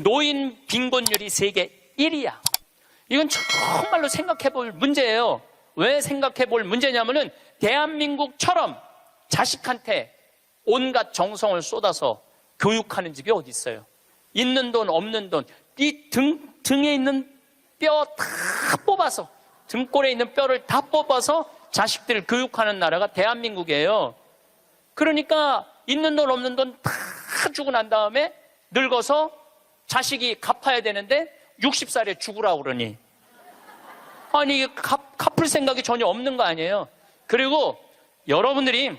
노인 빈곤율이 세계 1위야. 이건 정말로 생각해 볼 문제예요. 왜 생각해 볼 문제냐면은 대한민국처럼 자식한테 온갖 정성을 쏟아서 교육하는 집이 어디 있어요? 있는 돈 없는 돈, 이 등에 있는 뼈 다 뽑아서, 등골에 있는 뼈를 다 뽑아서 자식들을 교육하는 나라가 대한민국이에요. 그러니까 있는 돈 없는 돈 다 주고 난 다음에 늙어서 자식이 갚아야 되는데 60살에 죽으라고 그러니, 아니 이게 갚을 생각이 전혀 없는 거 아니에요. 그리고 여러분들이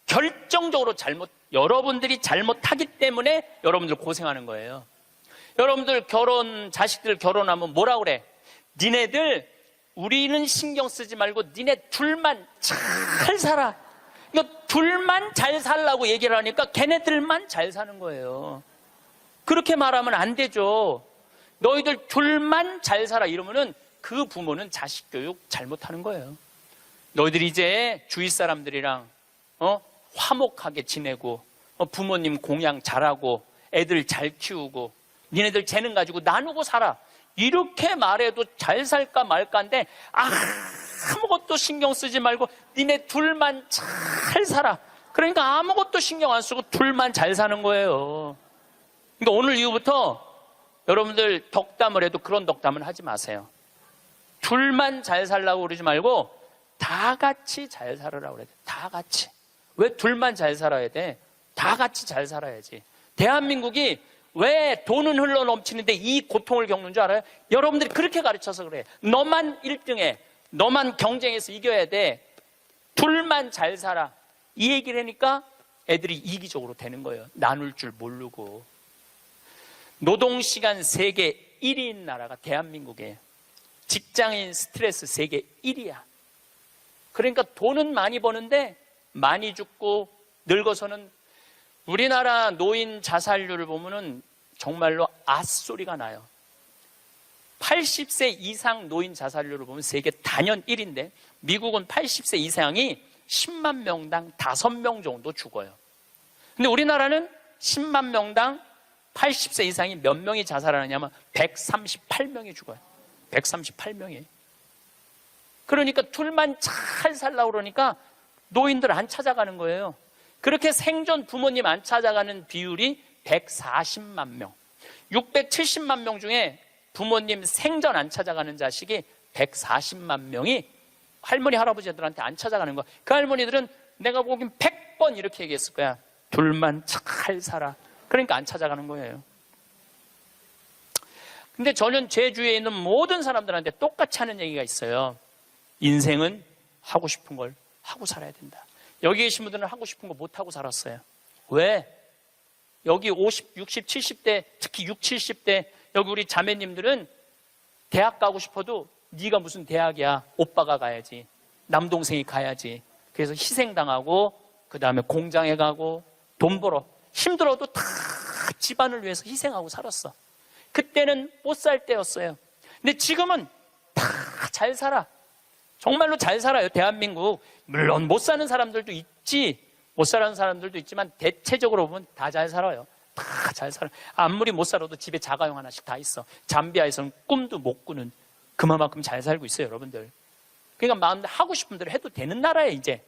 결정적으로 여러분들이 잘못하기 때문에 여러분들 고생하는 거예요. 여러분들 자식들 결혼하면 뭐라 그래? 니네들 우리는 신경 쓰지 말고 니네 둘만 잘 살아. 이거 둘만 잘 살라고 얘기를 하니까 걔네들만 잘 사는 거예요. 그렇게 말하면 안 되죠. 너희들 둘만 잘 살아 이러면은 그 부모는 자식 교육 잘못하는 거예요. 너희들 이제 주위 사람들이랑 화목하게 지내고 부모님 공양 잘하고 애들 잘 키우고 니네들 재능 가지고 나누고 살아. 이렇게 말해도 잘 살까 말까인데 아무것도 신경 쓰지 말고 니네 둘만 잘 살아. 그러니까 아무것도 신경 안 쓰고 둘만 잘 사는 거예요. 그러니까 오늘 이후부터 여러분들 덕담을 해도 그런 덕담은 하지 마세요. 둘만 잘 살라고 그러지 말고 다 같이 잘 살으라고 그래야 돼. 다 같이. 왜 둘만 잘 살아야 돼? 다 같이 잘 살아야지. 대한민국이 왜 돈은 흘러 넘치는데 이 고통을 겪는 줄 알아요? 여러분들이 그렇게 가르쳐서 그래. 너만 1등해. 너만 경쟁해서 이겨야 돼. 둘만 잘 살아. 이 얘기를 하니까 애들이 이기적으로 되는 거예요. 나눌 줄 모르고. 노동시간 세계 1위인 나라가 대한민국이에요. 직장인 스트레스 세계 1위야. 그러니까 돈은 많이 버는데 많이 죽고 늙어서는 우리나라 노인 자살률을 보면은 정말로 앗소리가 나요. 80세 이상 노인 자살률을 보면 세계 단연 1위인데 미국은 80세 이상이 10만 명당 5명 정도 죽어요. 근데 우리나라는 10만 명당 80세 이상이 몇 명이 자살하느냐면 138명이 죽어요. 138명이. 그러니까 둘만 잘 살라고 그러니까 노인들 안 찾아가는 거예요. 그렇게 생존 부모님 안 찾아가는 비율이 140만 명. 670만 명 중에 부모님 생전 안 찾아가는 자식이 140만 명이 할머니 할아버지들한테 안 찾아가는 거야. 그 할머니들은 내가 보기엔 100번 이렇게 얘기했을 거야. 둘만 잘 살아. 그러니까 안 찾아가는 거예요. 근데 저는 제 주위에 있는 모든 사람들한테 똑같이 하는 얘기가 있어요. 인생은 하고 싶은 걸 하고 살아야 된다. 여기 계신 분들은 하고 싶은 거 못하고 살았어요. 왜? 여기 50, 60, 70대, 특히 60, 70대 여기 우리 자매님들은 대학 가고 싶어도 네가 무슨 대학이야. 오빠가 가야지. 남동생이 가야지. 그래서 희생당하고 그 다음에 공장에 가고 돈 벌어. 힘들어도 다 집안을 위해서 희생하고 살았어. 그때는 못 살 때였어요. 근데 지금은 다 잘 살아. 정말로 잘 살아요. 대한민국. 물론 못 사는 사람들도 있지. 못 사는 사람들도 있지만 대체적으로 보면 다 잘 살아요. 다 잘 살아요. 아무리 못 살아도 집에 자가용 하나씩 다 있어. 잠비아에서는 꿈도 못 꾸는 그만큼 잘 살고 있어요. 여러분들. 그러니까 마음대로 하고 싶은 대로 해도 되는 나라예요. 이제.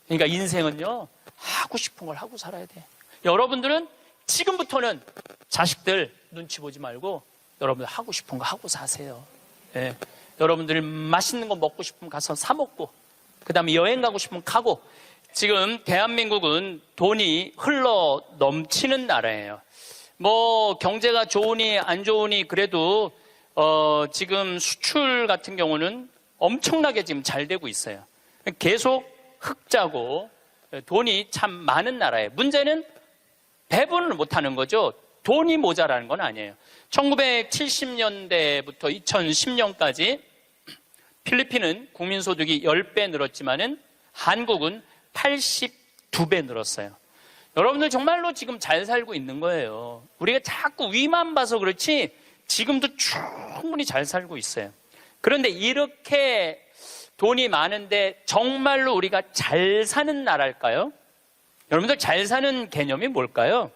그러니까 인생은요. 하고 싶은 걸 하고 살아야 돼. 여러분들은 지금부터는 자식들 눈치 보지 말고 여러분들 하고 싶은 거 하고 사세요. 예. 여러분들이 맛있는 거 먹고 싶으면 가서 사 먹고 그 다음에 여행 가고 싶으면 가고. 지금 대한민국은 돈이 흘러 넘치는 나라예요. 뭐 경제가 좋으니 안 좋으니 그래도 지금 수출 같은 경우는 엄청나게 지금 잘 되고 있어요. 계속 흑자고 돈이 참 많은 나라예요. 문제는 배분을 못하는 거죠. 돈이 모자라는 건 아니에요. 1970년대부터 2010년까지 필리핀은 국민소득이 10배 늘었지만은 한국은 82배 늘었어요. 여러분들 정말로 지금 잘 살고 있는 거예요. 우리가 자꾸 위만 봐서 그렇지 지금도 충분히 잘 살고 있어요. 그런데 이렇게 돈이 많은데 정말로 우리가 잘 사는 나라일까요? 여러분들 잘 사는 개념이 뭘까요?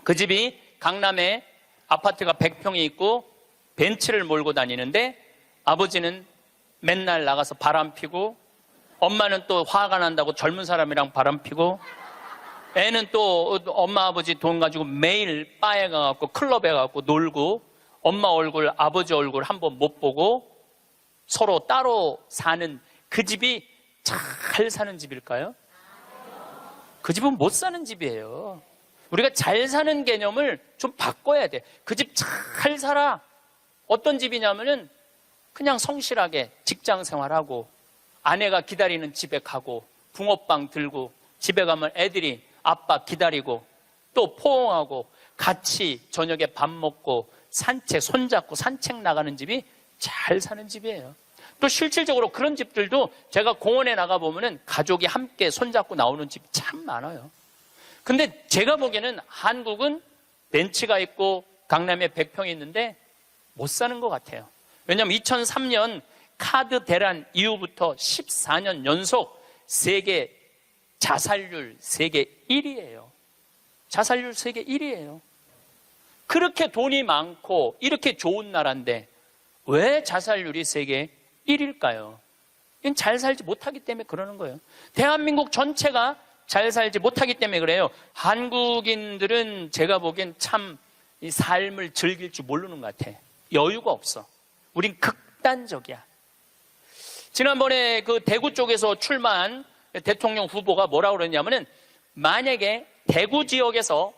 그 집이 강남에 아파트가 100평이 있고 벤츠를 몰고 다니는데 아버지는 맨날 나가서 바람 피고 엄마는 또 화가 난다고 젊은 사람이랑 바람 피고 애는 또 엄마 아버지 돈 가지고 매일 바에 가갖고 클럽에 가갖고 놀고 엄마 얼굴 아버지 얼굴 한번 못 보고 서로 따로 사는 그 집이 잘 사는 집일까요? 그 집은 못 사는 집이에요. 우리가 잘 사는 개념을 좀 바꿔야 돼. 그 집 잘 살아. 어떤 집이냐면은 그냥 성실하게 직장 생활하고 아내가 기다리는 집에 가고 붕어빵 들고 집에 가면 애들이 아빠 기다리고 또 포옹하고 같이 저녁에 밥 먹고 산책 손잡고 산책 나가는 집이 잘 사는 집이에요. 또 실질적으로 그런 집들도 제가 공원에 나가보면은 가족이 함께 손잡고 나오는 집이 참 많아요. 근데 제가 보기에는 한국은 벤츠가 있고 강남에 100평이 있는데 못 사는 것 같아요. 왜냐하면 2003년 카드 대란 이후부터 14년 연속 세계 자살률 세계 1위예요. 자살률 세계 1위예요. 그렇게 돈이 많고 이렇게 좋은 나라인데 왜 자살률이 세계 1위일까요? 이건 잘 살지 못하기 때문에 그러는 거예요. 대한민국 전체가 잘 살지 못하기 때문에 그래요. 한국인들은 제가 보기엔 참 이 삶을 즐길 줄 모르는 것 같아. 여유가 없어. 우린 극단적이야. 지난번에 그 대구 쪽에서 출마한 대통령 후보가 뭐라고 그러냐면은 만약에 대구 지역에서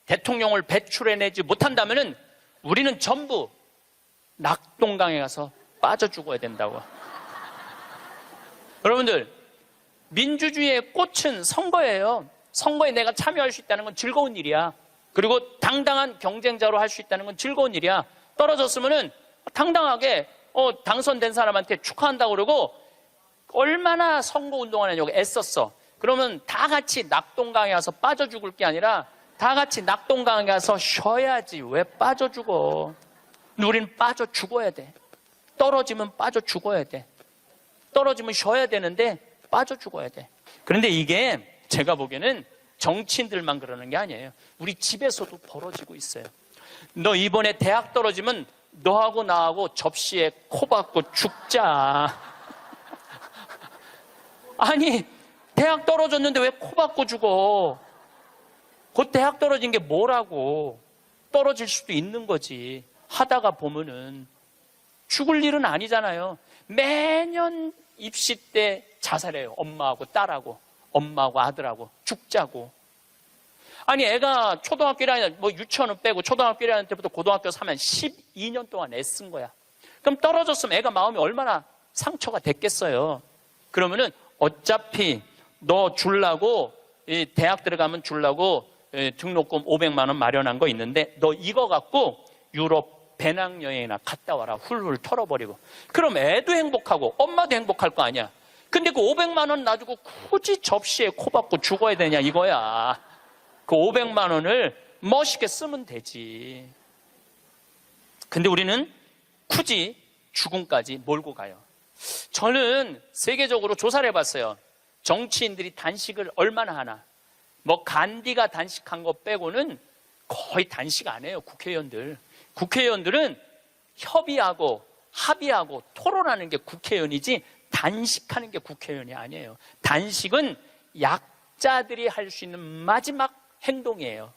대통령을 배출해내지 못한다면은 우리는 전부 낙동강에 가서 빠져 죽어야 된다고. 여러분들, 민주주의의 꽃은 선거예요. 선거에 내가 참여할 수 있다는 건 즐거운 일이야. 그리고 당당한 경쟁자로 할 수 있다는 건 즐거운 일이야. 떨어졌으면은 당당하게 당선된 사람한테 축하한다고 그러고 얼마나 선거운동을 하냐고 애썼어. 그러면 다 같이 낙동강에 가서 빠져 죽을 게 아니라 다 같이 낙동강에 가서 쉬어야지. 왜 빠져 죽어? 우리는 빠져 죽어야 돼. 떨어지면 빠져 죽어야 돼. 떨어지면 쉬어야 되는데 빠져 죽어야 돼. 그런데 이게 제가 보기에는 정치인들만 그러는 게 아니에요. 우리 집에서도 벌어지고 있어요. 너 이번에 대학 떨어지면 너하고 나하고 접시에 코 박고 죽자. 아니, 대학 떨어졌는데 왜 코 박고 죽어? 곧 대학 떨어진 게 뭐라고? 떨어질 수도 있는 거지. 하다가 보면은 죽을 일은 아니잖아요. 매년 입시 때 자살해요. 엄마하고 딸하고 엄마하고 아들하고 죽자고. 아니 애가 초등학교 1학년 뭐 유치원은 빼고 초등학교 1학년 때부터 고등학교 3학년 12년 동안 애쓴 거야. 그럼 떨어졌으면 애가 마음이 얼마나 상처가 됐겠어요. 그러면은 어차피 너 주려고 대학 들어가면 주려고 등록금 500만 원 마련한 거 있는데 너 이거 갖고 유럽 배낭여행이나 갔다 와라. 훌훌 털어버리고. 그럼 애도 행복하고 엄마도 행복할 거 아니야. 근데 그 500만 원 놔두고 굳이 접시에 코 박고 죽어야 되냐 이거야. 그 500만 원을 멋있게 쓰면 되지. 근데 우리는 굳이 죽음까지 몰고 가요. 저는 세계적으로 조사를 해봤어요. 정치인들이 단식을 얼마나 하나. 뭐 간디가 단식한 거 빼고는 거의 단식 안 해요. 국회의원들은 협의하고 합의하고 토론하는 게 국회의원이지 단식하는 게 국회의원이 아니에요. 단식은 약자들이 할 수 있는 마지막 행동이에요.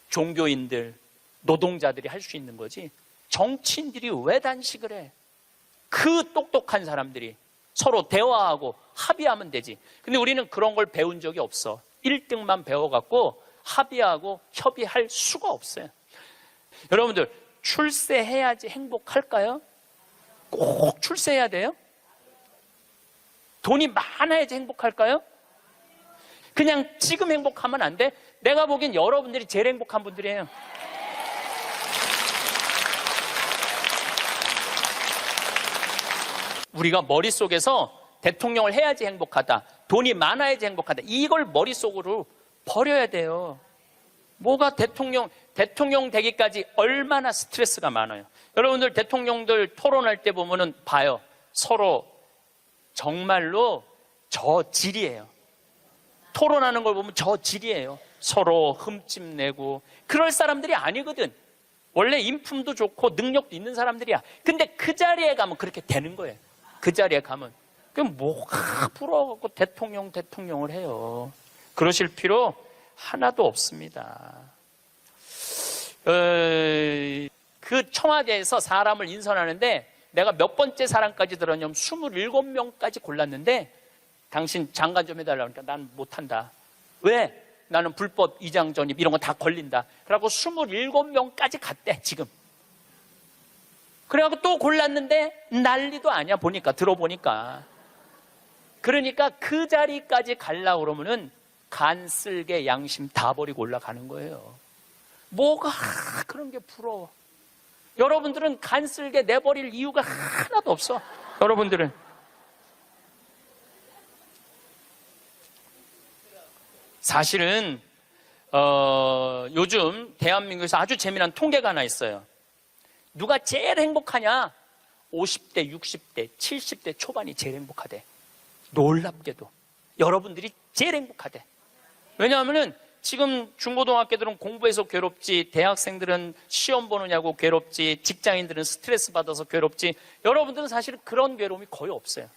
종교인들, 노동자들이 할 수 있는 거지. 정치인들이 왜 단식을 해? 그 똑똑한 사람들이 서로 대화하고 합의하면 되지. 근데 우리는 그런 걸 배운 적이 없어. 1등만 배워갖고 합의하고 협의할 수가 없어요. 여러분들, 출세해야지 행복할까요? 꼭 출세해야 돼요? 돈이 많아야지 행복할까요? 그냥 지금 행복하면 안 돼? 내가 보기엔 여러분들이 제일 행복한 분들이에요. 우리가 머릿속에서 대통령을 해야지 행복하다, 돈이 많아야지 행복하다, 이걸 머릿속으로 버려야 돼요. 뭐가 대통령 되기까지 얼마나 스트레스가 많아요. 여러분들 대통령들 토론할 때 보면은 봐요. 서로 정말로 저질이에요. 토론하는 걸 보면 저질이에요. 서로 흠집내고 그럴 사람들이 아니거든. 원래 인품도 좋고 능력도 있는 사람들이야. 근데 그 자리에 가면 그렇게 되는 거예요. 그 자리에 가면. 그럼 뭐가 부러워갖고 대통령을 해요. 그러실 필요 하나도 없습니다. 그 청와대에서 사람을 인선하는데 내가 몇 번째 사람까지 들었냐면 27명까지 골랐는데 당신 장관 좀 해달라고 하니까 난 못한다. 왜? 나는 불법 이장 전입 이런 거 다 걸린다. 그래갖고 27명까지 갔대 지금. 그래갖고 또 골랐는데 난리도 아니야 들어보니까. 그러니까 그 자리까지 가려고 그러면은 간 쓸개 양심 다 버리고 올라가는 거예요. 뭐가 그런 게 부러워. 여러분들은 간 쓸개 내버릴 이유가 하나도 없어. 여러분들은. 사실은 요즘 대한민국에서 아주 재미난 통계가 하나 있어요. 누가 제일 행복하냐? 50대, 60대, 70대 초반이 제일 행복하대. 놀랍게도 여러분들이 제일 행복하대. 왜냐하면은 지금 중고등학교들은 공부해서 괴롭지, 대학생들은 시험 보느냐고 괴롭지, 직장인들은 스트레스 받아서 괴롭지, 여러분들은 사실은 그런 괴로움이 거의 없어요.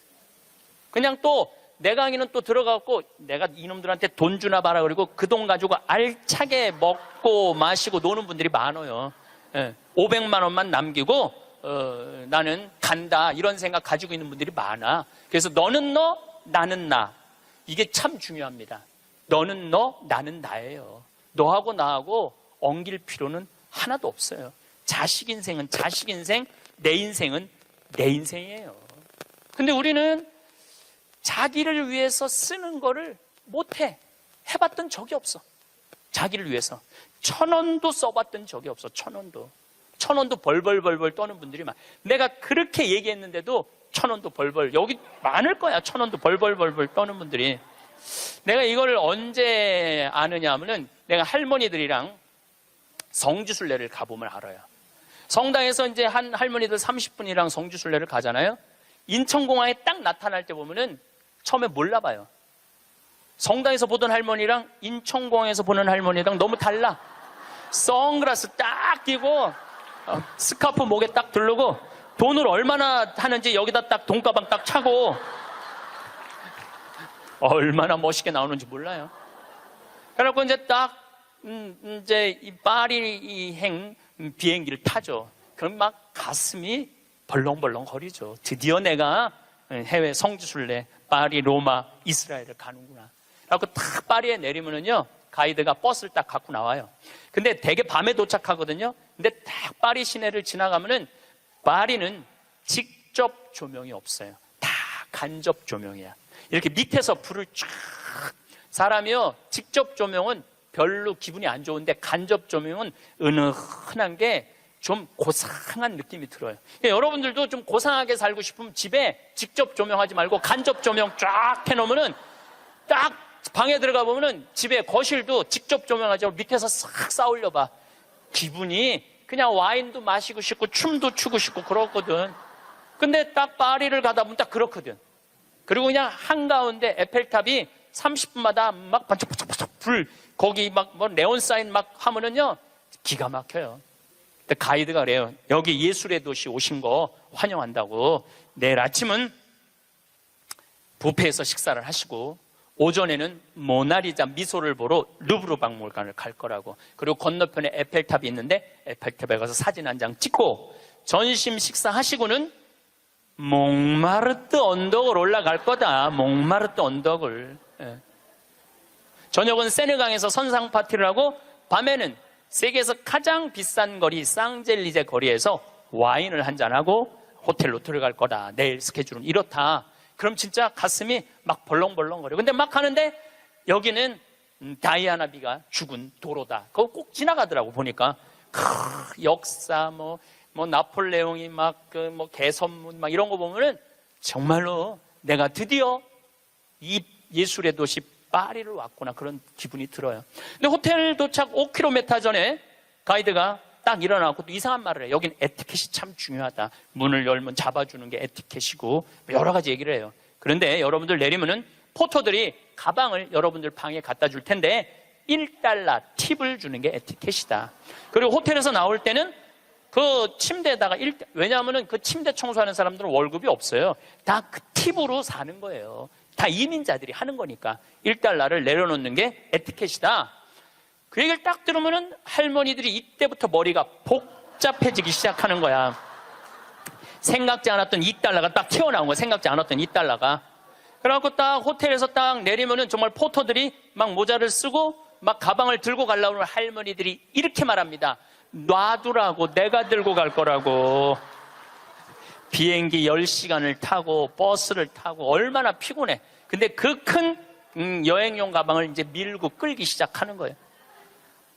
그냥 또 내 강의는 또 들어가고 내가 이놈들한테 돈 주나 봐라 그리고 그 돈 가지고 알차게 먹고 마시고 노는 분들이 많아요. 500만 원만 남기고 나는 간다 이런 생각 가지고 있는 분들이 많아. 그래서 너는 너, 나는 나. 이게 참 중요합니다. 너는 너, 나는 나예요. 너하고 나하고 엉길 필요는 하나도 없어요. 자식 인생은 자식 인생, 내 인생은 내 인생이에요. 근데 우리는 자기를 위해서 쓰는 거를 못해. 해봤던 적이 없어. 자기를 위해서 1,000원도 써봤던 적이 없어. 1,000원도 벌벌 떠는 분들이 많아. 내가 그렇게 얘기했는데도 1,000원도 벌벌, 여기 많을 거야. 1,000원도 벌벌 떠는 분들이. 내가 이걸 언제 아느냐 하면은 내가 할머니들이랑 성지순례를 가보면 알아요. 성당에서 이제 한 할머니들 30분이랑 성지순례를 가잖아요. 인천공항에 딱 나타날 때 보면은 처음에 몰라봐요. 성당에서 보던 할머니랑 인천공항에서 보는 할머니랑 너무 달라. 선글라스 딱 끼고 스카프 목에 딱 두르고 돈을 얼마나 하는지 여기다 딱 돈가방 딱 차고 얼마나 멋있게 나오는지 몰라요. 그래갖고 이제 딱 이제 이 파리행 비행기를 타죠. 그럼 막 가슴이 벌렁벌렁 거리죠. 드디어 내가 해외 성지순례 파리, 로마, 이스라엘을 가는구나. 그래갖고 딱 파리에 내리면은요 가이드가 버스를 딱 갖고 나와요. 근데 되게 밤에 도착하거든요. 근데 딱 파리 시내를 지나가면은 파리는 직접 조명이 없어요. 다 간접 조명이야. 이렇게 밑에서 불을 쫙. 사람이요 직접 조명은 별로 기분이 안 좋은데 간접 조명은 은은한 게 좀 고상한 느낌이 들어요. 그러니까 여러분들도 좀 고상하게 살고 싶으면 집에 직접 조명하지 말고 간접 조명 쫙 해놓으면은 딱 방에 들어가 보면은 집에 거실도 직접 조명하지 말고 밑에서 싹 쌓으려 봐. 기분이 그냥 와인도 마시고 싶고 춤도 추고 싶고 그렇거든. 근데 딱 파리를 가다 보면 딱 그렇거든. 그리고 그냥 한가운데 에펠탑이 30분마다 막 반짝반짝 불 거기 막 뭐 네온 사인 막 하면은요 기가 막혀요. 근데 가이드가 그래요. 여기 예술의 도시 오신 거 환영한다고. 내일 아침은 뷔페에서 식사를 하시고 오전에는 모나리자 미소를 보러 루브르 박물관을 갈 거라고. 그리고 건너편에 에펠탑이 있는데 에펠탑에 가서 사진 한 장 찍고 점심 식사하시고는 몽마르트 언덕을 올라갈 거다. 몽마르트 언덕을. 저녁은 세느강에서 선상 파티를 하고 밤에는 세계에서 가장 비싼 거리 쌍젤리제 거리에서 와인을 한잔하고 호텔로 들어갈 거다. 내일 스케줄은 이렇다. 그럼 진짜 가슴이 막 벌렁벌렁거려. 근데 막 하는데 여기는 다이아나비가 죽은 도로다. 그거 꼭 지나가더라고 보니까. 역사 뭐 나폴레옹이 막 개선문 막 이런 거 보면은 정말로 내가 드디어 이 예술의 도시 파리를 왔구나 그런 기분이 들어요. 근데 호텔 도착 5km 전에 가이드가 딱 일어나고 또 이상한 말을 해요. 여긴 에티켓이 참 중요하다. 문을 열면 잡아주는 게 에티켓이고 여러 가지 얘기를 해요. 그런데 여러분들 내리면은 포토들이 가방을 여러분들 방에 갖다 줄 텐데 $1 팁을 주는 게 에티켓이다. 그리고 호텔에서 나올 때는 그 침대에다가 왜냐하면 그 침대 청소하는 사람들은 월급이 없어요. 다 그 팁으로 사는 거예요. 다 이민자들이 하는 거니까 1달러를 내려놓는 게 에티켓이다. 그 얘기를 딱 들으면은 할머니들이 이때부터 머리가 복잡해지기 시작하는 거야. 생각지 않았던 2달러가 딱 튀어나온 거야. 생각지 않았던 2달러가. 그래갖고 딱 호텔에서 딱 내리면은 정말 포터들이 막 모자를 쓰고 막 가방을 들고 가려고 하는 할머니들이 이렇게 말합니다. 놔두라고, 내가 들고 갈 거라고. 비행기 10시간을 타고 버스를 타고 얼마나 피곤해. 근데 그 큰 여행용 가방을 이제 밀고 끌기 시작하는 거예요.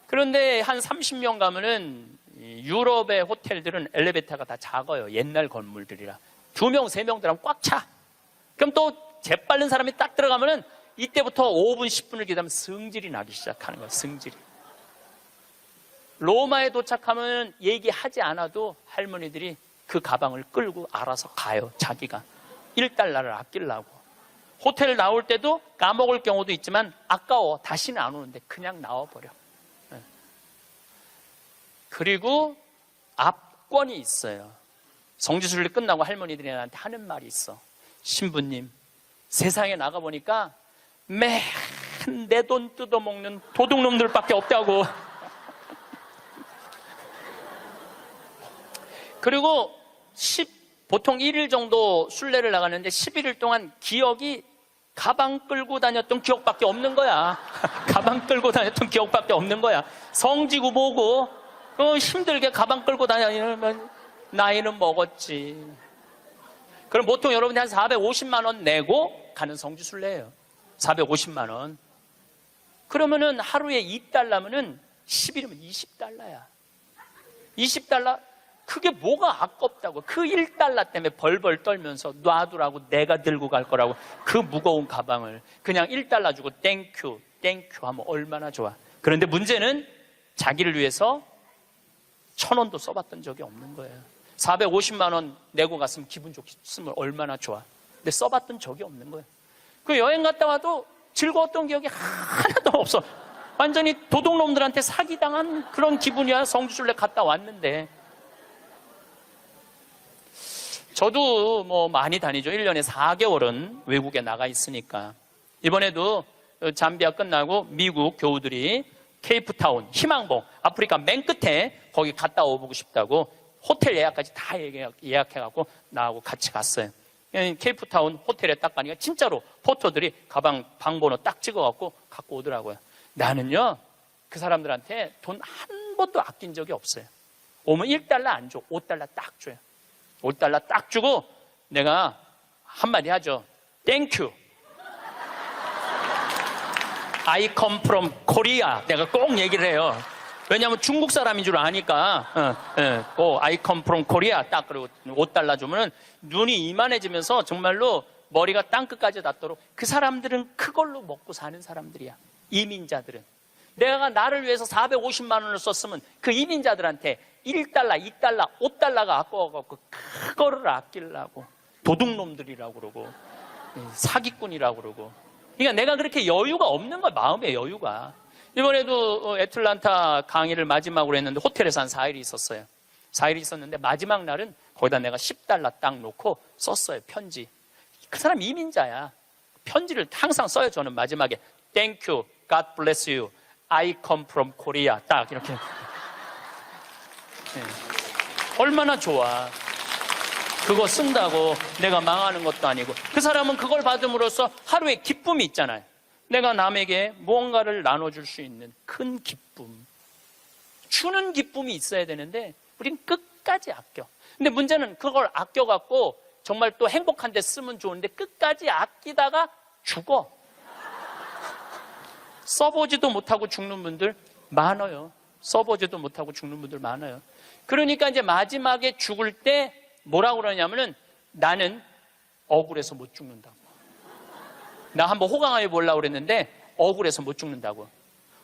그런데 한 30명 가면은 유럽의 호텔들은 엘리베이터가 다 작아요. 옛날 건물들이라. 2명, 3명 들어가면 꽉 차. 그럼 또 재빠른 사람이 딱 들어가면은 이때부터 5분, 10분을 기다리면 승질이 나기 시작하는 거예요. 승질이. 로마에 도착하면 얘기하지 않아도 할머니들이 그 가방을 끌고 알아서 가요. 자기가 1달러를 아끼려고. 호텔 나올 때도 까먹을 경우도 있지만 아까워. 다시는 안 오는데 그냥 나와버려. 그리고 압권이 있어요. 성지순례 끝나고 할머니들이 나한테 하는 말이 있어. 신부님, 세상에 나가보니까 매일 내 돈 뜯어먹는 도둑놈들밖에 없다고. 그리고 보통 1일 정도 순례를 나가는데 11일 동안 기억이 가방 끌고 다녔던 기억밖에 없는 거야. 가방 끌고 다녔던 기억밖에 없는 거야. 성지고 뭐고 힘들게 가방 끌고 다니면 나이는 먹었지. 그럼 보통 여러분이 한 450만 원 내고 가는 성지순례예요. 450만 원. 그러면은 하루에 2달러면은 10일이면 20달러야. 20달러? 그게 뭐가 아깝다고. 그 1달러 때문에 벌벌 떨면서 놔두라고, 내가 들고 갈 거라고. 그 무거운 가방을 그냥 1달러 주고 땡큐 땡큐 하면 얼마나 좋아. 그런데 문제는 자기를 위해서 1,000원도 써봤던 적이 없는 거예요. 450만 원 내고 갔으면 기분 좋겠으면 얼마나 좋아. 근데 써봤던 적이 없는 거예요. 그 여행 갔다 와도 즐거웠던 기억이 하나도 없어. 완전히 도둑놈들한테 사기당한 그런 기분이야. 성지순례 갔다 왔는데. 저도 뭐 많이 다니죠. 1년에 4개월은 외국에 나가 있으니까. 이번에도 잠비아 끝나고 미국 교우들이 케이프타운, 희망봉, 아프리카 맨 끝에 거기 갔다 오고 싶다고 호텔 예약까지 다 예약해갖고 나하고 같이 갔어요. 케이프타운 호텔에 딱 가니까 진짜로 포터들이 가방 방번호 딱 찍어갖고 갖고 오더라고요. 나는요, 그 사람들한테 돈 한 번도 아낀 적이 없어요. 오면 1달러 안 줘. 5달러 딱 줘요. 5달러 딱 주고 내가 한마디 하죠. 땡큐. I come from Korea. 내가 꼭 얘기를 해요. 왜냐하면 중국 사람인 줄 아니까. I come from Korea. 딱 그리고 5달러 주면은 눈이 이만해지면서 정말로 머리가 땅끝까지 닿도록. 그 사람들은 그걸로 먹고 사는 사람들이야. 이민자들은. 내가 나를 위해서 450만 원을 썼으면 그 이민자들한테 1달러, 2달러, 5달러가 아까워갖고 그거를 아끼려고. 도둑놈들이라고 그러고 사기꾼이라고 그러고. 그러니까 내가 그렇게 여유가 없는 거야. 마음의 여유가. 이번에도 애틀란타 강의를 마지막으로 했는데 호텔에서 한 4일이 있었어요. 4일이 있었는데 마지막 날은 거기다 내가 10달러 딱 놓고 썼어요. 편지. 그 사람 이민자야. 편지를 항상 써요. 저는 마지막에 Thank you, God bless you, I come from Korea. 딱 이렇게. 네. 얼마나 좋아. 그거 쓴다고 내가 망하는 것도 아니고. 그 사람은 그걸 받음으로써 하루에 기쁨이 있잖아요. 내가 남에게 무언가를 나눠줄 수 있는 큰 기쁨. 주는 기쁨이 있어야 되는데 우린 끝까지 아껴. 근데 문제는 그걸 아껴갖고 정말 또 행복한 데 쓰면 좋은데 끝까지 아끼다가 죽어. 써보지도 못하고 죽는 분들 많아요. 써보지도 못하고 죽는 분들 많아요. 그러니까 이제 마지막에 죽을 때 뭐라고 그러냐면은 나는 억울해서 못 죽는다고. 나 한번 호강해 보려고 그랬는데 억울해서 못 죽는다고.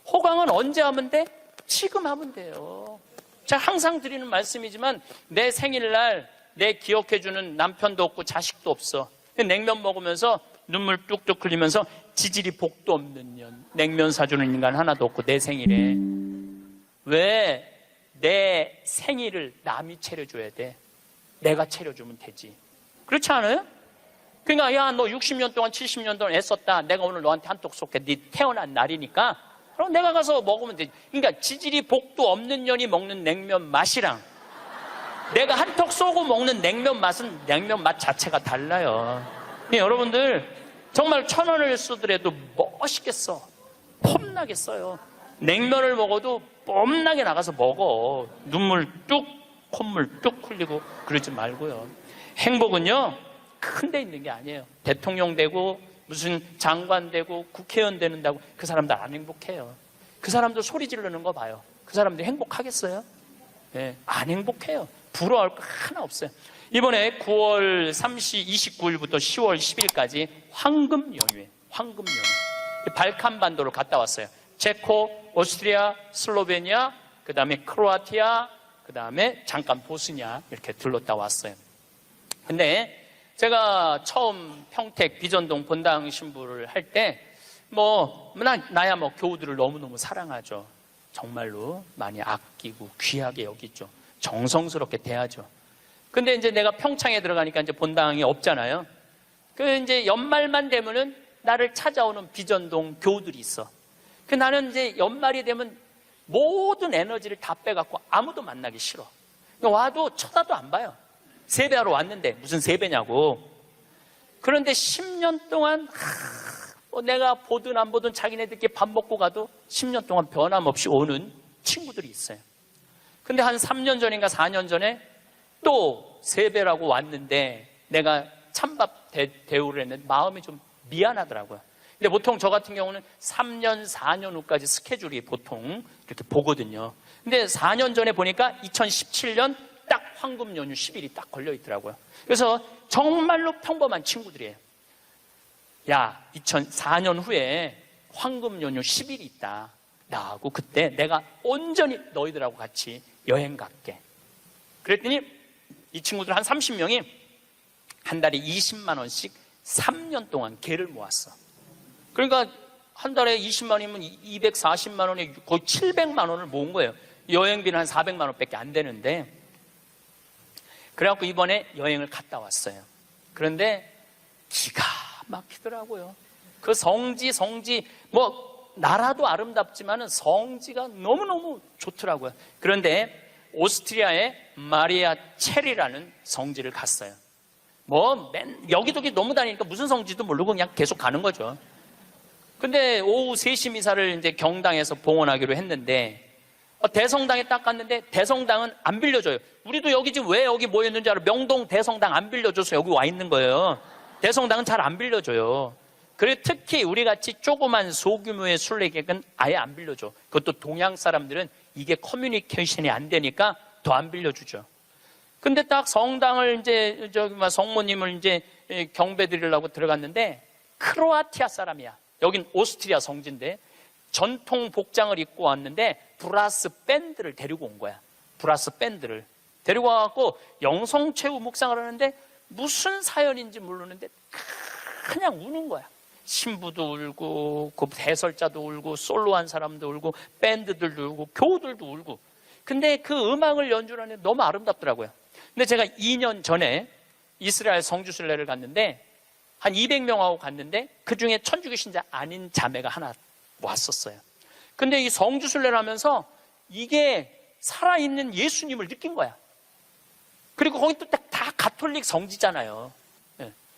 호강은 언제 하면 돼? 지금 하면 돼요. 제가 항상 드리는 말씀이지만 내 생일날 내 기억해주는 남편도 없고 자식도 없어. 냉면 먹으면서 눈물 뚝뚝 흘리면서 지질이 복도 없는 년, 냉면 사주는 인간 하나도 없고 내 생일에. 왜 내 생일을 남이 차려줘야 돼. 내가 차려주면 되지. 그렇지 않아요? 그러니까 야, 너 60년 동안 70년 동안 애썼다. 내가 오늘 너한테 한턱 쏠게. 네 태어난 날이니까 그럼 내가 가서 먹으면 되지. 그러니까 지질이 복도 없는 년이 먹는 냉면 맛이랑 내가 한턱 쏘고 먹는 냉면 맛은 냉면 맛 자체가 달라요. 여러분들 정말 1,000원을 쓰더라도 멋있게 써. 폼나게 써요. 냉면을 먹어도 뽐나게 나가서 먹어. 눈물 뚝, 콧물 뚝 흘리고 그러지 말고요. 행복은요, 큰 데 있는 게 아니에요. 대통령 되고 무슨 장관 되고 국회의원 되는다고 그 사람들 안 행복해요. 그 사람들 소리 지르는 거 봐요. 그 사람들 행복하겠어요? 네, 안 행복해요. 부러워할 거 하나 없어요. 이번에 9월 29일부터 10월 10일까지 황금 연휴에 황금 연휴. 발칸 반도를 갔다 왔어요. 체코, 오스트리아, 슬로베니아, 그 다음에 크로아티아, 그 다음에 잠깐 보스니아 이렇게 들렀다 왔어요. 근데 제가 처음 평택 비전동 본당 신부를 할 때 나야 교우들을 너무너무 사랑하죠. 정말로 많이 아끼고 귀하게 여기죠. 정성스럽게 대하죠. 근데 이제 내가 평창에 들어가니까 이제 본당이 없잖아요. 이제 연말만 되면은 나를 찾아오는 비전동 교우들이 있어. 나는 이제 연말이 되면 모든 에너지를 다 빼갖고 아무도 만나기 싫어. 와도 쳐다도 안 봐요. 세배하러 왔는데 무슨 세배냐고. 그런데 10년 동안 내가 보든 안 보든 자기네들끼리 밥 먹고 가도 10년 동안 변함없이 오는 친구들이 있어요. 근데 한 3년 전인가 4년 전에 또 세배라고 왔는데 내가 찬밥 대우를 했는데 마음이 좀 미안하더라고요. 근데 보통 저 같은 경우는 3년, 4년 후까지 스케줄이 보통 이렇게 보거든요. 근데 4년 전에 보니까 2017년 딱 황금 연휴 10일이 딱 걸려 있더라고요. 그래서 정말로 평범한 친구들이에요. 야, 2004년 후에 황금 연휴 10일이 있다. 나하고 그때 내가 온전히 너희들하고 같이 여행 갈게. 그랬더니 이 친구들 한 30명이 한 달에 20만 원씩 3년 동안 개를 모았어. 그러니까 한 달에 20만 원이면 240만 원에 거의 700만 원을 모은 거예요. 여행비는 한 400만 원밖에 안 되는데. 그래갖고 이번에 여행을 갔다 왔어요. 그런데 기가 막히더라고요. 그 성지 나라도 아름답지만은 성지가 너무너무 좋더라고요. 그런데 오스트리아의 마리아 체리라는 성지를 갔어요. 여기저기 너무 다니니까 무슨 성지도 모르고 그냥 계속 가는 거죠. 근데 오후 3시 미사를 이제 경당에서 봉헌하기로 했는데 대성당에 딱 갔는데 대성당은 안 빌려줘요. 우리도 여기 지금 왜 여기 모였는지 알아? 명동 대성당 안 빌려줘서 여기 와 있는 거예요. 대성당은 잘 안 빌려줘요. 그리고 특히 우리같이 조그만 소규모의 순례객은 아예 안 빌려줘. 그것도 동양 사람들은 이게 커뮤니케이션이 안 되니까 더 안 빌려주죠. 근데 딱 성당을 이제 성모님을 이제 경배 드리려고 들어갔는데 크로아티아 사람이야. 여긴 오스트리아 성지인데 전통 복장을 입고 왔는데 브라스 밴드를 데리고 온 거야. 브라스 밴드를 데리고 와갖고 영성체후 묵상을 하는데 무슨 사연인지 모르는데 그냥 우는 거야. 신부도 울고 그 해설자도 울고 솔로한 사람도 울고 밴드들도 울고 교우들도 울고. 근데 그 음악을 연주하는데 너무 아름답더라고요. 근데 제가 2년 전에 이스라엘 성주순례를 갔는데 한 200명하고 갔는데 그중에 천주교 신자 아닌 자매가 하나 왔었어요. 근데 이 성주순례를 하면서 이게 살아있는 예수님을 느낀 거야. 그리고 거기 또 다 가톨릭 성지잖아요.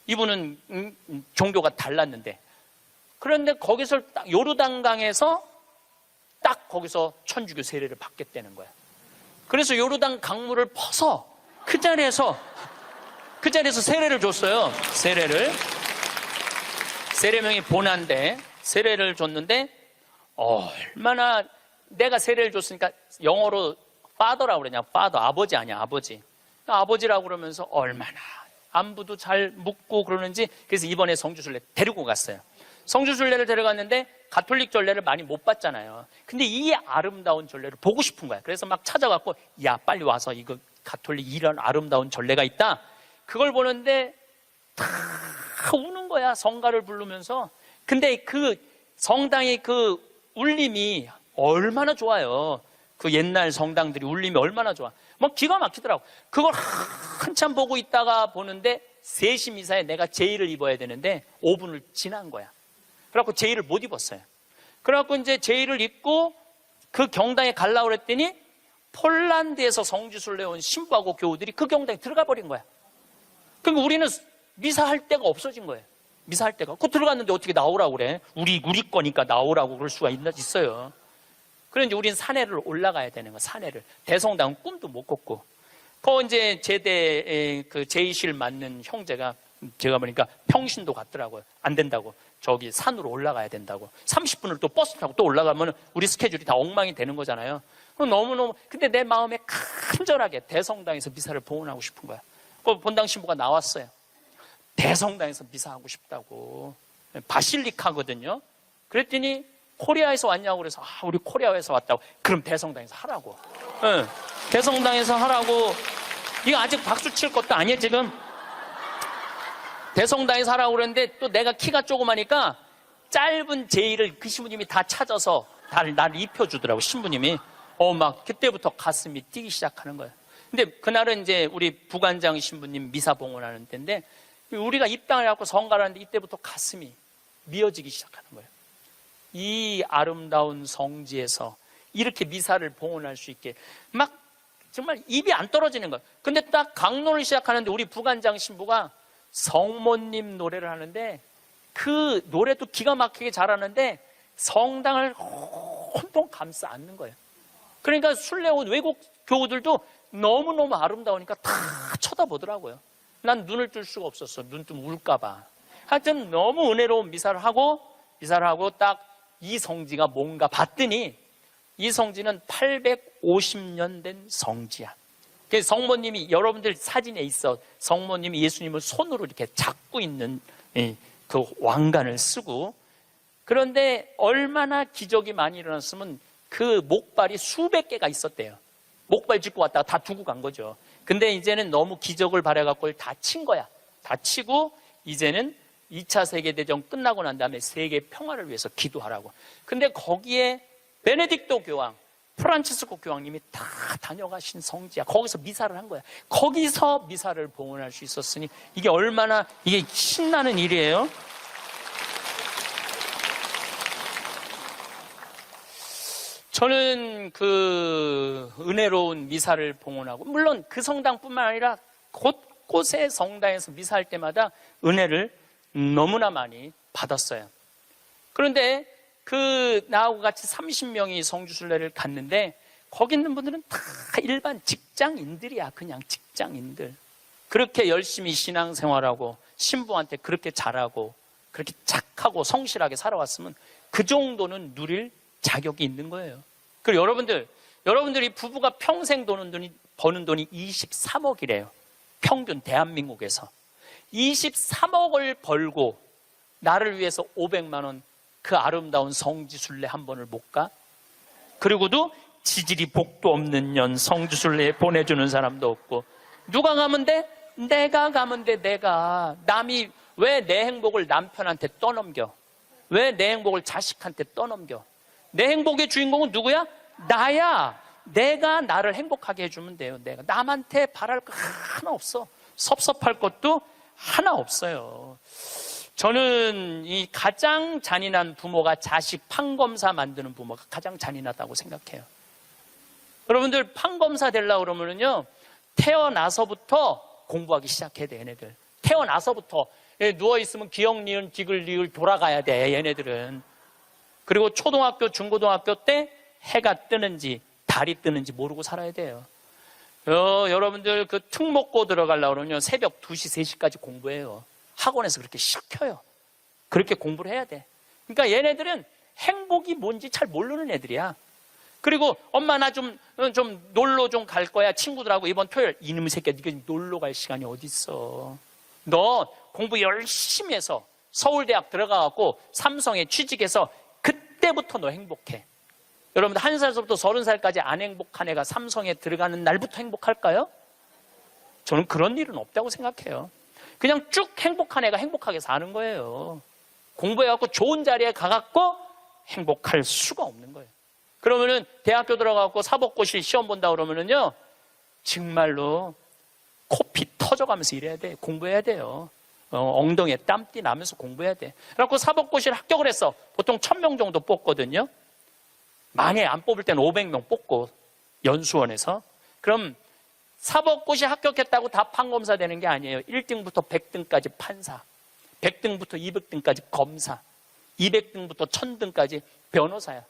이분은 종교가 달랐는데. 그런데 거기서 딱 요르단강에서 딱 거기서 천주교 세례를 받겠다는 거야. 그래서 요르단 강물을 퍼서 그 자리에서 세례를 줬어요. 세례명이 보난데 세례를 줬는데 얼마나 내가 세례를 줬으니까 영어로 father라고 그러냐. father, 아버지 아니야, 아버지. 아버지라고 그러면서 얼마나 안부도 잘 묻고 그러는지. 그래서 이번에 성주순례 데리고 갔어요. 성주순례를 데려갔는데 가톨릭 전례를 많이 못 봤잖아요. 근데 이 아름다운 전례를 보고 싶은 거야. 그래서 막 찾아갖고 야 빨리 와서 이거 가톨릭 이런 아름다운 전례가 있다. 그걸 보는데 다 우는 거야. 성가를 부르면서. 근데 그 성당의 그 울림이 얼마나 좋아요. 그 옛날 성당들이 울림이 얼마나 좋아. 뭐 기가 막히더라고. 그걸 한참 보고 있다가 보는데 3시 미사에 내가 제의를 입어야 되는데 5분을 지난 거야. 그래갖고 제의를 못 입었어요. 그래갖고 이제 제의를 입고 그 경당에 가려고 그랬더니 폴란드에서 성지순례 온 신부하고 교우들이 그 경당에 들어가 버린 거야. 그러니까 우리는 미사할 데가 없어진 거예요. 미사할 데가. 그 들어갔는데 어떻게 나오라고 그래? 우리 거니까 나오라고 그럴 수가 있어요. 그런데 우린 산에를 올라가야 되는 거야. 산에를. 대성당은 꿈도 못 꿨고. 그 이제 제대 그 제의실 맞는 형제가 제가 보니까 평신도 갔더라고요. 안 된다고. 저기 산으로 올라가야 된다고. 30분을 또 버스 타고 또 올라가면 우리 스케줄이 다 엉망이 되는 거잖아요. 너무너무. 근데 내 마음에 간절하게 대성당에서 미사를 봉헌하고 싶은 거야. 그 본당 신부가 나왔어요. 대성당에서 미사하고 싶다고. 바실리카거든요. 그랬더니 코리아에서 왔냐고 그래서 우리 코리아에서 왔다고. 그럼 대성당에서 하라고. 네, 대성당에서 하라고. 이거 아직 박수 칠 것도 아니에요 지금. 대성당에서 하라고 그랬는데 또 내가 키가 조그마니까 짧은 제의를 그 신부님이 다 찾아서 나를 입혀주더라고. 신부님이. 막 그때부터 가슴이 뛰기 시작하는 거예요. 근데 그날은 이제 우리 부관장 신부님 미사 봉헌하는 때인데 우리가 입당을 해갖고 성가를 하는데 이때부터 가슴이 미어지기 시작하는 거예요. 이 아름다운 성지에서 이렇게 미사를 봉헌할 수 있게 막 정말 입이 안 떨어지는 거예요. 근데 딱 강론을 시작하는데 우리 부관장 신부가 성모님 노래를 하는데 그 노래도 기가 막히게 잘하는데 성당을 혼통 감싸 안는 거예요. 그러니까 순례 온 외국 교우들도 너무너무 아름다우니까 다 쳐다보더라고요. 난 눈을 뜰 수가 없었어. 눈 좀 울까봐. 하여튼 너무 은혜로운 미사를 하고 딱 이 성지가 뭔가 봤더니 이 성지는 850년 된 성지야. 그래서 성모님이 여러분들 사진에 있어. 성모님이 예수님을 손으로 이렇게 잡고 있는 그 왕관을 쓰고. 그런데 얼마나 기적이 많이 일어났으면 그 목발이 수백 개가 있었대요. 목발 짚고 왔다가 다 두고 간 거죠. 근데 이제는 너무 기적을 바라갖고 다 친 거야. 다 치고 이제는 2차 세계대전 끝나고 난 다음에 세계 평화를 위해서 기도하라고. 근데 거기에 베네딕토 교황, 프란치스코 교황님이 다 다녀가신 성지야. 거기서 미사를 한 거야. 거기서 미사를 봉헌할 수 있었으니 이게 얼마나 이게 신나는 일이에요. 저는 그 은혜로운 미사를 봉헌하고 물론 그 성당뿐만 아니라 곳곳의 성당에서 미사할 때마다 은혜를 너무나 많이 받았어요. 그런데 그 나하고 같이 30명이 성주순례를 갔는데 거기 있는 분들은 다 일반 직장인들이야. 그냥 직장인들. 그렇게 열심히 신앙생활하고 신부한테 그렇게 잘하고 그렇게 착하고 성실하게 살아왔으면 그 정도는 누릴 자격이 있는 거예요. 그리고 여러분들이 부부가 평생 버는 돈이 23억이래요. 평균 대한민국에서. 23억을 벌고 나를 위해서 500만 원 그 아름다운 성지순례 한 번을 못 가? 그리고도 지질이 복도 없는 년 성지순례에 보내주는 사람도 없고. 누가 가면 돼? 내가 가면 돼. 내가. 남이 왜 내 행복을 남편한테 떠넘겨? 왜 내 행복을 자식한테 떠넘겨? 내 행복의 주인공은 누구야? 나야. 내가 나를 행복하게 해주면 돼요. 내가. 남한테 바랄 거 하나 없어. 섭섭할 것도 하나 없어요. 저는 이 가장 잔인한 부모가 자식 판검사 만드는 부모가 가장 잔인하다고 생각해요. 여러분들 판검사 되려고 그러면요 태어나서부터 공부하기 시작해야 돼. 얘네들 태어나서부터 누워있으면 기역, 니은, 디귿, 리을 돌아가야 돼. 얘네들은. 그리고 초등학교, 중고등학교 때 해가 뜨는지 달이 뜨는지 모르고 살아야 돼요. 여러분들 그 특목고 들어가려고 그러면 새벽 2시, 3시까지 공부해요. 학원에서 그렇게 시켜요. 그렇게 공부를 해야 돼. 그러니까 얘네들은 행복이 뭔지 잘 모르는 애들이야. 그리고 엄마 나 좀 놀러 좀 갈 거야. 친구들하고 이번 토요일. 이놈의 새끼야. 네가 놀러 갈 시간이 어디 있어. 너 공부 열심히 해서 서울대학 들어가갖고 삼성에 취직해서 그때부터 너 행복해. 여러분들 1살부터 30살까지 안 행복한 애가 삼성에 들어가는 날부터 행복할까요? 저는 그런 일은 없다고 생각해요. 그냥 쭉 행복한 애가 행복하게 사는 거예요. 공부해갖고 좋은 자리에 가갖고 행복할 수가 없는 거예요. 그러면은 대학교 들어가고 사법고시 시험 본다 그러면은요, 정말로 코피 터져가면서 일해야 돼. 공부해야 돼요. 엉덩이에 땀띠 나면서 공부해야 돼. 그래갖고 사법고시를 합격을 했어. 보통 1000명 정도 뽑거든요. 만약에 안 뽑을 때는 500명 뽑고, 연수원에서. 그럼 사법고시 합격했다고 다 판검사 되는 게 아니에요. 1등부터 100등까지 판사, 100등부터 200등까지 검사, 200등부터 1000등까지 변호사야.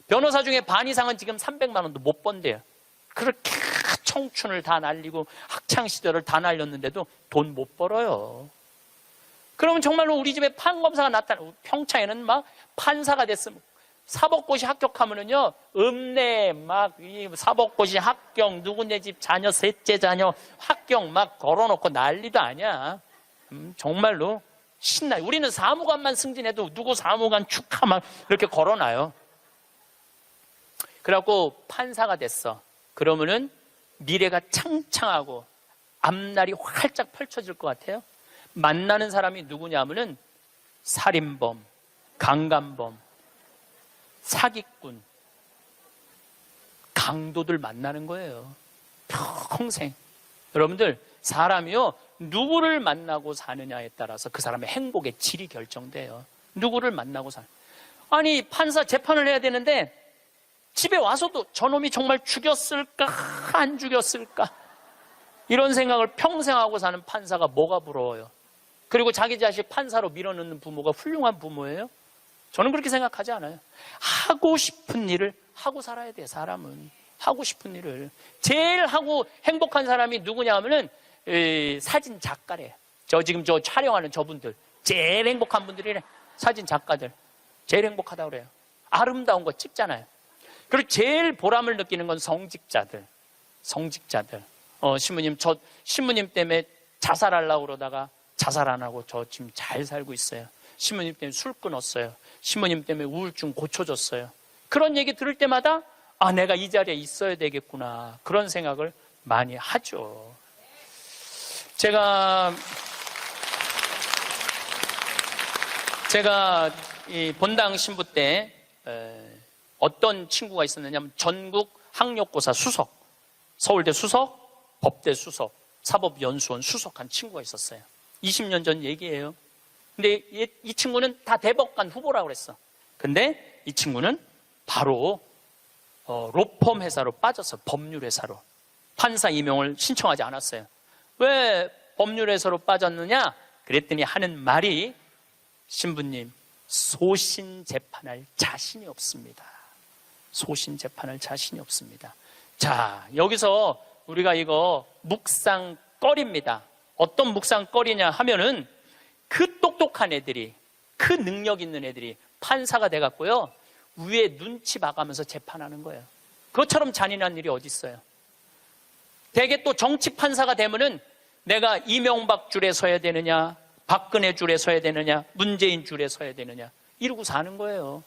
변호사 중에 반 이상은 지금 300만 원도 못 번대요. 그렇게 청춘을 다 날리고 학창시절을 다 날렸는데도 돈 못 벌어요. 그러면 정말로 우리 집에 판검사가 나타나고, 평창에는 막 판사가 됐으면, 사법고시 합격하면은요, 읍내 막 이 사법고시 합격, 누구네 집 자녀, 셋째 자녀 합격 막 걸어놓고 난리도 아니야. 정말로 신나요. 우리는 사무관만 승진해도 누구 사무관 축하 막 이렇게 걸어놔요. 그래갖고 판사가 됐어. 그러면은 미래가 창창하고 앞날이 활짝 펼쳐질 것 같아요. 만나는 사람이 누구냐면은 살인범, 강간범, 사기꾼, 강도들 만나는 거예요. 평생. 여러분들, 사람이요, 누구를 만나고 사느냐에 따라서 그 사람의 행복의 질이 결정돼요. 누구를 만나고 사는. 아니, 판사 재판을 해야 되는데 집에 와서도 저놈이 정말 죽였을까 안 죽였을까 이런 생각을 평생 하고 사는 판사가 뭐가 부러워요? 그리고 자기 자식 판사로 밀어넣는 부모가 훌륭한 부모예요? 저는 그렇게 생각하지 않아요. 하고 싶은 일을 하고 살아야 돼. 사람은 하고 싶은 일을. 제일 하고 행복한 사람이 누구냐 하면은 사진 작가래요. 지금 촬영하는 저분들 제일 행복한 분들이래. 사진 작가들 제일 행복하다고 그래요. 아름다운 거 찍잖아요. 그리고 제일 보람을 느끼는 건 성직자들. 신부님, 저 신부님 때문에 자살하려고 그러다가 자살 안 하고 저 지금 잘 살고 있어요. 신부님 때문에 술 끊었어요. 신부님 때문에 우울증 고쳐졌어요. 그런 얘기 들을 때마다 아, 내가 이 자리에 있어야 되겠구나. 그런 생각을 많이 하죠. 제가 이 본당 신부 때 어떤 친구가 있었느냐면 전국 학력고사 수석, 서울대 수석, 법대 수석, 사법연수원 수석한 친구가 있었어요. 20년 전 얘기예요. 근데 이 친구는 다 대법관 후보라고 그랬어. 근데 이 친구는 바로 로펌 회사로 빠졌어요. 법률 회사로. 판사 임용을 신청하지 않았어요. 왜 법률 회사로 빠졌느냐? 그랬더니 하는 말이 신부님, 소신 재판할 자신이 없습니다. 소신 재판할 자신이 없습니다. 자, 여기서 우리가 이거 묵상거리입니다. 어떤 묵상거리냐 하면은 그 똑똑한 애들이, 그 능력 있는 애들이 판사가 돼갖고요, 위에 눈치 봐가면서 재판하는 거예요. 그것처럼 잔인한 일이 어디 있어요? 대개 또 정치 판사가 되면은 내가 이명박 줄에 서야 되느냐, 박근혜 줄에 서야 되느냐, 문재인 줄에 서야 되느냐 이러고 사는 거예요.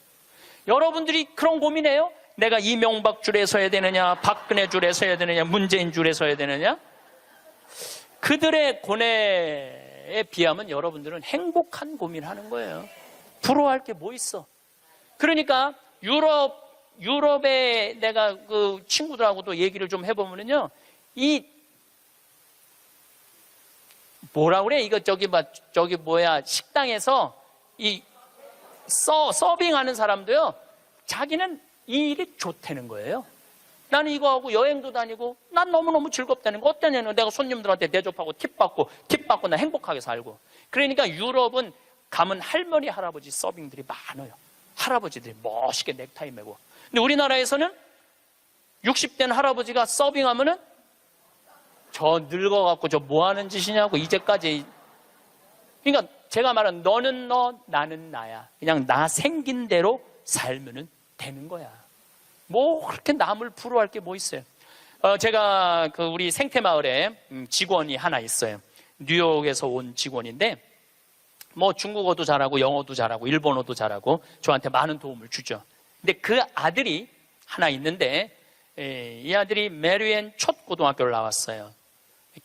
여러분들이 그런 고민해요? 내가 이명박 줄에 서야 되느냐, 박근혜 줄에 서야 되느냐, 문재인 줄에 서야 되느냐? 그들의 고뇌에 비하면 여러분들은 행복한 고민하는 거예요. 부러워할 게 뭐 있어? 그러니까 유럽에 내가 그 친구들하고도 얘기를 좀 해보면요, 이 뭐라 그래? 이거 식당에서 이 서빙하는 사람도요, 자기는 이 일이 좋다는 거예요. 나는 이거 하고 여행도 다니고 난 너무너무 즐겁다는 거. 어떠냐면 내가 손님들한테 대접하고 팁 받고 나 행복하게 살고. 그러니까 유럽은 가면 할머니 할아버지 서빙들이 많아요. 할아버지들이 멋있게 넥타이 매고. 근데 우리나라에서는 60된 할아버지가 서빙하면은 저 늙어갖고 저 뭐 하는 짓이냐고 이제까지. 그러니까 제가 말한 너는 너 나는 나야. 그냥 나 생긴 대로 살면은 되는 거야. 뭐 그렇게 남을 부러워할 게 뭐 있어요? 제가 우리 생태마을에 직원이 하나 있어요. 뉴욕에서 온 직원인데 뭐 중국어도 잘하고 영어도 잘하고 일본어도 잘하고 저한테 많은 도움을 주죠. 근데 그 아들이 하나 있는데 이 아들이 메리앤 첫 고등학교를 나왔어요.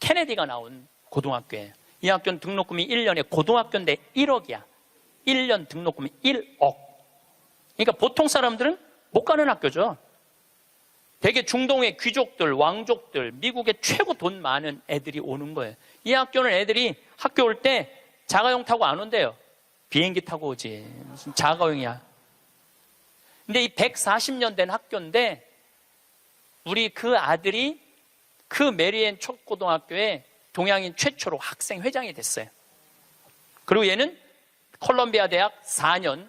케네디가 나온 고등학교예요. 이 학교는 등록금이 1년에 고등학교인데 1억이야. 1년 등록금이 1억. 그러니까 보통 사람들은 못 가는 학교죠. 되게 중동의 귀족들, 왕족들, 미국의 최고 돈 많은 애들이 오는 거예요. 이 학교는 애들이 학교 올 때 자가용 타고 안 온대요. 비행기 타고 오지. 무슨 자가용이야. 근데 이 140년 된 학교인데 우리 그 아들이 그 메리앤 초고등학교에 동양인 최초로 학생 회장이 됐어요. 그리고 얘는 콜롬비아 대학 4년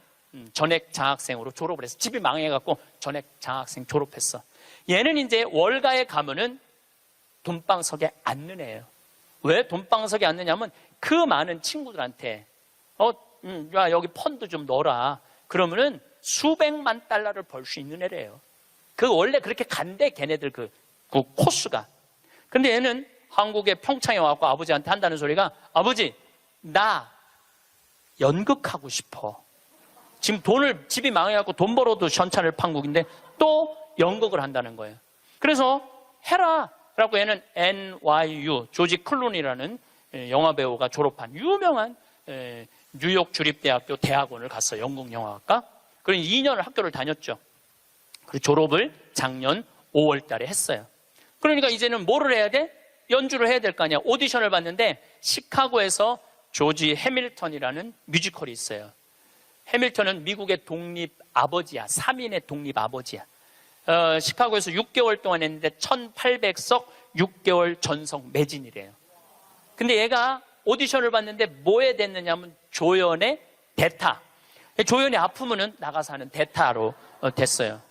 전액 장학생으로 졸업을 했어. 집이 망해갖고 전액 장학생 졸업했어. 얘는 이제 월가에 가면은 돈방석에 앉는 애예요. 왜 돈방석에 앉느냐면 그 많은 친구들한테 야 여기 펀드 좀 넣어라. 그러면은 수백만 달러를 벌 수 있는 애래요. 그 원래 그렇게 간대 걔네들 그 코스가. 근데 얘는 한국에 평창에 와갖고 아버지한테 한다는 소리가 아버지 나 연극하고 싶어. 지금 집이 망해갖고 돈 벌어도 전차를 판국인데 또 연극을 한다는 거예요. 그래서 해라 라고 얘는 NYU 조지 클루니라는 영화배우가 졸업한 유명한 뉴욕 주립대학교 대학원을 갔어요. 연극영화학과. 그리고 2년을 학교를 다녔죠. 그리고 졸업을 작년 5월 달에 했어요. 그러니까 이제는 뭐를 해야 돼? 연주를 해야 될 거 아니야. 오디션을 봤는데 시카고에서 조지 해밀턴이라는 뮤지컬이 있어요. 해밀턴은 미국의 독립 아버지야. 3인의 독립 아버지야. 시카고에서 6개월 동안 했는데 1800석 6개월 전석 매진이래요. 근데 얘가 오디션을 봤는데 뭐에 됐느냐면 조연의 대타. 조연이 아프면은 나가서 하는 대타로 됐어요.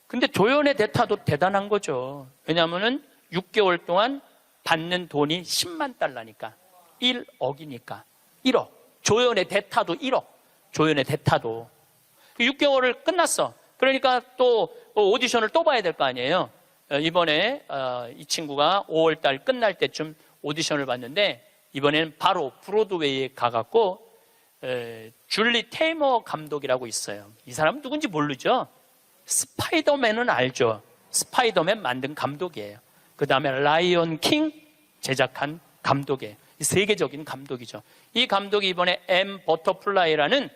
근데 조연의 대타도 대단한 거죠. 왜냐하면은 6개월 동안 받는 돈이 10만 달러니까 1억이니까 1억. 조연의 대타도 1억. 조연의 대타도 6개월을 끝났어. 그러니까 또 오디션을 또 봐야 될 거 아니에요. 이번에 이 친구가 5월 달 끝날 때쯤 오디션을 봤는데 이번에는 바로 브로드웨이에 가갖고 줄리 테이머 감독이라고 있어요. 이 사람은 누군지 모르죠? 스파이더맨은 알죠? 스파이더맨 만든 감독이에요. 그 다음에 라이온 킹 제작한 감독이에요. 세계적인 감독이죠. 이 감독이 이번에 M 버터플라이라는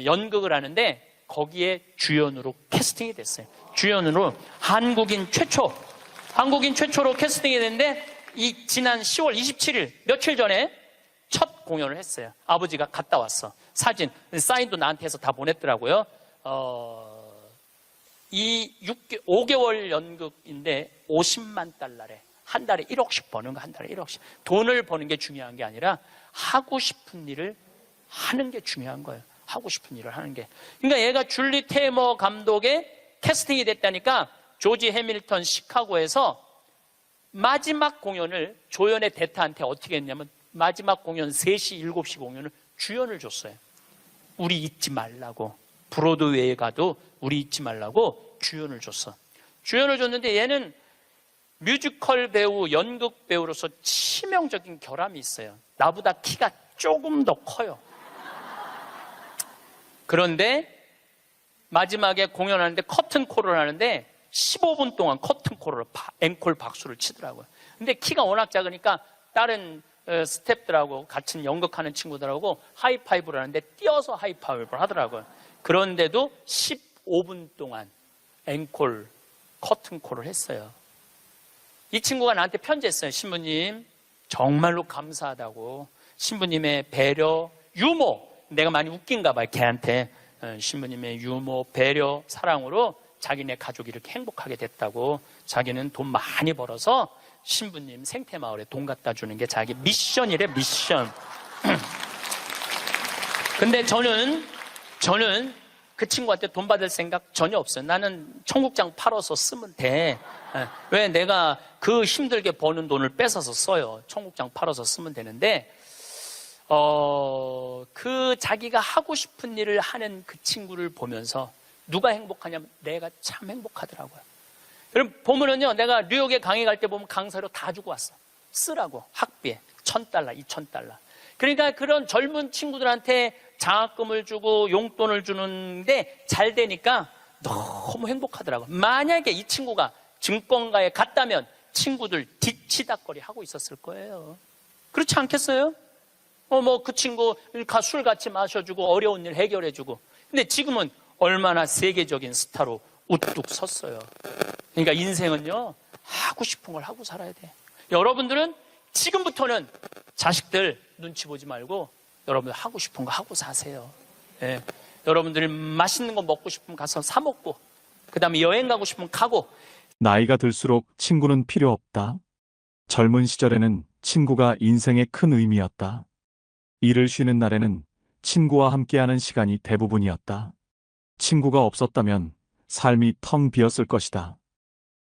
연극을 하는데 거기에 주연으로 캐스팅이 됐어요. 주연으로 한국인 최초로 캐스팅이 됐는데 이 지난 10월 27일 며칠 전에 첫 공연을 했어요. 아버지가 갔다 왔어. 사진, 사인도 나한테 해서 다 보냈더라고요. 이 5개월 연극인데 50만 달러래. 한 달에 1억씩 버는 거, 한 달에 1억씩. 돈을 버는 게 중요한 게 아니라 하고 싶은 일을 하는 게 중요한 거예요. 하고 싶은 일을 하는 게. 그러니까 얘가 줄리 테이머 감독의 캐스팅이 됐다니까 조지 해밀턴 시카고에서 마지막 공연을 조연의 대타한테 어떻게 했냐면 마지막 공연 3시, 7시 공연을 주연을 줬어요. 우리 잊지 말라고. 브로드웨이에 가도 우리 잊지 말라고 주연을 줬어. 주연을 줬는데 얘는 뮤지컬 배우, 연극 배우로서 치명적인 결함이 있어요. 나보다 키가 조금 더 커요. 그런데 마지막에 공연하는데 커튼콜을 하는데 15분 동안 커튼콜을 앵콜 박수를 치더라고요. 근데 키가 워낙 작으니까 다른 스태프들하고 같이 연극하는 친구들하고 하이파이브를 하는데 뛰어서 하이파이브를 하더라고요. 그런데도 15분 동안 앵콜 커튼콜을 했어요. 이 친구가 나한테 편지했어요. 신부님 정말로 감사하다고. 신부님의 배려, 유머, 내가 많이 웃긴가 봐요 걔한테. 신부님의 유머, 배려, 사랑으로 자기네 가족이 이렇게 행복하게 됐다고. 자기는 돈 많이 벌어서 신부님 생태마을에 돈 갖다 주는 게 자기 미션이래. 미션. 근데 저는 그 친구한테 돈 받을 생각 전혀 없어요. 나는 청국장 팔아서 쓰면 돼. 왜 내가 그 힘들게 버는 돈을 뺏어서 써요. 청국장 팔아서 쓰면 되는데 그 자기가 하고 싶은 일을 하는 그 친구를 보면서 누가 행복하냐면 내가 참 행복하더라고요. 여러분 보면은요, 내가 뉴욕에 강의 갈 때 보면 강사료 다 주고 왔어. 쓰라고. 학비에 $1,000, $2,000. 그러니까 그런 젊은 친구들한테 장학금을 주고 용돈을 주는데 잘 되니까 너무 행복하더라고요. 만약에 이 친구가 증권가에 갔다면 친구들 뒤치다거리 하고 있었을 거예요. 그렇지 않겠어요? 그 친구 술 같이 마셔주고 어려운 일 해결해주고. 근데 지금은 얼마나 세계적인 스타로 우뚝 섰어요. 그러니까 인생은요, 하고 싶은 걸 하고 살아야 돼. 여러분들은 지금부터는 자식들 눈치 보지 말고 여러분들 하고 싶은 거 하고 사세요. 예. 여러분들이 맛있는 거 먹고 싶으면 가서 사 먹고, 그 다음에 여행 가고 싶으면 가고. 나이가 들수록 친구는 필요 없다. 젊은 시절에는 친구가 인생의 큰 의미였다. 일을 쉬는 날에는 친구와 함께하는 시간이 대부분이었다. 친구가 없었다면 삶이 텅 비었을 것이다.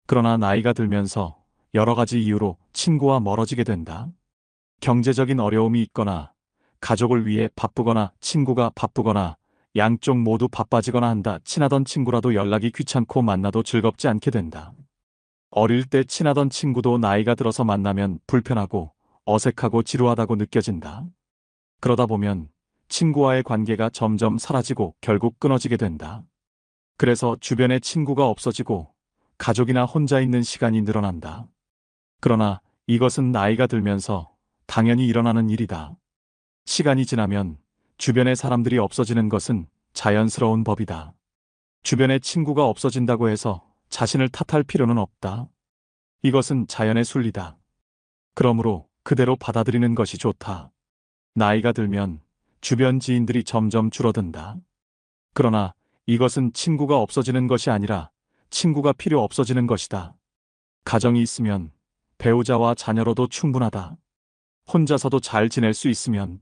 그러나 나이가 들면서 여러 가지 이유로 친구와 멀어지게 된다. 경제적인 어려움이 있거나, 가족을 위해 바쁘거나, 친구가 바쁘거나, 양쪽 모두 바빠지거나 한다. 친하던 친구라도 연락이 귀찮고 만나도 즐겁지 않게 된다. 어릴 때 친하던 친구도 나이가 들어서 만나면 불편하고 어색하고 지루하다고 느껴진다. 그러다 보면 친구와의 관계가 점점 사라지고 결국 끊어지게 된다. 그래서 주변에 친구가 없어지고 가족이나 혼자 있는 시간이 늘어난다. 그러나 이것은 나이가 들면서 당연히 일어나는 일이다. 시간이 지나면 주변의 사람들이 없어지는 것은 자연스러운 법이다. 주변에 친구가 없어진다고 해서 자신을 탓할 필요는 없다. 이것은 자연의 순리다. 그러므로 그대로 받아들이는 것이 좋다. 나이가 들면 주변 지인들이 점점 줄어든다. 그러나 이것은 친구가 없어지는 것이 아니라 친구가 필요 없어지는 것이다. 가정이 있으면 배우자와 자녀로도 충분하다. 혼자서도 잘 지낼 수 있으면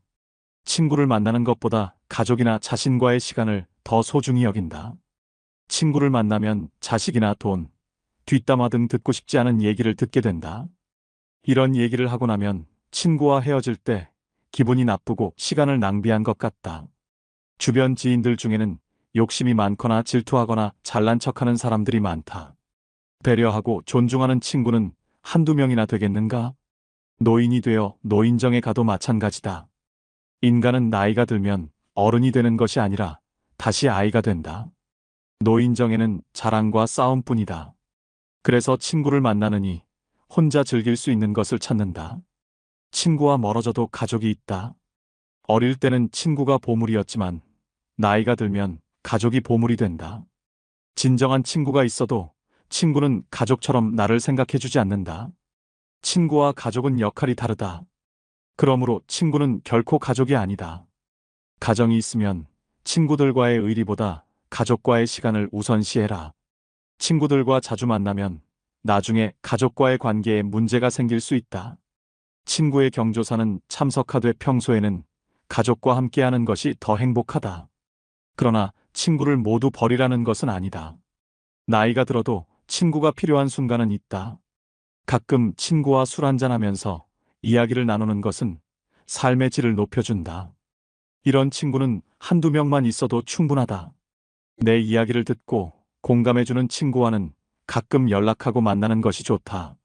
친구를 만나는 것보다 가족이나 자신과의 시간을 더 소중히 여긴다. 친구를 만나면 자식이나 돈, 뒷담화 등 듣고 싶지 않은 얘기를 듣게 된다. 이런 얘기를 하고 나면 친구와 헤어질 때 기분이 나쁘고 시간을 낭비한 것 같다. 주변 지인들 중에는 욕심이 많거나 질투하거나 잘난 척하는 사람들이 많다. 배려하고 존중하는 친구는 한두 명이나 되겠는가? 노인이 되어 노인정에 가도 마찬가지다. 인간은 나이가 들면 어른이 되는 것이 아니라 다시 아이가 된다. 노인정에는 자랑과 싸움뿐이다. 그래서 친구를 만나느니 혼자 즐길 수 있는 것을 찾는다. 친구와 멀어져도 가족이 있다. 어릴 때는 친구가 보물이었지만 나이가 들면 가족이 보물이 된다. 진정한 친구가 있어도 친구는 가족처럼 나를 생각해주지 않는다. 친구와 가족은 역할이 다르다. 그러므로 친구는 결코 가족이 아니다. 가정이 있으면 친구들과의 의리보다 가족과의 시간을 우선시해라. 친구들과 자주 만나면 나중에 가족과의 관계에 문제가 생길 수 있다. 친구의 경조사는 참석하되 평소에는 가족과 함께하는 것이 더 행복하다. 그러나 친구를 모두 버리라는 것은 아니다. 나이가 들어도 친구가 필요한 순간은 있다. 가끔 친구와 술 한잔하면서 이야기를 나누는 것은 삶의 질을 높여준다. 이런 친구는 한두 명만 있어도 충분하다. 내 이야기를 듣고 공감해주는 친구와는 가끔 연락하고 만나는 것이 좋다.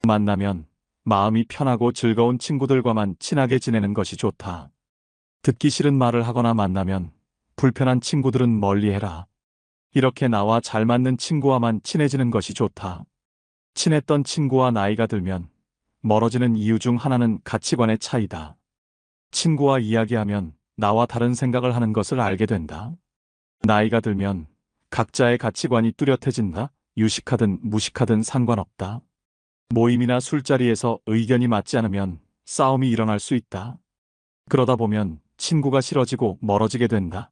만나면 마음이 편하고 즐거운 친구들과만 친하게 지내는 것이 좋다. 듣기 싫은 말을 하거나 만나면 불편한 친구들은 멀리해라. 이렇게 나와 잘 맞는 친구와만 친해지는 것이 좋다. 친했던 친구와 나이가 들면 멀어지는 이유 중 하나는 가치관의 차이다. 친구와 이야기하면 나와 다른 생각을 하는 것을 알게 된다. 나이가 들면 각자의 가치관이 뚜렷해진다. 유식하든 무식하든 상관없다. 모임이나 술자리에서 의견이 맞지 않으면 싸움이 일어날 수 있다. 그러다 보면 친구가 싫어지고 멀어지게 된다.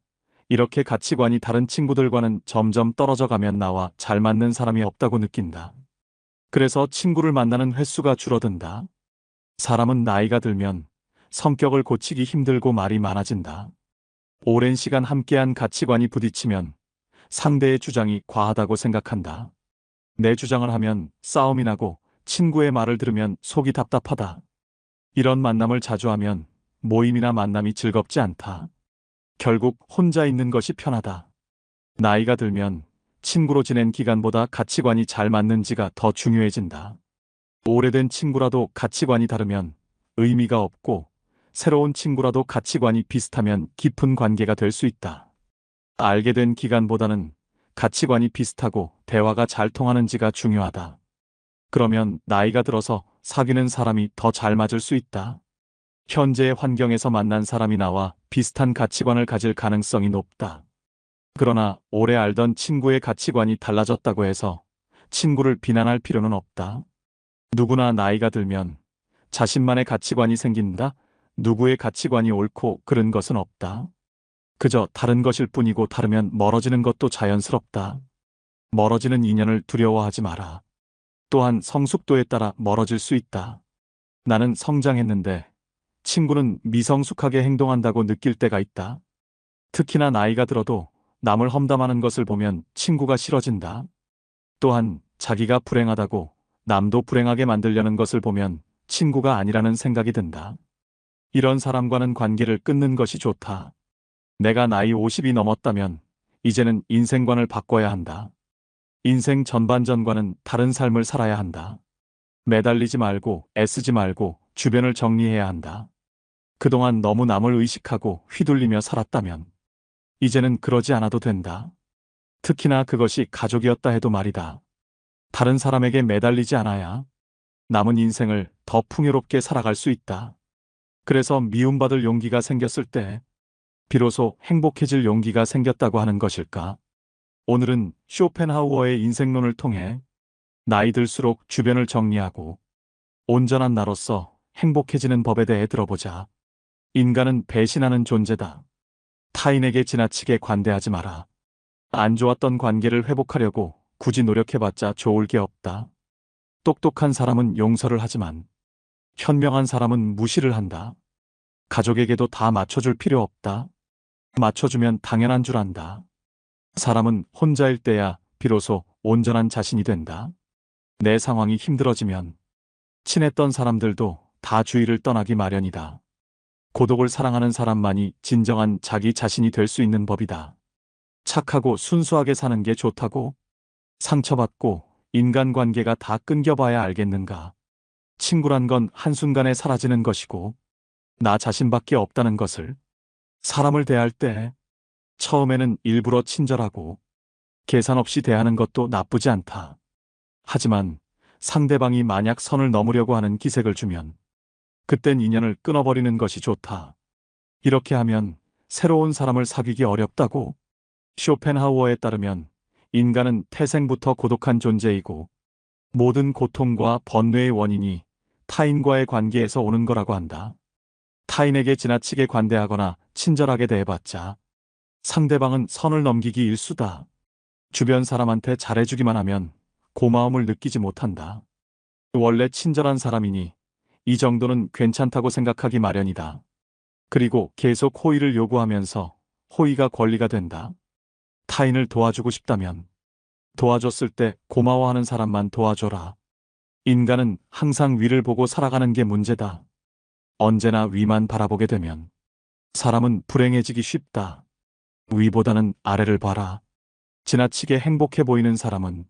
이렇게 가치관이 다른 친구들과는 점점 떨어져 가면 나와 잘 맞는 사람이 없다고 느낀다. 그래서 친구를 만나는 횟수가 줄어든다. 사람은 나이가 들면 성격을 고치기 힘들고 말이 많아진다. 오랜 시간 함께한 가치관이 부딪히면 상대의 주장이 과하다고 생각한다. 내 주장을 하면 싸움이 나고 친구의 말을 들으면 속이 답답하다. 이런 만남을 자주 하면 모임이나 만남이 즐겁지 않다. 결국 혼자 있는 것이 편하다. 나이가 들면 친구로 지낸 기간보다 가치관이 잘 맞는지가 더 중요해진다. 오래된 친구라도 가치관이 다르면 의미가 없고 새로운 친구라도 가치관이 비슷하면 깊은 관계가 될 수 있다. 알게 된 기간보다는 가치관이 비슷하고 대화가 잘 통하는지가 중요하다. 그러면 나이가 들어서 사귀는 사람이 더 잘 맞을 수 있다. 현재의 환경에서 만난 사람이 나와 비슷한 가치관을 가질 가능성이 높다. 그러나 오래 알던 친구의 가치관이 달라졌다고 해서 친구를 비난할 필요는 없다. 누구나 나이가 들면 자신만의 가치관이 생긴다. 누구의 가치관이 옳고 그른 것은 없다. 그저 다른 것일 뿐이고 다르면 멀어지는 것도 자연스럽다. 멀어지는 인연을 두려워하지 마라. 또한 성숙도에 따라 멀어질 수 있다. 나는 성장했는데 친구는 미성숙하게 행동한다고 느낄 때가 있다. 특히나 나이가 들어도 남을 험담하는 것을 보면 친구가 싫어진다. 또한 자기가 불행하다고 남도 불행하게 만들려는 것을 보면 친구가 아니라는 생각이 든다. 이런 사람과는 관계를 끊는 것이 좋다. 내가 나이 50이 넘었다면 이제는 인생관을 바꿔야 한다. 인생 전반전과는 다른 삶을 살아야 한다. 매달리지 말고 애쓰지 말고 주변을 정리해야 한다. 그동안 너무 남을 의식하고 휘둘리며 살았다면 이제는 그러지 않아도 된다. 특히나 그것이 가족이었다 해도 말이다. 다른 사람에게 매달리지 않아야 남은 인생을 더 풍요롭게 살아갈 수 있다. 그래서 미움받을 용기가 생겼을 때 비로소 행복해질 용기가 생겼다고 하는 것일까? 오늘은 쇼펜하우어의 인생론을 통해 나이 들수록 주변을 정리하고 온전한 나로서 행복해지는 법에 대해 들어보자. 인간은 배신하는 존재다. 타인에게 지나치게 관대하지 마라. 안 좋았던 관계를 회복하려고 굳이 노력해봤자 좋을 게 없다. 똑똑한 사람은 용서를 하지만 현명한 사람은 무시를 한다. 가족에게도 다 맞춰줄 필요 없다. 맞춰주면 당연한 줄 안다. 사람은 혼자일 때야 비로소 온전한 자신이 된다. 내 상황이 힘들어지면 친했던 사람들도 다 주위를 떠나기 마련이다. 고독을 사랑하는 사람만이 진정한 자기 자신이 될 수 있는 법이다. 착하고 순수하게 사는 게 좋다고? 상처받고 인간관계가 다 끊겨봐야 알겠는가? 친구란 건 한순간에 사라지는 것이고 나 자신밖에 없다는 것을. 사람을 대할 때 처음에는 일부러 친절하고 계산 없이 대하는 것도 나쁘지 않다. 하지만 상대방이 만약 선을 넘으려고 하는 기색을 주면 그땐 인연을 끊어버리는 것이 좋다. 이렇게 하면 새로운 사람을 사귀기 어렵다고. 쇼펜하우어에 따르면 인간은 태생부터 고독한 존재이고 모든 고통과 번뇌의 원인이 타인과의 관계에서 오는 거라고 한다. 타인에게 지나치게 관대하거나 친절하게 대해봤자 상대방은 선을 넘기기 일수다. 주변 사람한테 잘해주기만 하면 고마움을 느끼지 못한다. 원래 친절한 사람이니 이 정도는 괜찮다고 생각하기 마련이다. 그리고 계속 호의를 요구하면서 호의가 권리가 된다. 타인을 도와주고 싶다면 도와줬을 때 고마워하는 사람만 도와줘라. 인간은 항상 위를 보고 살아가는 게 문제다. 언제나 위만 바라보게 되면 사람은 불행해지기 쉽다. 위보다는 아래를 봐라. 지나치게 행복해 보이는 사람은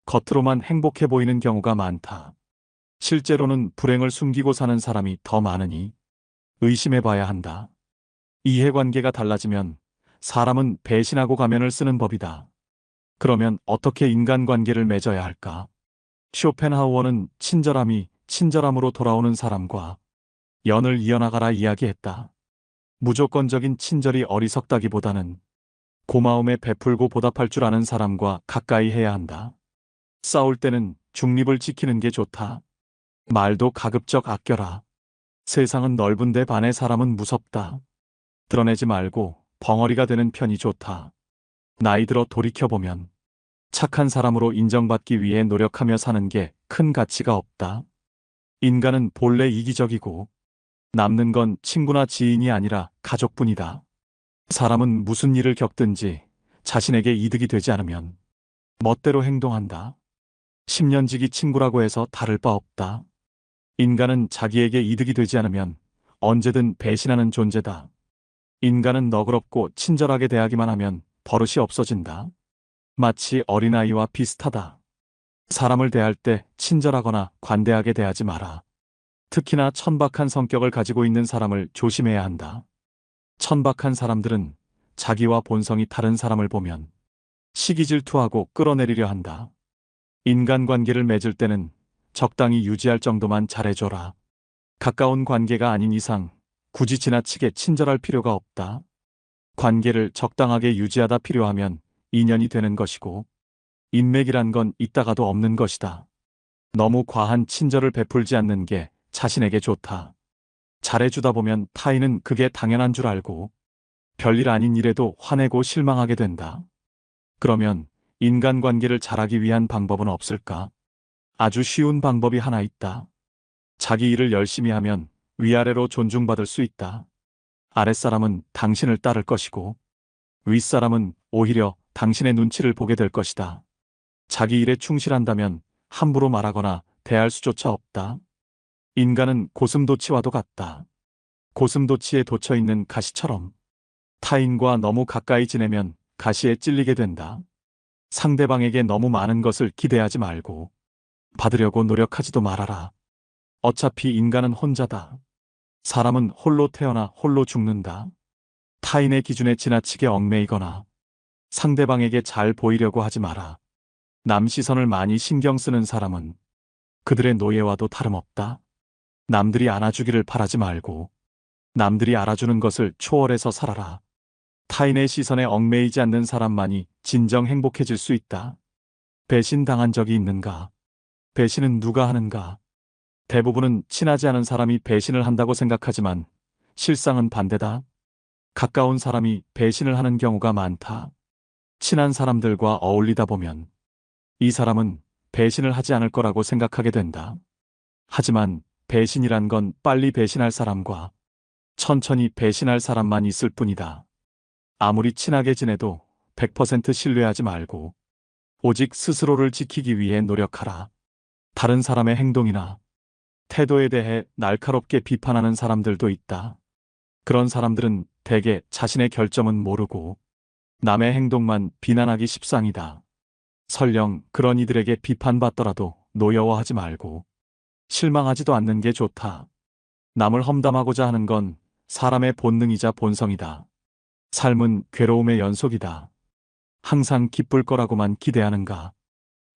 겉으로만 행복해 보이는 경우가 많다. 실제로는 불행을 숨기고 사는 사람이 더 많으니 의심해 봐야 한다. 이해관계가 달라지면 사람은 배신하고 가면을 쓰는 법이다. 그러면 어떻게 인간관계를 맺어야 할까? 쇼펜하우어는 친절함이 친절함으로 돌아오는 사람과 연을 이어나가라 이야기했다. 무조건적인 친절이 어리석다기보다는 고마움에 베풀고 보답할 줄 아는 사람과 가까이 해야 한다. 싸울 때는 중립을 지키는 게 좋다. 말도 가급적 아껴라. 세상은 넓은데 반의 사람은 무섭다. 드러내지 말고 벙어리가 되는 편이 좋다. 나이 들어 돌이켜보면 착한 사람으로 인정받기 위해 노력하며 사는 게 큰 가치가 없다. 인간은 본래 이기적이고 남는 건 친구나 지인이 아니라 가족뿐이다. 사람은 무슨 일을 겪든지 자신에게 이득이 되지 않으면 멋대로 행동한다. 10년지기 친구라고 해서 다를 바 없다. 인간은 자기에게 이득이 되지 않으면 언제든 배신하는 존재다. 인간은 너그럽고 친절하게 대하기만 하면 버릇이 없어진다. 마치 어린아이와 비슷하다. 사람을 대할 때 친절하거나 관대하게 대하지 마라. 특히나 천박한 성격을 가지고 있는 사람을 조심해야 한다. 천박한 사람들은 자기와 본성이 다른 사람을 보면 시기 질투하고 끌어내리려 한다. 인간관계를 맺을 때는 적당히 유지할 정도만 잘해줘라. 가까운 관계가 아닌 이상 굳이 지나치게 친절할 필요가 없다. 관계를 적당하게 유지하다 필요하면 인연이 되는 것이고, 인맥이란 건 있다가도 없는 것이다. 너무 과한 친절을 베풀지 않는 게 자신에게 좋다. 잘해주다 보면 타인은 그게 당연한 줄 알고 별일 아닌 일에도 화내고 실망하게 된다. 그러면 인간관계를 잘하기 위한 방법은 없을까? 아주 쉬운 방법이 하나 있다. 자기 일을 열심히 하면 위아래로 존중받을 수 있다. 아랫사람은 당신을 따를 것이고 윗사람은 오히려 당신의 눈치를 보게 될 것이다. 자기 일에 충실한다면 함부로 말하거나 대할 수조차 없다. 인간은 고슴도치와도 같다. 고슴도치에 돋쳐 있는 가시처럼 타인과 너무 가까이 지내면 가시에 찔리게 된다. 상대방에게 너무 많은 것을 기대하지 말고 받으려고 노력하지도 말아라. 어차피 인간은 혼자다. 사람은 홀로 태어나 홀로 죽는다. 타인의 기준에 지나치게 얽매이거나 상대방에게 잘 보이려고 하지 마라. 남 시선을 많이 신경 쓰는 사람은 그들의 노예와도 다름없다. 남들이 안아주기를 바라지 말고 남들이 알아주는 것을 초월해서 살아라. 타인의 시선에 얽매이지 않는 사람만이 진정 행복해질 수 있다. 배신당한 적이 있는가? 배신은 누가 하는가? 대부분은 친하지 않은 사람이 배신을 한다고 생각하지만 실상은 반대다. 가까운 사람이 배신을 하는 경우가 많다. 친한 사람들과 어울리다 보면 이 사람은 배신을 하지 않을 거라고 생각하게 된다. 하지만 배신이란 건 빨리 배신할 사람과 천천히 배신할 사람만 있을 뿐이다. 아무리 친하게 지내도 100% 신뢰하지 말고 오직 스스로를 지키기 위해 노력하라. 다른 사람의 행동이나 태도에 대해 날카롭게 비판하는 사람들도 있다. 그런 사람들은 대개 자신의 결점은 모르고 남의 행동만 비난하기 십상이다. 설령 그런 이들에게 비판받더라도 노여워하지 말고 실망하지도 않는 게 좋다. 남을 험담하고자 하는 건 사람의 본능이자 본성이다. 삶은 괴로움의 연속이다. 항상 기쁠 거라고만 기대하는가?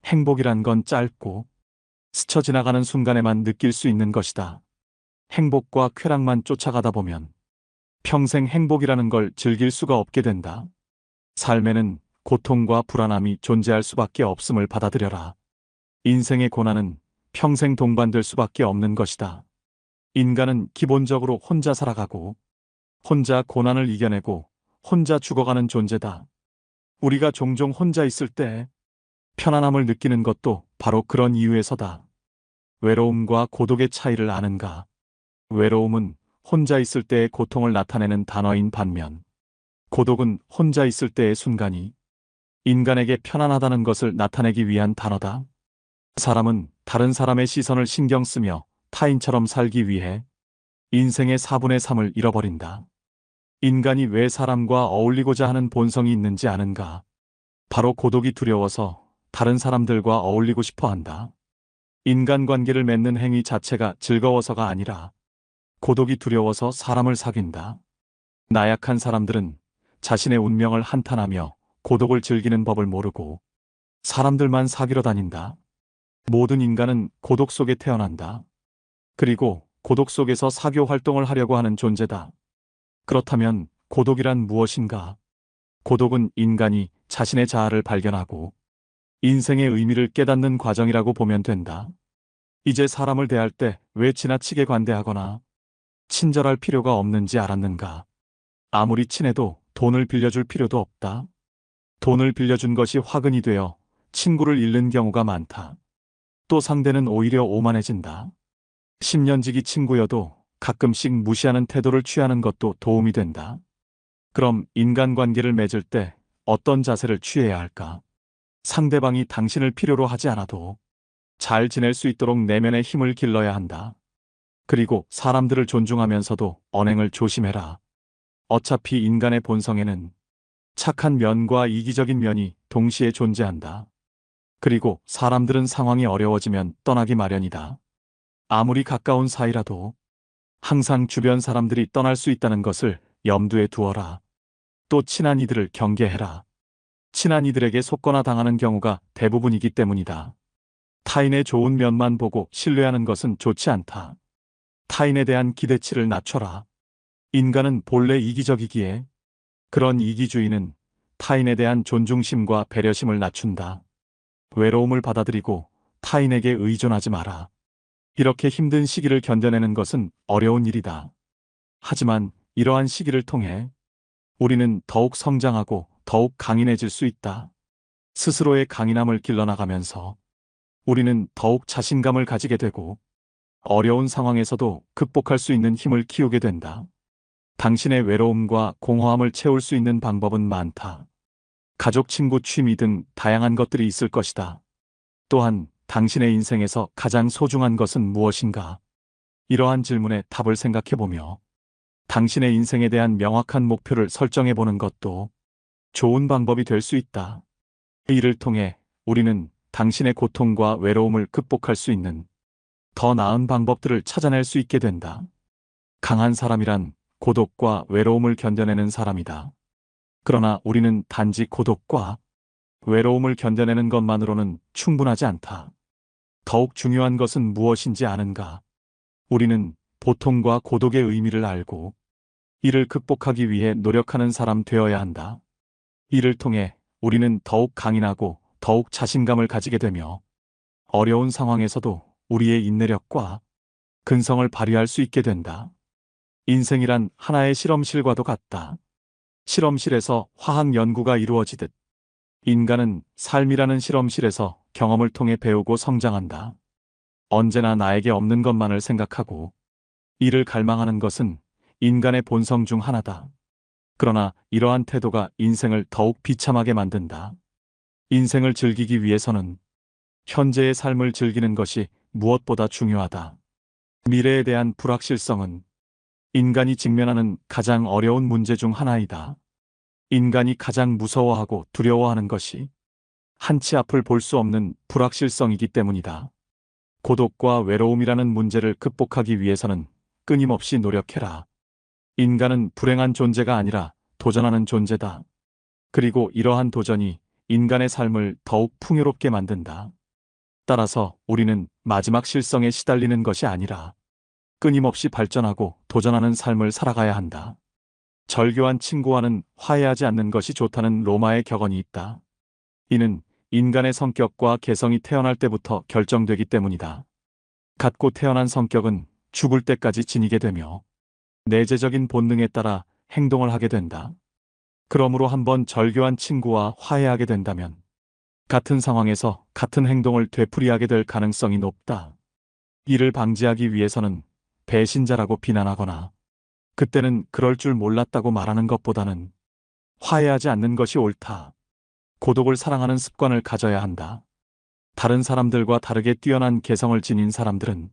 행복이란 건 짧고 스쳐 지나가는 순간에만 느낄 수 있는 것이다. 행복과 쾌락만 쫓아가다 보면 평생 행복이라는 걸 즐길 수가 없게 된다. 삶에는 고통과 불안함이 존재할 수밖에 없음을 받아들여라. 인생의 고난은 평생 동반될 수밖에 없는 것이다. 인간은 기본적으로 혼자 살아가고 혼자 고난을 이겨내고 혼자 죽어가는 존재다. 우리가 종종 혼자 있을 때 편안함을 느끼는 것도 바로 그런 이유에서다. 외로움과 고독의 차이를 아는가? 외로움은 혼자 있을 때의 고통을 나타내는 단어인 반면 고독은 혼자 있을 때의 순간이 인간에게 편안하다는 것을 나타내기 위한 단어다. 사람은 다른 사람의 시선을 신경 쓰며 타인처럼 살기 위해 인생의 4분의 3을 잃어버린다. 인간이 왜 사람과 어울리고자 하는 본성이 있는지 아는가? 바로 고독이 두려워서 다른 사람들과 어울리고 싶어 한다. 인간관계를 맺는 행위 자체가 즐거워서가 아니라 고독이 두려워서 사람을 사귄다. 나약한 사람들은 자신의 운명을 한탄하며 고독을 즐기는 법을 모르고 사람들만 사귀러 다닌다. 모든 인간은 고독 속에 태어난다. 그리고 고독 속에서 사교 활동을 하려고 하는 존재다. 그렇다면 고독이란 무엇인가? 고독은 인간이 자신의 자아를 발견하고 인생의 의미를 깨닫는 과정이라고 보면 된다. 이제 사람을 대할 때 왜 지나치게 관대하거나 친절할 필요가 없는지 알았는가? 아무리 친해도 돈을 빌려줄 필요도 없다. 돈을 빌려준 것이 화근이 되어 친구를 잃는 경우가 많다. 또 상대는 오히려 오만해진다. 10년지기 친구여도 가끔씩 무시하는 태도를 취하는 것도 도움이 된다. 그럼 인간관계를 맺을 때 어떤 자세를 취해야 할까? 상대방이 당신을 필요로 하지 않아도 잘 지낼 수 있도록 내면의 힘을 길러야 한다. 그리고 사람들을 존중하면서도 언행을 조심해라. 어차피 인간의 본성에는 착한 면과 이기적인 면이 동시에 존재한다. 그리고 사람들은 상황이 어려워지면 떠나기 마련이다. 아무리 가까운 사이라도 항상 주변 사람들이 떠날 수 있다는 것을 염두에 두어라. 또 친한 이들을 경계해라. 친한 이들에게 속거나 당하는 경우가 대부분이기 때문이다. 타인의 좋은 면만 보고 신뢰하는 것은 좋지 않다. 타인에 대한 기대치를 낮춰라. 인간은 본래 이기적이기에 그런 이기주의는 타인에 대한 존중심과 배려심을 낮춘다. 외로움을 받아들이고 타인에게 의존하지 마라. 이렇게 힘든 시기를 견뎌내는 것은 어려운 일이다. 하지만 이러한 시기를 통해 우리는 더욱 성장하고 더욱 강인해질 수 있다. 스스로의 강인함을 길러나가면서 우리는 더욱 자신감을 가지게 되고 어려운 상황에서도 극복할 수 있는 힘을 키우게 된다. 당신의 외로움과 공허함을 채울 수 있는 방법은 많다. 가족, 친구, 취미 등 다양한 것들이 있을 것이다. 또한 당신의 인생에서 가장 소중한 것은 무엇인가? 이러한 질문에 답을 생각해보며 당신의 인생에 대한 명확한 목표를 설정해보는 것도 좋은 방법이 될 수 있다. 이를 통해 우리는 당신의 고통과 외로움을 극복할 수 있는 더 나은 방법들을 찾아낼 수 있게 된다. 강한 사람이란 고독과 외로움을 견뎌내는 사람이다. 그러나 우리는 단지 고독과 외로움을 견뎌내는 것만으로는 충분하지 않다. 더욱 중요한 것은 무엇인지 아는가? 우리는 고통과 고독의 의미를 알고 이를 극복하기 위해 노력하는 사람 되어야 한다. 이를 통해 우리는 더욱 강인하고 더욱 자신감을 가지게 되며 어려운 상황에서도 우리의 인내력과 근성을 발휘할 수 있게 된다. 인생이란 하나의 실험실과도 같다. 실험실에서 화학 연구가 이루어지듯 인간은 삶이라는 실험실에서 경험을 통해 배우고 성장한다. 언제나 나에게 없는 것만을 생각하고 이를 갈망하는 것은 인간의 본성 중 하나다. 그러나 이러한 태도가 인생을 더욱 비참하게 만든다. 인생을 즐기기 위해서는 현재의 삶을 즐기는 것이 무엇보다 중요하다. 미래에 대한 불확실성은 인간이 직면하는 가장 어려운 문제 중 하나이다. 인간이 가장 무서워하고 두려워하는 것이 한치 앞을 볼 수 없는 불확실성이기 때문이다. 고독과 외로움이라는 문제를 극복하기 위해서는 끊임없이 노력해라. 인간은 불행한 존재가 아니라 도전하는 존재다. 그리고 이러한 도전이 인간의 삶을 더욱 풍요롭게 만든다. 따라서 우리는 마지막 실성에 시달리는 것이 아니라 끊임없이 발전하고 도전하는 삶을 살아가야 한다. 절교한 친구와는 화해하지 않는 것이 좋다는 로마의 격언이 있다. 이는 인간의 성격과 개성이 태어날 때부터 결정되기 때문이다. 갖고 태어난 성격은 죽을 때까지 지니게 되며 내재적인 본능에 따라 행동을 하게 된다. 그러므로 한번 절교한 친구와 화해하게 된다면 같은 상황에서 같은 행동을 되풀이하게 될 가능성이 높다. 이를 방지하기 위해서는 배신자라고 비난하거나 그때는 그럴 줄 몰랐다고 말하는 것보다는 화해하지 않는 것이 옳다. 고독을 사랑하는 습관을 가져야 한다. 다른 사람들과 다르게 뛰어난 개성을 지닌 사람들은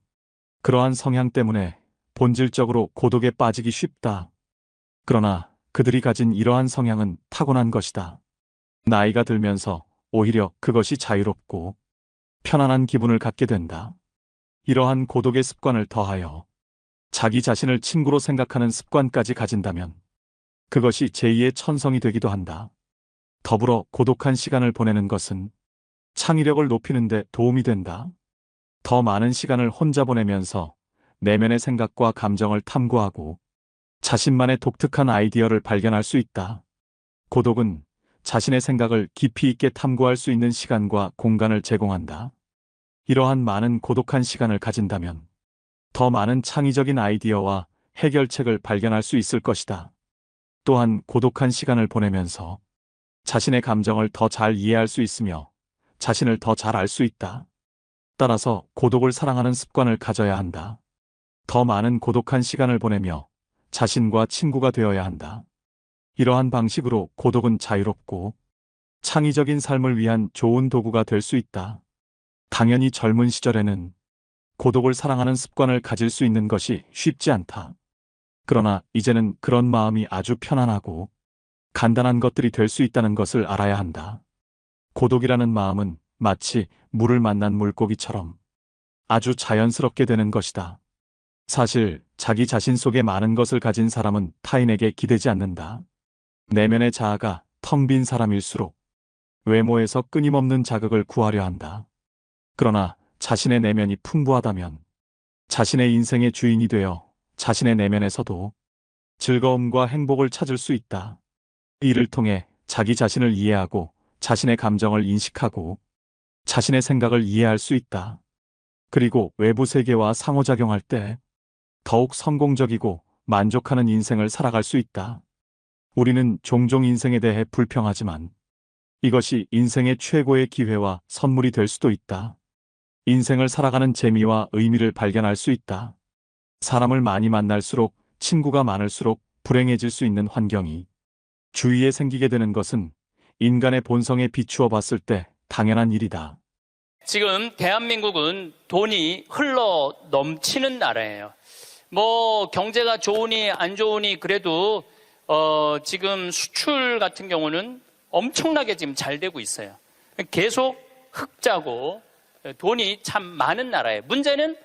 그러한 성향 때문에 본질적으로 고독에 빠지기 쉽다. 그러나 그들이 가진 이러한 성향은 타고난 것이다. 나이가 들면서 오히려 그것이 자유롭고 편안한 기분을 갖게 된다. 이러한 고독의 습관을 더하여 자기 자신을 친구로 생각하는 습관까지 가진다면 그것이 제2의 천성이 되기도 한다. 더불어 고독한 시간을 보내는 것은 창의력을 높이는 데 도움이 된다. 더 많은 시간을 혼자 보내면서 내면의 생각과 감정을 탐구하고 자신만의 독특한 아이디어를 발견할 수 있다. 고독은 자신의 생각을 깊이 있게 탐구할 수 있는 시간과 공간을 제공한다. 이러한 많은 고독한 시간을 가진다면 더 많은 창의적인 아이디어와 해결책을 발견할 수 있을 것이다. 또한 고독한 시간을 보내면서 자신의 감정을 더 잘 이해할 수 있으며 자신을 더 잘 알 수 있다. 따라서 고독을 사랑하는 습관을 가져야 한다. 더 많은 고독한 시간을 보내며 자신과 친구가 되어야 한다. 이러한 방식으로 고독은 자유롭고 창의적인 삶을 위한 좋은 도구가 될 수 있다. 당연히 젊은 시절에는 고독을 사랑하는 습관을 가질 수 있는 것이 쉽지 않다. 그러나 이제는 그런 마음이 아주 편안하고 간단한 것들이 될 수 있다는 것을 알아야 한다. 고독이라는 마음은 마치 물을 만난 물고기처럼 아주 자연스럽게 되는 것이다. 사실 자기 자신 속에 많은 것을 가진 사람은 타인에게 기대지 않는다. 내면의 자아가 텅 빈 사람일수록 외모에서 끊임없는 자극을 구하려 한다. 그러나 자신의 내면이 풍부하다면 자신의 인생의 주인이 되어 자신의 내면에서도 즐거움과 행복을 찾을 수 있다. 이를 통해 자기 자신을 이해하고 자신의 감정을 인식하고 자신의 생각을 이해할 수 있다. 그리고 외부 세계와 상호작용할 때 더욱 성공적이고 만족하는 인생을 살아갈 수 있다. 우리는 종종 인생에 대해 불평하지만 이것이 인생의 최고의 기회와 선물이 될 수도 있다. 인생을 살아가는 재미와 의미를 발견할 수 있다. 사람을 많이 만날수록, 친구가 많을수록 불행해질 수 있는 환경이 주위에 생기게 되는 것은 인간의 본성에 비추어 봤을 때 당연한 일이다. 지금 대한민국은 돈이 흘러 넘치는 나라예요. 뭐 경제가 좋으니 안 좋으니 그래도 지금 수출 같은 경우는 엄청나게 지금 잘 되고 있어요. 계속 흑자고 돈이 참 많은 나라예요. 문제는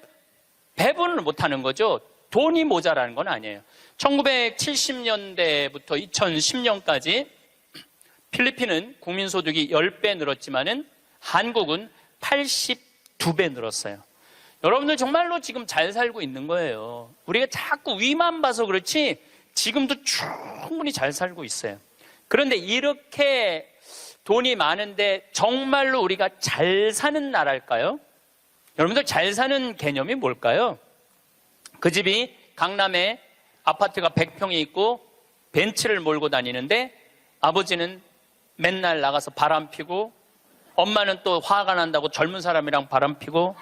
배분을 못하는 거죠. 돈이 모자라는 건 아니에요. 1970년대부터 2010년까지 필리핀은 국민소득이 10배 늘었지만은 한국은 82배 늘었어요. 여러분들 정말로 지금 잘 살고 있는 거예요. 우리가 자꾸 위만 봐서 그렇지 지금도 충분히 잘 살고 있어요. 그런데 이렇게 돈이 많은데 정말로 우리가 잘 사는 나라일까요? 여러분들 잘 사는 개념이 뭘까요? 그 집이 강남에 아파트가 100평이 있고 벤츠를 몰고 다니는데 아버지는 맨날 나가서 바람 피고 엄마는 또 화가 난다고 젊은 사람이랑 바람 피고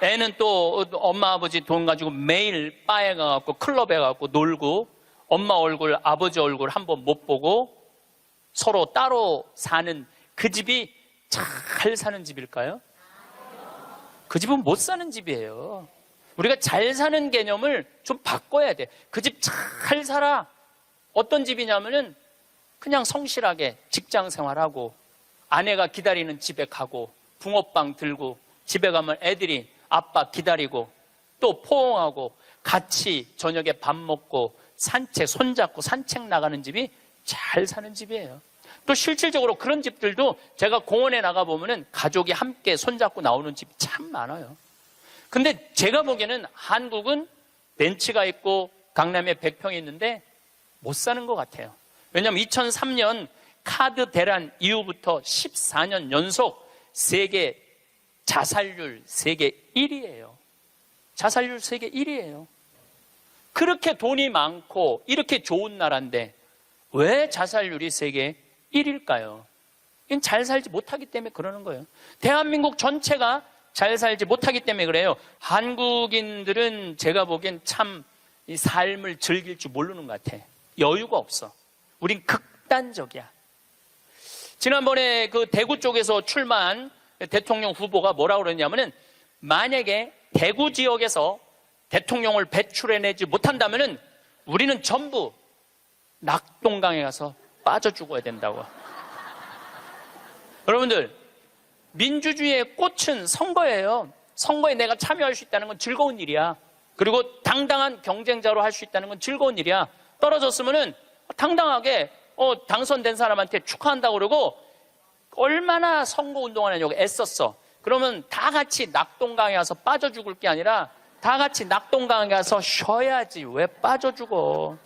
애는 또 엄마 아버지 돈 가지고 매일 바에 가갖고 클럽에 가갖고 놀고 엄마 얼굴 아버지 얼굴 한번 못 보고 서로 따로 사는 그 집이 잘 사는 집일까요? 그 집은 못 사는 집이에요. 우리가 잘 사는 개념을 좀 바꿔야 돼. 그 집 잘 살아. 어떤 집이냐면은 그냥 성실하게 직장 생활하고 아내가 기다리는 집에 가고 붕어빵 들고 집에 가면 애들이 아빠 기다리고 또 포옹하고 같이 저녁에 밥 먹고 산책 손잡고 산책 나가는 집이 잘 사는 집이에요. 또 실질적으로 그런 집들도 제가 공원에 나가보면은 가족이 함께 손잡고 나오는 집이 참 많아요. 근데 제가 보기에는 한국은 벤츠가 있고 강남에 100평이 있는데 못 사는 것 같아요. 왜냐하면 2003년 카드 대란 이후부터 14년 연속 세계 자살률 세계 1위예요. 자살률 세계 1위예요. 그렇게 돈이 많고 이렇게 좋은 나라인데 왜 자살률이 세계 1위일까요? 이건 잘 살지 못하기 때문에 그러는 거예요. 대한민국 전체가 잘 살지 못하기 때문에 그래요. 한국인들은 제가 보기엔 참 이 삶을 즐길 줄 모르는 것 같아. 여유가 없어. 우린 극단적이야. 지난번에 그 대구 쪽에서 출마한 대통령 후보가 뭐라고 그러냐면은 만약에 대구 지역에서 대통령을 배출해내지 못한다면은 우리는 전부 낙동강에 가서 빠져 죽어야 된다고. 여러분들, 민주주의의 꽃은 선거예요. 선거에 내가 참여할 수 있다는 건 즐거운 일이야. 그리고 당당한 경쟁자로 할 수 있다는 건 즐거운 일이야. 떨어졌으면은 당당하게 당선된 사람한테 축하한다고 그러고 얼마나 선거운동을 하냐고 애썼어. 그러면 다 같이 낙동강에 가서 빠져 죽을 게 아니라 다 같이 낙동강에 가서 쉬어야지. 왜 빠져 죽어?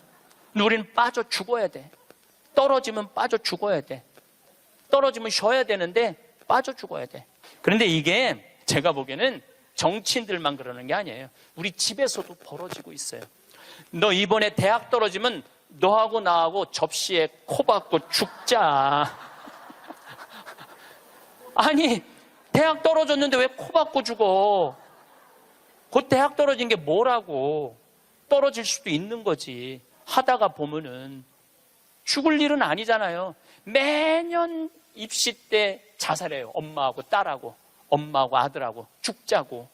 우리는 빠져 죽어야 돼. 떨어지면 빠져 죽어야 돼. 떨어지면 쉬어야 되는데 빠져 죽어야 돼. 그런데 이게 제가 보기에는 정치인들만 그러는 게 아니에요. 우리 집에서도 벌어지고 있어요. 너 이번에 대학 떨어지면 너하고 나하고 접시에 코 박고 죽자. 아니, 대학 떨어졌는데 왜 코 박고 죽어? 곧 대학 떨어진 게 뭐라고? 떨어질 수도 있는 거지. 하다가 보면은 죽을 일은 아니잖아요. 매년 입시 때 자살해요. 엄마하고 딸하고 엄마하고 아들하고 죽자고.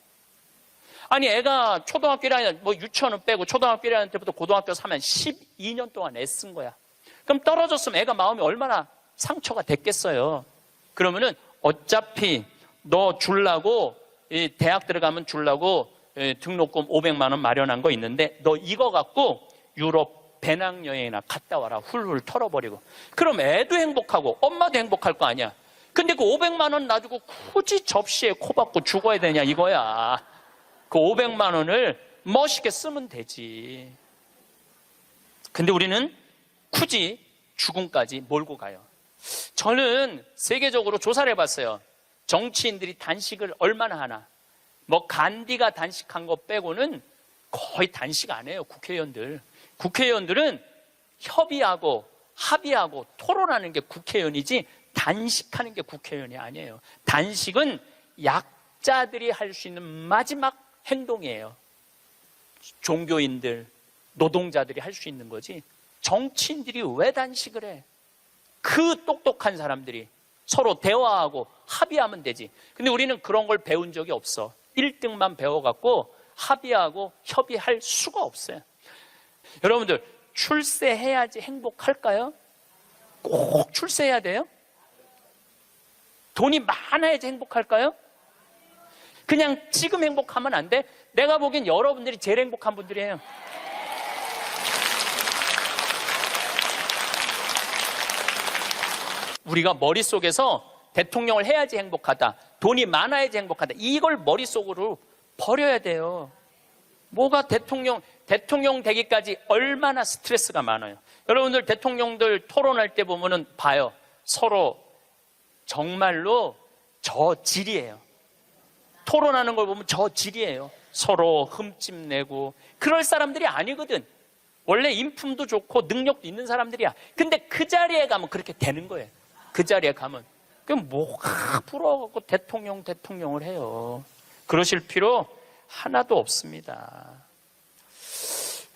아니 애가 초등학교 1학년 뭐 유치원은 빼고 초등학교 1학년 때부터 고등학교 3학년 12년 동안 애쓴 거야. 그럼 떨어졌으면 애가 마음이 얼마나 상처가 됐겠어요. 그러면은 어차피 너 주려고 대학 들어가면 주려고 등록금 500만 원 마련한 거 있는데 너 이거 갖고 유럽 배낭여행이나 갔다 와라. 훌훌 털어버리고. 그럼 애도 행복하고 엄마도 행복할 거 아니야. 근데 그 500만 원 놔두고 굳이 접시에 코 박고 죽어야 되냐 이거야. 그 500만 원을 멋있게 쓰면 되지. 근데 우리는 굳이 죽음까지 몰고 가요. 저는 세계적으로 조사를 해봤어요. 정치인들이 단식을 얼마나 하나. 뭐 간디가 단식한 거 빼고는 거의 단식 안 해요. 국회의원들은 협의하고 합의하고 토론하는 게 국회의원이지 단식하는 게 국회의원이 아니에요. 단식은 약자들이 할 수 있는 마지막 행동이에요. 종교인들, 노동자들이 할 수 있는 거지. 정치인들이 왜 단식을 해? 그 똑똑한 사람들이 서로 대화하고 합의하면 되지. 근데 우리는 그런 걸 배운 적이 없어. 1등만 배워갖고 합의하고 협의할 수가 없어요. 여러분들, 출세해야지 행복할까요? 꼭 출세해야 돼요? 돈이 많아야지 행복할까요? 그냥 지금 행복하면 안 돼? 내가 보기엔 여러분들이 제일 행복한 분들이에요. 우리가 머릿속에서 대통령을 해야지 행복하다, 돈이 많아야지 행복하다, 이걸 머릿속으로 버려야 돼요. 뭐가 대통령 되기까지 얼마나 스트레스가 많아요. 여러분들 대통령들 토론할 때 보면은 봐요. 서로 정말로 저질이에요. 토론하는 걸 보면 저질이에요. 서로 흠집내고 그럴 사람들이 아니거든. 원래 인품도 좋고 능력도 있는 사람들이야. 근데 그 자리에 가면 그렇게 되는 거예요. 그 자리에 가면. 그럼 뭐가 부러워갖고 대통령을 해요. 그러실 필요 하나도 없습니다.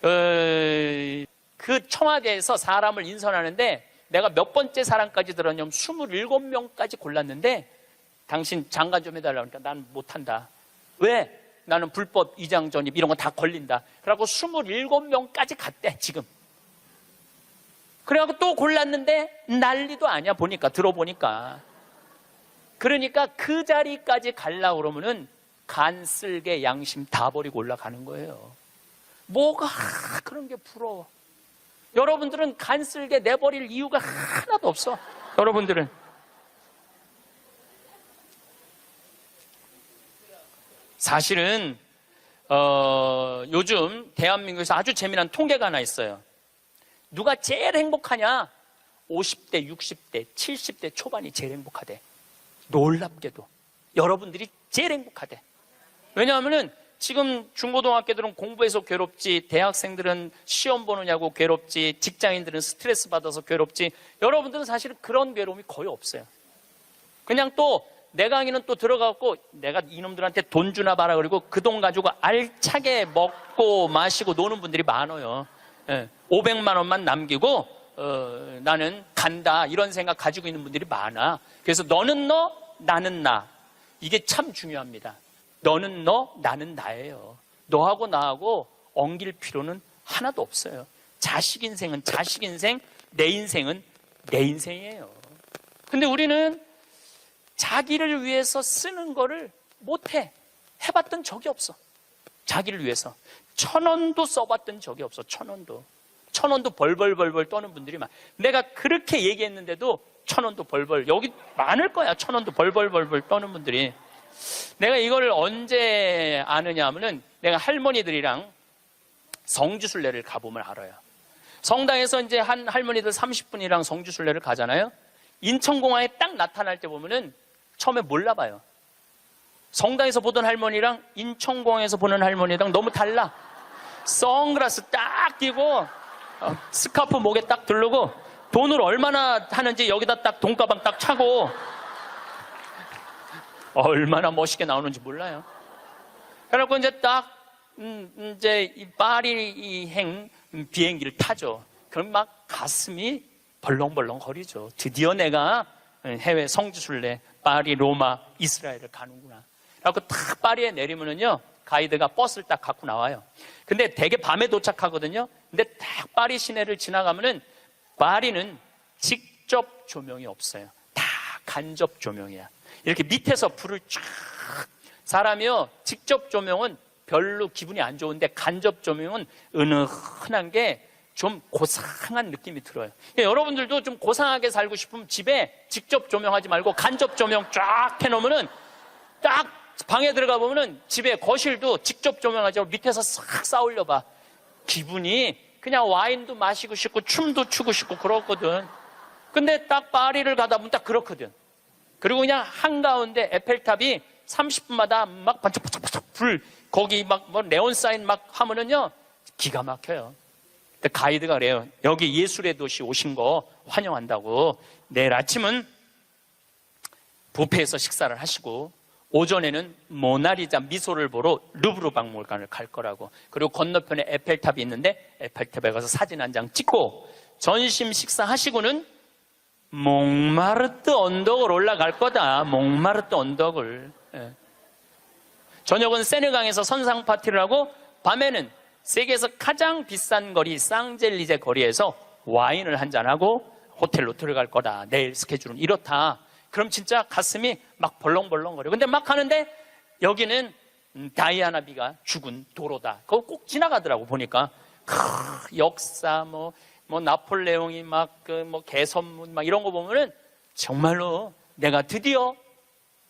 그 청와대에서 사람을 인선하는데 내가 몇 번째 사람까지 들었냐면 27명까지 골랐는데 당신 장관 좀 해달라고 하니까 난 못한다. 왜? 나는 불법 이장 전입 이런 거 다 걸린다. 그래갖고 27명까지 갔대 지금. 그래갖고 또 골랐는데 난리도 아니야. 들어보니까. 그러니까 그 자리까지 가려고 그러면은 간 쓸개 양심 다 버리고 올라가는 거예요. 뭐가 그런 게 부러워. 여러분들은 간 쓸개 내버릴 이유가 하나도 없어. 여러분들은. 사실은 요즘 대한민국에서 아주 재미난 통계가 하나 있어요. 누가 제일 행복하냐? 50대, 60대, 70대 초반이 제일 행복하대. 놀랍게도 여러분들이 제일 행복하대. 왜냐하면은 지금 중고등학교들은 공부해서 괴롭지, 대학생들은 시험 보느냐고 괴롭지, 직장인들은 스트레스 받아서 괴롭지, 여러분들은 사실은 그런 괴로움이 거의 없어요. 그냥 또 내 강의는 또 들어가고 내가 이놈들한테 돈 주나 봐라 그리고 그 돈 가지고 알차게 먹고 마시고 노는 분들이 많아요. 500만 원만 남기고 나는 간다 이런 생각 가지고 있는 분들이 많아. 그래서 너는 너, 나는 나. 이게 참 중요합니다. 너는 너, 나는 나예요. 너하고 나하고 엉길 필요는 하나도 없어요. 자식 인생은 자식 인생, 내 인생은 내 인생이에요. 근데 우리는 자기를 위해서 쓰는 거를 못해. 해봤던 적이 없어. 자기를 위해서 1,000원도 써봤던 적이 없어. 1,000원도 벌벌 떠는 분들이 많아. 내가 그렇게 얘기했는데도 1,000원도 벌벌, 여기 많을 거야. 1,000원도 벌벌 떠는 분들이. 내가 이걸 언제 아느냐 하면은 내가 할머니들이랑 성지순례를 가보면 알아요. 성당에서 이제 한 할머니들 30분이랑 성지순례를 가잖아요. 인천공항에 딱 나타날 때 보면은 처음에 몰라봐요. 성당에서 보던 할머니랑 인천공항에서 보는 할머니랑 너무 달라. 선글라스 딱 끼고 스카프 목에 딱 두르고 돈을 얼마나 하는지 여기다 딱 돈가방 딱 차고 얼마나 멋있게 나오는지 몰라요. 그래갖고 이제 딱 이제 이 파리행 비행기를 타죠. 그럼 막 가슴이 벌렁벌렁 거리죠. 드디어 내가 해외 성지순례 파리, 로마, 이스라엘을 가는구나. 그래갖고 딱 파리에 내리면은요 가이드가 버스를 딱 갖고 나와요. 근데 되게 밤에 도착하거든요. 근데 딱 파리 시내를 지나가면은 파리는 직접 조명이 없어요. 다 간접 조명이야. 이렇게 밑에서 불을 쫙. 사람이요 직접 조명은 별로 기분이 안 좋은데 간접 조명은 은은한 게 좀 고상한 느낌이 들어요. 그러니까 여러분들도 좀 고상하게 살고 싶으면 집에 직접 조명하지 말고 간접 조명 쫙 해놓으면은 딱 방에 들어가 보면은 집에 거실도 직접 조명하지 말고 밑에서 싹 쌓으려 봐. 기분이 그냥 와인도 마시고 싶고 춤도 추고 싶고 그렇거든. 근데 딱 파리를 가다 보면 딱 그렇거든. 그리고 그냥 한가운데 에펠탑이 30분마다 막 반짝반짝 불, 거기 막 뭐 네온사인 막 하면은요, 기가 막혀요. 근데 가이드가 그래요. 여기 예술의 도시 오신 거 환영한다고. 내일 아침은 뷔페에서 식사를 하시고, 오전에는 모나리자 미소를 보러 루브르 박물관을 갈 거라고. 그리고 건너편에 에펠탑이 있는데 에펠탑에 가서 사진 한 장 찍고, 점심 식사하시고는 몽마르트 언덕을 올라갈 거다. 몽마르트 언덕을. 예. 저녁은 세느강에서 선상 파티를 하고, 밤에는 세계에서 가장 비싼 거리 쌍젤리제 거리에서 와인을 한잔하고 호텔로 들어갈 거다. 내일 스케줄은 이렇다. 그럼 진짜 가슴이 막 벌렁벌렁거려. 근데 막 하는데 여기는 다이아나비가 죽은 도로다. 그거 꼭 지나가더라고 보니까. 역사 뭐 나폴레옹이 막 개선문 막 이런 거 보면은 정말로 내가 드디어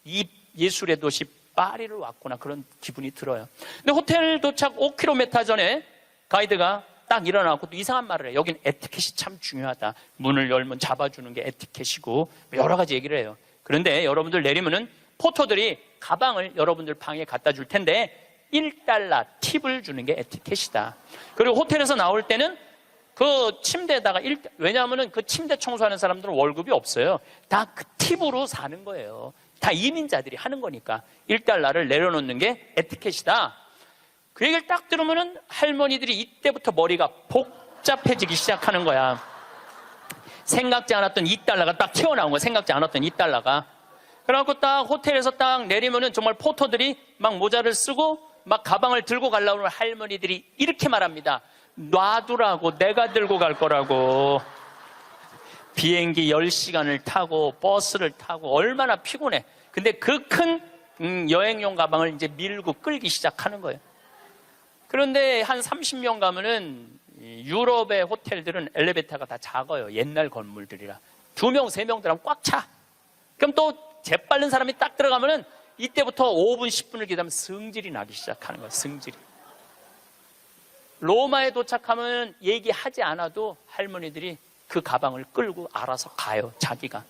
이 예술의 도시 파리를 왔구나, 그런 기분이 들어요. 근데 호텔 도착 5km 전에 가이드가 딱 일어나고 또 이상한 말을 해요. 여긴 에티켓이 참 중요하다. 문을 열면 잡아주는 게 에티켓이고 여러 가지 얘기를 해요. 그런데 여러분들 내리면은 포터들이 가방을 여러분들 방에 갖다 줄 텐데 $1 팁을 주는 게 에티켓이다. 그리고 호텔에서 나올 때는 그 침대에다가 왜냐하면은 그 침대 청소하는 사람들은 월급이 없어요. 다 그 팁으로 사는 거예요. 다 이민자들이 하는 거니까 $1를 내려놓는 게 에티켓이다. 그 얘기를 딱 들으면은 할머니들이 이때부터 머리가 복잡해지기 시작하는 거야. 생각지 않았던 $2가 딱 튀어나온 거야. 생각지 않았던 $2가. 그래갖고 딱 호텔에서 딱 내리면은 정말 포터들이 막 모자를 쓰고 막 가방을 들고 가려고 하면 할머니들이 이렇게 말합니다. 놔두라고, 내가 들고 갈 거라고. 비행기 10시간을 타고 버스를 타고 얼마나 피곤해. 근데 그 큰 여행용 가방을 이제 밀고 끌기 시작하는 거예요. 그런데 한 30명 가면은 유럽의 호텔들은 엘리베이터가 다 작아요. 옛날 건물들이라. 2명, 3명 들어가면 꽉 차. 그럼 또 재빠른 사람이 딱 들어가면은 이때부터 5분, 10분을 기다리면 승질이 나기 시작하는 거예요. 승질이. 로마에 도착하면 얘기하지 않아도 할머니들이 그 가방을 끌고 알아서 가요. 자기가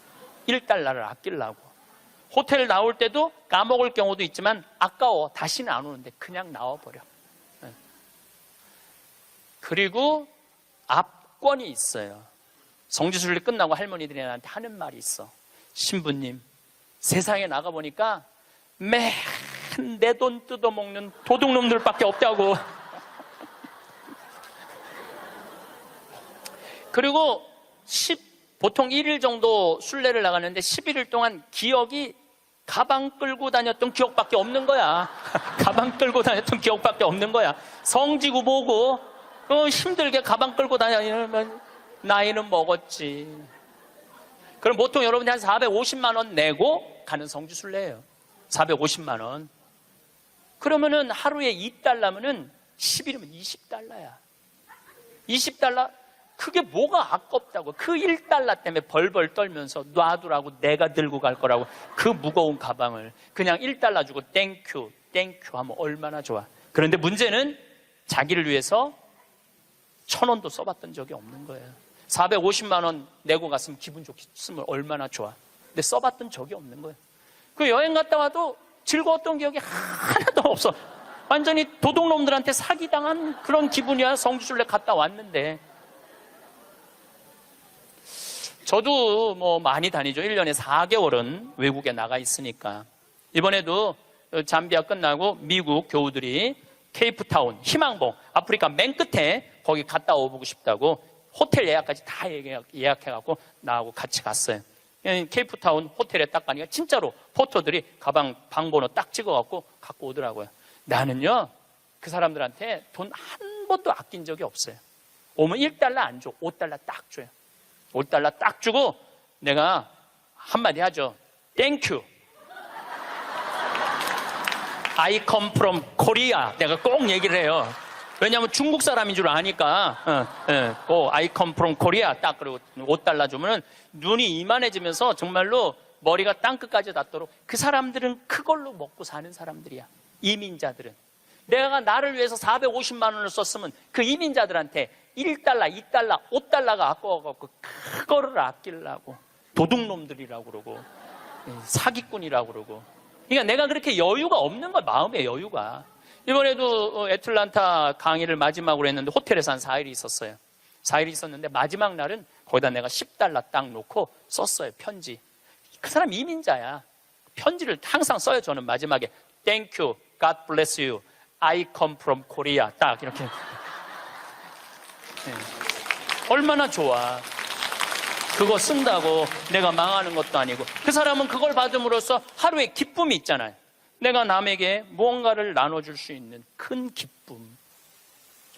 $1를 아끼려고. 호텔 나올 때도 까먹을 경우도 있지만 아까워. 다시는 안 오는데 그냥 나와버려. 그리고 압권이 있어요. 성지순례 끝나고 할머니들이 나한테 하는 말이 있어. 신부님, 세상에 나가보니까 맨 내 돈 뜯어먹는 도둑놈들밖에 없다고. 그리고 보통 1일 정도 순례를 나가는데 11일 동안 기억이 가방 끌고 다녔던 기억밖에 없는 거야. 가방 끌고 다녔던 기억밖에 없는 거야. 성지고 뭐고 힘들게 가방 끌고 다니면 나이는 먹었지. 그럼 보통 여러분이 한 450만 원 내고 가는 성지순례예요. 450만 원. 그러면은 하루에 $2면은 10일이면 $20야. $20. 그게 뭐가 아깝다고. 그 $1 때문에 벌벌 떨면서 놔두라고, 내가 들고 갈 거라고. 그 무거운 가방을 그냥 $1 주고 땡큐 하면 얼마나 좋아. 그런데 문제는 자기를 위해서 1,000원도 써봤던 적이 없는 거예요. 450만 원 내고 갔으면 기분 좋겠으면 얼마나 좋아. 근데 써봤던 적이 없는 거예요. 그 여행 갔다 와도 즐거웠던 기억이 하나도 없어. 완전히 도둑놈들한테 사기당한 그런 기분이야. 성지순례 갔다 왔는데. 저도 뭐 많이 다니죠. 1년에 4개월은 외국에 나가 있으니까. 이번에도 잠비아 끝나고 미국 교우들이 케이프타운, 희망봉, 아프리카 맨 끝에 거기 갔다 오고 싶다고 호텔 예약까지 다 예약해갖고 나하고 같이 갔어요. 케이프타운 호텔에 딱 가니까 진짜로 포터들이 가방 방번호 딱 찍어갖고 갖고 오더라고요. 나는요, 그 사람들한테 돈 한 번도 아낀 적이 없어요. 오면 $1 안 줘. $5 딱 줘요. $5 딱 주고 내가 한마디 하죠. Thank you. I come from Korea. 내가 꼭 얘기를 해요. 왜냐하면 중국 사람인 줄 아니까. I come from Korea. 딱 그리고 $5 주면은 눈이 이만해지면서 정말로 머리가 땅끝까지 닿도록. 그 사람들은 그걸로 먹고 사는 사람들이야. 이민자들은. 내가 나를 위해서 450만 원을 썼으면 그 이민자들한테 1달러, 2달러, 5달러가 아까워갖고 그거를 아끼려고 도둑놈들이라고 그러고 사기꾼이라고 그러고. 그러니까 내가 그렇게 여유가 없는 거야. 마음의 여유가. 이번에도 애틀란타 강의를 마지막으로 했는데 호텔에서 한 4일이 있었어요. 4일이 있었는데 마지막 날은 거기다 내가 10달러 딱 놓고 썼어요. 편지. 그 사람 이민자야. 편지를 항상 써요. 저는 마지막에 Thank you, God bless you, I come from Korea. 딱 이렇게. 네. 얼마나 좋아. 그거 쓴다고 내가 망하는 것도 아니고. 그 사람은 그걸 받음으로써 하루에 기쁨이 있잖아요. 내가 남에게 무언가를 나눠줄 수 있는 큰 기쁨.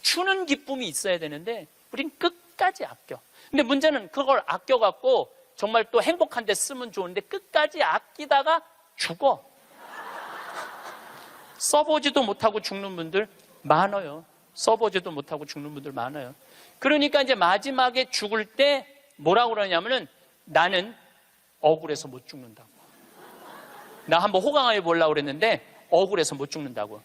주는 기쁨이 있어야 되는데 우린 끝까지 아껴. 근데 문제는 그걸 아껴갖고 정말 또 행복한 데 쓰면 좋은데 끝까지 아끼다가 죽어. 써보지도 못하고 죽는 분들 많아요. 써보지도 못하고 죽는 분들 많아요. 그러니까 이제 마지막에 죽을 때 뭐라고 그러냐면은 나는 억울해서 못 죽는다고. 나 한번 호강해 보려고 그랬는데 억울해서 못 죽는다고.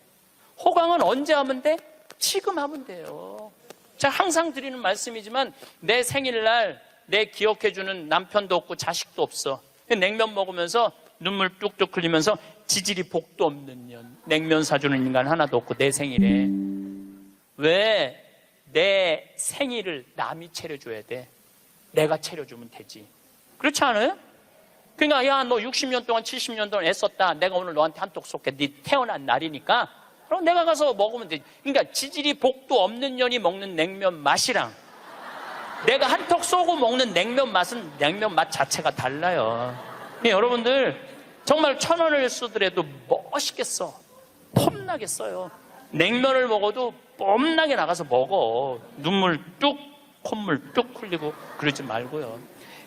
호강은 언제 하면 돼? 지금 하면 돼요. 제가 항상 드리는 말씀이지만 내 생일날 내 기억해주는 남편도 없고 자식도 없어. 냉면 먹으면서 눈물 뚝뚝 흘리면서 지질이 복도 없는 년, 냉면 사주는 인간 하나도 없고 내 생일에 왜 내 생일을 남이 차려줘야 돼? 내가 차려주면 되지. 그렇지 않아요? 그러니까 야, 너 60년 동안 70년 동안 애썼다. 내가 오늘 너한테 한턱 쏠게. 네 태어난 날이니까 그럼 내가 가서 먹으면 되지. 그러니까 지질이 복도 없는 년이 먹는 냉면 맛이랑 내가 한턱 쏘고 먹는 냉면 맛은 냉면 맛 자체가 달라요. 여러분들 정말 1,000원을 쓰더라도 멋있게 써. 폼나게 써요. 냉면을 먹어도 뽐나게 나가서 먹어. 눈물 뚝, 콧물 뚝 흘리고 그러지 말고요.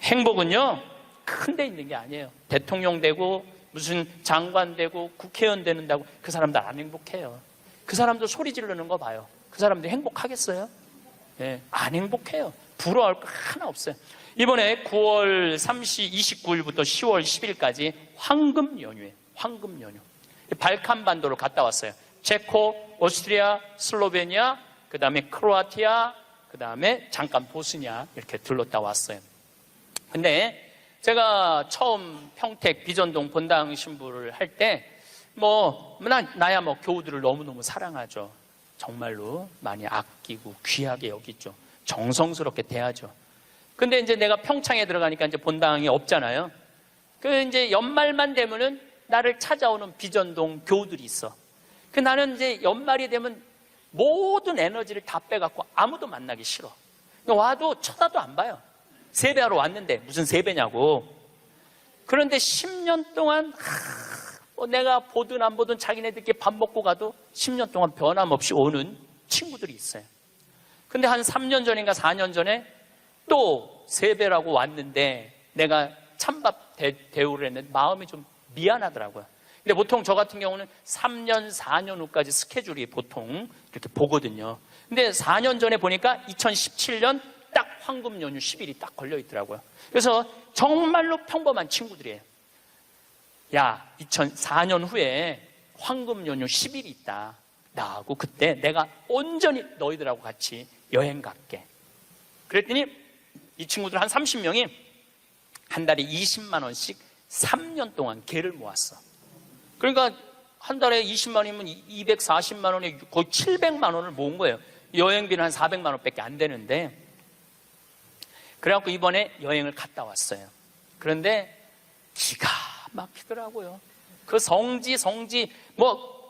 행복은요 큰 데 있는 게 아니에요. 대통령 되고 무슨 장관 되고 국회의원 되는다고 그 사람들 안 행복해요. 그 사람들 소리 지르는 거 봐요. 그 사람들 행복하겠어요? 예, 안 행복해요. 부러워할 거 하나 없어요. 이번에 9월 29일부터 10월 10일까지 황금 연휴에 황금 연휴. 발칸 반도를 갔다 왔어요. 체코, 오스트리아, 슬로베니아, 그 다음에 크로아티아, 그 다음에 잠깐 보스니아 이렇게 들렀다 왔어요. 근데 제가 처음 평택 비전동 본당 신부를 할 때 나야 교우들을 너무너무 사랑하죠. 정말로 많이 아끼고 귀하게 여기죠. 정성스럽게 대하죠. 근데 이제 내가 평창에 들어가니까 이제 본당이 없잖아요. 그 이제 연말만 되면은 나를 찾아오는 비전동 교우들이 있어. 그 나는 이제 연말이 되면 모든 에너지를 다 빼갖고 아무도 만나기 싫어. 와도 쳐다도 안 봐요. 세배하러 왔는데 무슨 세배냐고. 그런데 10년 동안 내가 보든 안 보든 자기네들끼리 밥 먹고 가도 10년 동안 변함없이 오는 친구들이 있어요. 근데 한 3년 전인가 4년 전에 또 세배라고 왔는데 내가 찬밥 대우를 했는데 마음이 좀 미안하더라고요. 근데 보통 저 같은 경우는 3년, 4년 후까지 스케줄이 보통 이렇게 보거든요. 근데 4년 전에 보니까 2017년 딱 황금 연휴 10일이 딱 걸려 있더라고요. 그래서 정말로 평범한 친구들이에요. 야, 2004년 후에 황금 연휴 10일이 있다. 나하고 그때 내가 온전히 너희들하고 같이 여행 갈게. 그랬더니 이 친구들 한 30명이 한 달에 20만 원씩 3년 동안 개를 모았어. 그러니까 한 달에 20만 원이면 240만 원에 거의 700만 원을 모은 거예요. 여행비는 한 400만 원밖에 안 되는데. 그래갖고 이번에 여행을 갔다 왔어요. 그런데 기가 막히더라고요. 그 성지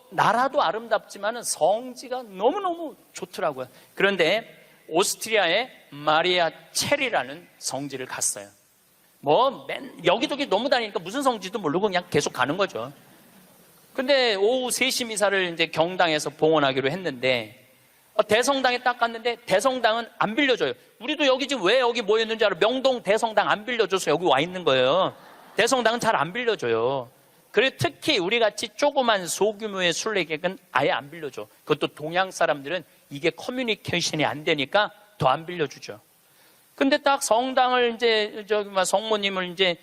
나라도 아름답지만 성지가 너무너무 좋더라고요. 그런데 오스트리아의 마리아 체리라는 성지를 갔어요. 여기저기 너무 다니니까 무슨 성지도 모르고 그냥 계속 가는 거죠. 근데 오후 3시 미사를 이제 경당에서 봉헌하기로 했는데 대성당에 딱 갔는데 대성당은 안 빌려줘요. 우리도 여기 지금 왜 여기 모였는지 알아? 명동 대성당 안 빌려줘서 여기 와 있는 거예요. 대성당은 잘 안 빌려줘요. 그리고 특히 우리같이 조그만 소규모의 순례객은 아예 안 빌려줘. 그것도 동양 사람들은 이게 커뮤니케이션이 안 되니까 더 안 빌려주죠. 근데 딱 성당을 이제 성모님을 이제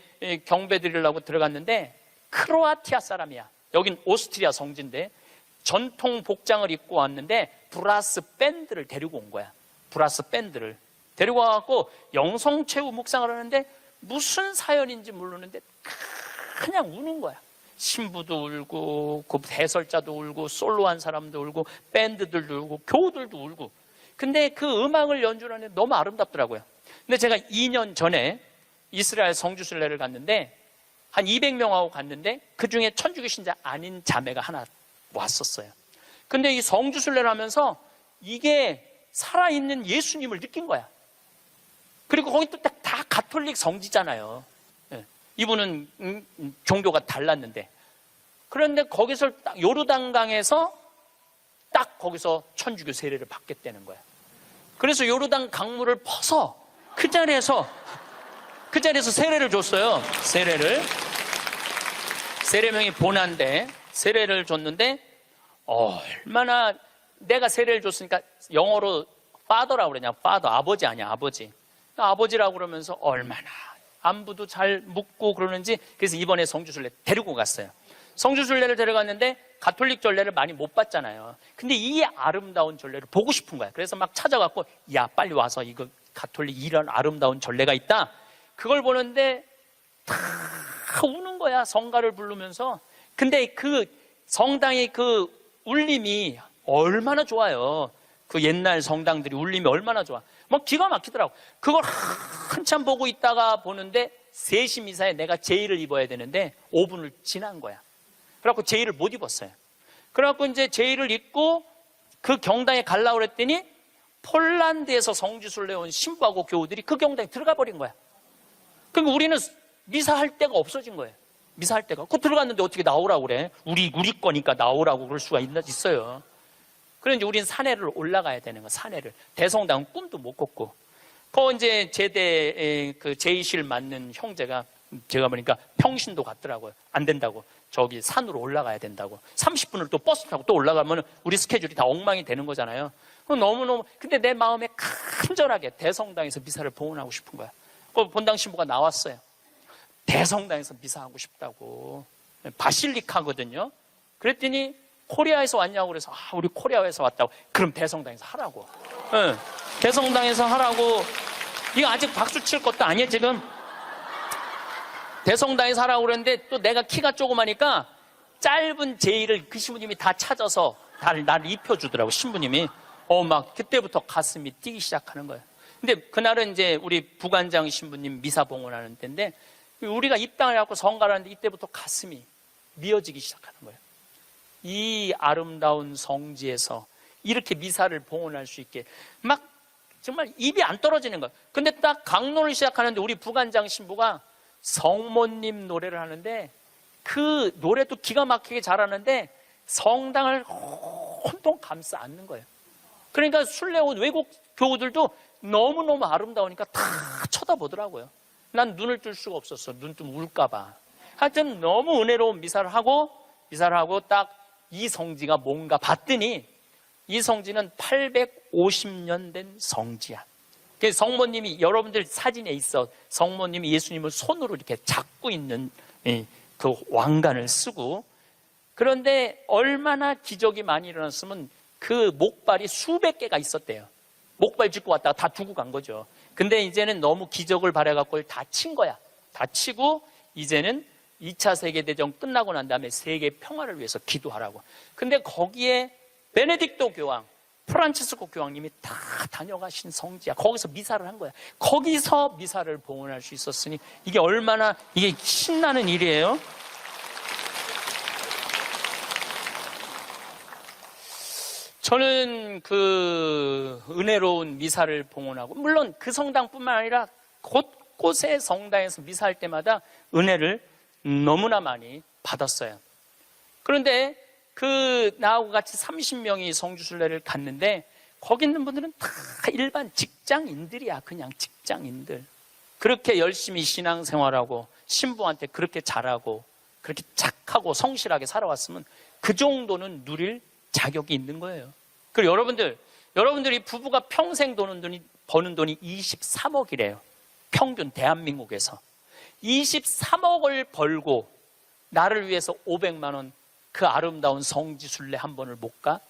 경배 드리려고 들어갔는데 크로아티아 사람이야. 여긴 오스트리아 성지인데 전통 복장을 입고 왔는데 브라스 밴드를 데리고 온 거야. 브라스 밴드를 데리고 와갖고 영성체후 묵상을 하는데 무슨 사연인지 모르는데 그냥 우는 거야. 신부도 울고, 그 해설자도 울고, 솔로한 사람도 울고, 밴드들도 울고, 교우들도 울고. 근데 그 음악을 연주하는데 너무 아름답더라고요. 근데 제가 2년 전에 이스라엘 성주순례를 갔는데 한 200명하고 갔는데 그 중에 천주교 신자 아닌 자매가 하나 왔었어요. 근데 이 성주순례를 하면서 이게 살아있는 예수님을 느낀 거야. 그리고 거기 또 다 가톨릭 성지잖아요. 이분은 종교가 달랐는데. 그런데 거기서 딱 요르단강에서 딱 거기서 천주교 세례를 받겠다는 거야. 그래서 요르단 강물을 퍼서 그 자리에서 세례를 줬어요. 세례명이 보난데 세례를 줬는데 얼마나 내가 세례를 줬으니까 영어로 father라고 그러냐. father, 아버지 아니야, 아버지. 아버지라고 그러면서 얼마나 안부도 잘 묻고 그러는지. 그래서 이번에 성주순례 데리고 갔어요. 성주순례를 데려갔는데 가톨릭 전례를 많이 못 봤잖아요. 근데 이 아름다운 전례를 보고 싶은 거야. 그래서 막 찾아갖고 야 빨리 와서 이거 가톨릭 이런 아름다운 전례가 있다. 그걸 보는데 다 우는 거야. 성가를 부르면서. 근데 그 성당의 그 울림이 얼마나 좋아요. 그 옛날 성당들이 울림이 얼마나 좋아. 막 기가 막히더라고. 그걸 한참 보고 있다가 보는데 3시 미사에 내가 제의를 입어야 되는데 5분을 지난 거야. 그래갖고 제의를 못 입었어요. 그래갖고 이제 제의를 입고 그 경당에 가려고 그랬더니 폴란드에서 성주순례 온 신부하고 교우들이 그 경당에 들어가 버린 거야. 그러니까 우리는 미사할 데가 없어진 거예요. 미사할 데가. 그 들어갔는데 어떻게 나오라고 그래. 우리 거니까 나오라고 그럴 수가 있어요. 그런데 우린 산에를 올라가야 되는 거, 산에를. 대성당은 꿈도 못 꿨고. 그 이제 제대 그 제의실 맞는 형제가 제가 보니까 평신도 갔더라고요. 안 된다고. 저기 산으로 올라가야 된다고. 30분을 또 버스 타고 또 올라가면 우리 스케줄이 다 엉망이 되는 거잖아요. 너무너무. 근데 내 마음에 간절하게 대성당에서 미사를 봉헌하고 싶은 거야. 그 본당 신부가 나왔어요. 대성당에서 미사하고 싶다고. 바실리카거든요. 그랬더니 코리아에서 왔냐고 그래서 우리 코리아에서 왔다고. 그럼 대성당에서 하라고. 네, 대성당에서 하라고. 이거 아직 박수 칠 것도 아니에요 지금. 대성당에서 하라고 그랬는데 또 내가 키가 조그마니까 짧은 제의를 그 신부님이 다 찾아서 나를 입혀주더라고. 신부님이. 막 그때부터 가슴이 뛰기 시작하는 거예요. 근데 그날은 이제 우리 부관장 신부님 미사 봉헌하는 때인데 우리가 입당을 해갖고 성가를 하는데 이때부터 가슴이 미어지기 시작하는 거예요. 이 아름다운 성지에서 이렇게 미사를 봉헌할 수 있게 막 정말 입이 안 떨어지는 거예요. 근데 딱 강론을 시작하는데 우리 부관장 신부가 성모님 노래를 하는데 그 노래도 기가 막히게 잘하는데 성당을 혼통 감싸 안는 거예요. 그러니까 순례 온 외국 교우들도 너무너무 아름다우니까 다 쳐다보더라고요. 난 눈을 뜰 수가 없었어. 눈 좀 울까봐. 하여튼 너무 은혜로운 미사를 하고 딱 이 성지가 뭔가 봤더니 이 성지는 850년 된 성지야. 그래서 성모님이 여러분들 사진에 있어. 성모님이 예수님을 손으로 이렇게 잡고 있는 그 왕관을 쓰고. 그런데 얼마나 기적이 많이 일어났으면 그 목발이 수백 개가 있었대요. 목발 짚고 왔다가 다 두고 간 거죠. 근데 이제는 너무 기적을 바라갖고 다 친 거야. 다 치고 이제는 2차 세계대전 끝나고 난 다음에 세계 평화를 위해서 기도하라고. 근데 거기에 베네딕토 교황, 프란치스코 교황님이 다 다녀가신 성지야. 거기서 미사를 한 거야. 거기서 미사를 봉헌할 수 있었으니 이게 얼마나 이게 신나는 일이에요. 저는 그 은혜로운 미사를 봉헌하고, 물론 그 성당뿐만 아니라 곳곳의 성당에서 미사할 때마다 은혜를 너무나 많이 받았어요. 그런데 나하고 같이 30명이 성주순례를 갔는데 거기 있는 분들은 다 일반 직장인들이야. 그냥 직장인들. 그렇게 열심히 신앙생활하고 신부한테 그렇게 잘하고 그렇게 착하고 성실하게 살아왔으면 그 정도는 누릴 자격이 있는 거예요. 그리고 여러분들이 부부가 평생 버는 돈이 23억이래요. 평균 대한민국에서. 23억을 벌고 나를 위해서 500만 원 그 아름다운 성지순례 한 번을 못 가?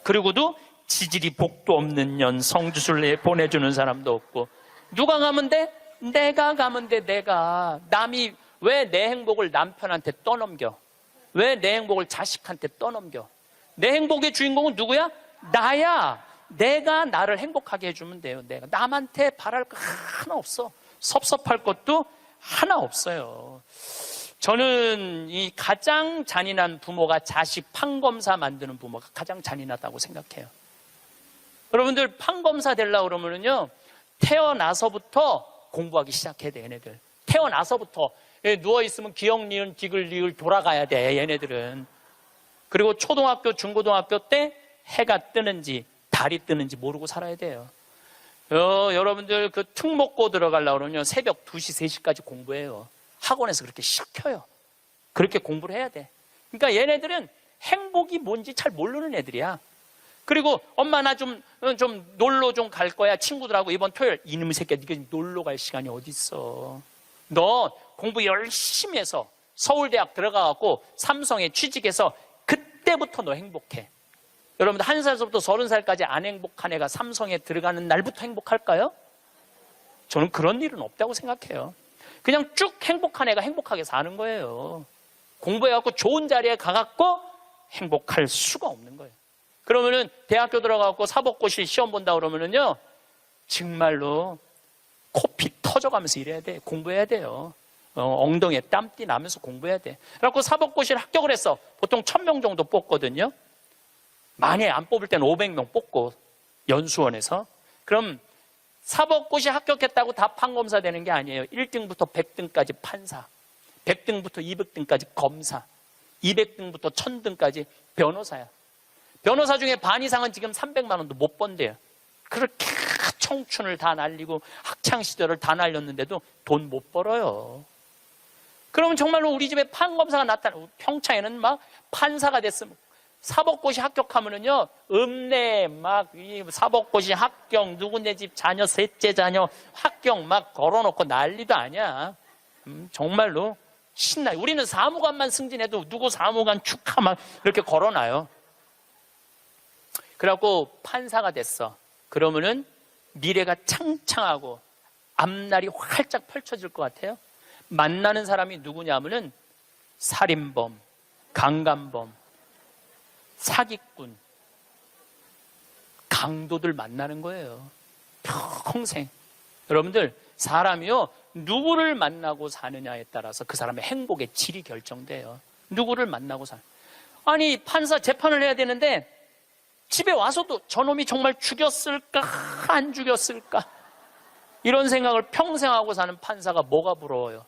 그리고도 지질이 복도 없는 년 성주순례 보내주는 사람도 없고. 누가 가면 돼? 내가 가면 돼. 내가. 남이 왜 내 행복을 남편한테 떠넘겨? 왜 내 행복을 자식한테 떠넘겨? 내 행복의 주인공은 누구야? 나야. 내가 나를 행복하게 해주면 돼요. 내가 남한테 바랄 거 하나 없어. 섭섭할 것도 하나 없어요. 저는 이 가장 잔인한 부모가 자식 판검사 만드는 부모가 가장 잔인하다고 생각해요. 여러분들 판검사 되려고 그러면요, 태어나서부터 공부하기 시작해야 돼. 얘네들 태어나서부터 누워있으면 기역, 니은, 디귿, 리을 돌아가야 돼. 얘네들은. 그리고 초등학교, 중고등학교 때 해가 뜨는지 달이 뜨는지 모르고 살아야 돼요. 여러분들 그 특목고 들어가려고 그러면 새벽 2시, 3시까지 공부해요. 학원에서 그렇게 시켜요. 그렇게 공부를 해야 돼. 그러니까 얘네들은 행복이 뭔지 잘 모르는 애들이야. 그리고 엄마 나 좀 놀러 좀 갈 거야. 친구들하고 이번 토요일. 이놈의 새끼야, 네가 놀러 갈 시간이 어디 있어. 너 공부 열심히 해서 서울대학 들어가갖고 삼성에 취직해서 그때부터 너 행복해. 여러분들 1살부터 30살까지 안 행복한 애가 삼성에 들어가는 날부터 행복할까요? 저는 그런 일은 없다고 생각해요. 그냥 쭉 행복한 애가 행복하게 사는 거예요. 공부해갖고 좋은 자리에 가갖고 행복할 수가 없는 거예요. 그러면은 대학교 들어가갖고 사법고시 시험 본다 그러면은요, 정말로 코피 터져가면서 일해야 돼. 공부해야 돼요. 엉덩이에 땀띠 나면서 공부해야 돼. 그래갖고 사법고시를 합격을 했어. 보통 1000명 정도 뽑거든요. 만약에 안 뽑을 때는 500명 뽑고, 연수원에서. 그럼 사법고시 합격했다고 다 판검사 되는 게 아니에요. 1등부터 100등까지 판사, 100등부터 200등까지 검사, 200등부터 1000등까지 변호사야. 변호사 중에 반 이상은 지금 300만 원도 못 번대요. 그렇게 청춘을 다 날리고 학창시절을 다 날렸는데도 돈 못 벌어요. 그러면 정말로 우리 집에 판검사가 나타나고, 평창에는 막 판사가 됐으면, 사법고시 합격하면은요, 읍내 막 이 사법고시 합격, 누구네 집 자녀, 셋째 자녀 합격 막 걸어놓고 난리도 아니야. 정말로 신나요. 우리는 사무관만 승진해도 누구 사무관 축하 막 이렇게 걸어놔요. 그래갖고 판사가 됐어. 그러면은 미래가 창창하고 앞날이 활짝 펼쳐질 것 같아요. 만나는 사람이 누구냐면은 살인범, 강간범, 사기꾼, 강도들 만나는 거예요. 평생. 여러분들, 사람이요, 누구를 만나고 사느냐에 따라서 그 사람의 행복의 질이 결정돼요. 누구를 만나고 사는. 아니, 판사 재판을 해야 되는데 집에 와서도 저놈이 정말 죽였을까 안 죽였을까 이런 생각을 평생 하고 사는 판사가 뭐가 부러워요?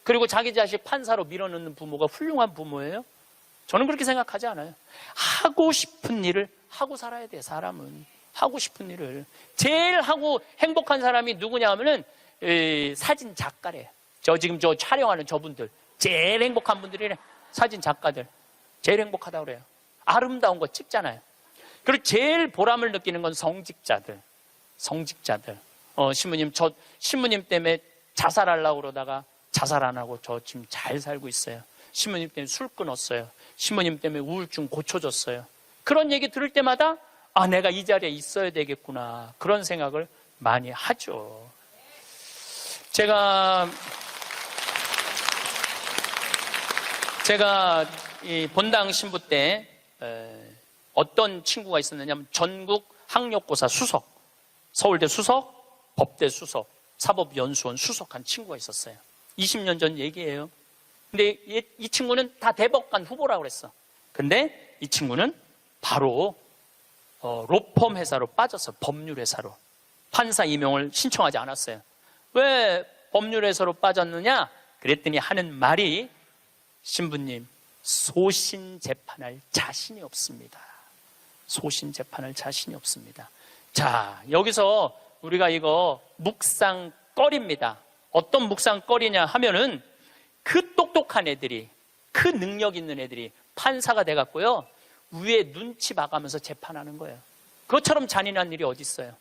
그리고 자기 자식 판사로 밀어넣는 부모가 훌륭한 부모예요? 저는 그렇게 생각하지 않아요. 하고 싶은 일을 하고 살아야 돼. 사람은 하고 싶은 일을. 제일 하고 행복한 사람이 누구냐 하면은 사진 작가래요. 지금 촬영하는 저분들 제일 행복한 분들이래. 사진 작가들 제일 행복하다고 그래요. 아름다운 거 찍잖아요. 그리고 제일 보람을 느끼는 건 성직자들. 신부님, 저 신부님 때문에 자살하려고 그러다가 자살 안 하고 저 지금 잘 살고 있어요. 신부님 때문에 술 끊었어요. 신부님 때문에 우울증 고쳐졌어요. 그런 얘기 들을 때마다 아, 내가 이 자리에 있어야 되겠구나. 그런 생각을 많이 하죠. 제가 이 본당 신부 때 어떤 친구가 있었느냐면 전국 학력고사 수석, 서울대 수석, 법대 수석, 사법연수원 수석한 친구가 있었어요. 20년 전 얘기예요. 근데 이 친구는 다 대법관 후보라고 그랬어. 근데 이 친구는 바로 로펌 회사로 빠졌어요. 법률 회사로. 판사 임용을 신청하지 않았어요. 왜 법률 회사로 빠졌느냐? 그랬더니 하는 말이 신부님, 소신 재판할 자신이 없습니다. 소신 재판할 자신이 없습니다. 자, 여기서 우리가 이거 묵상거리입니다. 어떤 묵상거리냐 하면은 그 똑똑한 애들이, 그 능력 있는 애들이 판사가 돼갖고요, 위에 눈치 봐가면서 재판하는 거예요. 그것처럼 잔인한 일이 어디 있어요?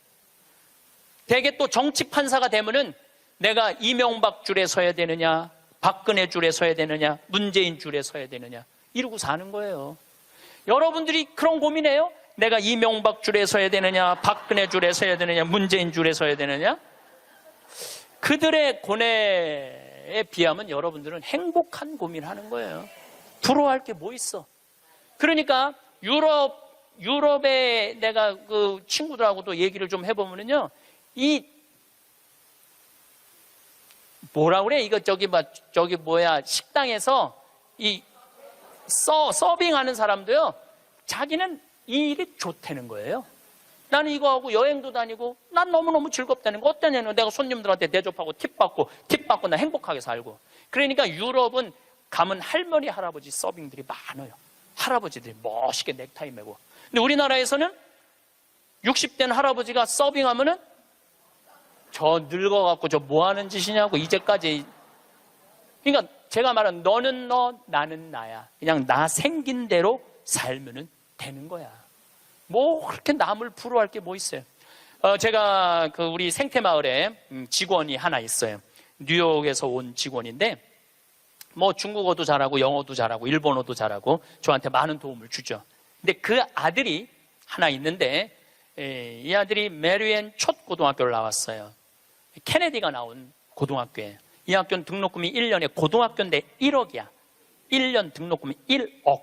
대개 또 정치 판사가 되면은 내가 이명박 줄에 서야 되느냐, 박근혜 줄에 서야 되느냐, 문재인 줄에 서야 되느냐, 이러고 사는 거예요. 여러분들이 그런 고민해요? 내가 이명박 줄에 서야 되느냐, 박근혜 줄에 서야 되느냐, 문재인 줄에 서야 되느냐? 그들의 고뇌에 비하면 여러분들은 행복한 고민하는 거예요. 부러워할 게 뭐 있어? 그러니까 유럽에 내가 그 친구들하고도 얘기를 좀 해보면요, 이 뭐라 그래? 이거 저기 뭐야, 식당에서 이 서빙하는 사람도요, 자기는 이 일이 좋다는 거예요. 나는 이거 하고 여행도 다니고 난 너무너무 즐겁다는 거. 어떠냐면 내가 손님들한테 대접하고 팁 받고 나 행복하게 살고. 그러니까 유럽은 가면 할머니 할아버지 서빙들이 많아요. 할아버지들이 멋있게 넥타이 매고. 근데 우리나라에서는 60된 할아버지가 서빙하면은 저 늙어갖고 저 뭐 하는 짓이냐고 이제까지. 그러니까 제가 말한 너는 너 나는 나야. 그냥 나 생긴 대로 살면은 되는 거야. 뭐 그렇게 남을 부러워할 게 뭐 있어요. 제가 그 우리 생태마을에 직원이 하나 있어요. 뉴욕에서 온 직원인데 뭐 중국어도 잘하고 영어도 잘하고 일본어도 잘하고 저한테 많은 도움을 주죠. 근데 그 아들이 하나 있는데 이 아들이 메리앤 첫 고등학교를 나왔어요. 케네디가 나온 고등학교에. 이 학교는 등록금이 1년에 고등학교인데 1억이야. 1년 등록금이 1억.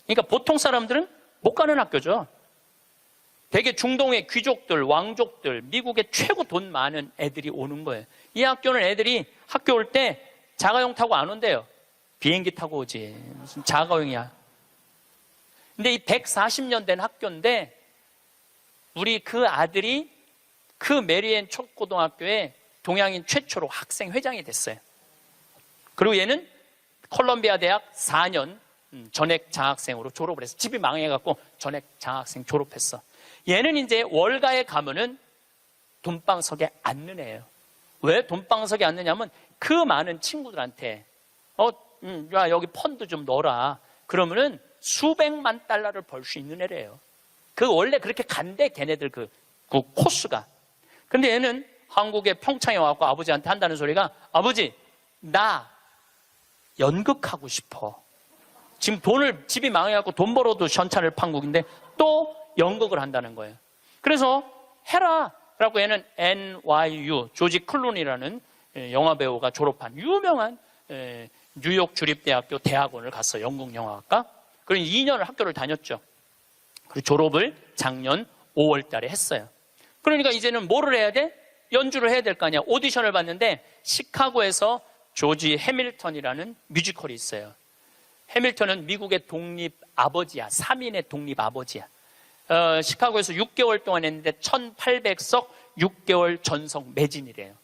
그러니까 보통 사람들은 못 가는 학교죠. 되게 중동의 귀족들, 왕족들, 미국의 최고 돈 많은 애들이 오는 거예요. 이 학교는 애들이 학교 올 때 자가용 타고 안 온대요. 비행기 타고 오지. 무슨 자가용이야. 근데 이 140년 된 학교인데 우리 그 아들이 그 메리앤 초고등학교에 동양인 최초로 학생 회장이 됐어요. 그리고 얘는 콜롬비아 대학 4년 전액 장학생으로 졸업을 했어. 집이 망해갖고 전액 장학생 졸업했어. 얘는 이제 월가에 가면은 돈방석에 앉는 애예요. 왜 돈방석에 앉느냐면 그 많은 친구들한테 야 여기 펀드 좀 넣어라. 그러면은 수백만 달러를 벌 수 있는 애래요. 그 원래 그렇게 간대 걔네들 그 코스가. 근데 얘는 한국에 평창에 와갖고 아버지한테 한다는 소리가 아버지 나 연극하고 싶어. 지금 집이 망해갖고 돈 벌어도 현찰을 판국인데 또 연극을 한다는 거예요. 그래서 해라 라고 얘는 NYU 조지 클루니라는 영화배우가 졸업한 유명한 뉴욕 주립대학교 대학원을 갔어요. 연극영화학과. 그리고 2년을 학교를 다녔죠. 그리고 졸업을 작년 5월 달에 했어요. 그러니까 이제는 뭐를 해야 돼? 연주를 해야 될 거 아니야. 오디션을 봤는데 시카고에서 조지 해밀턴이라는 뮤지컬이 있어요. 해밀턴은 미국의 독립 아버지야. 3인의 독립 아버지야. 시카고에서 6개월 동안 했는데 1800석 6개월 전석 매진이래요.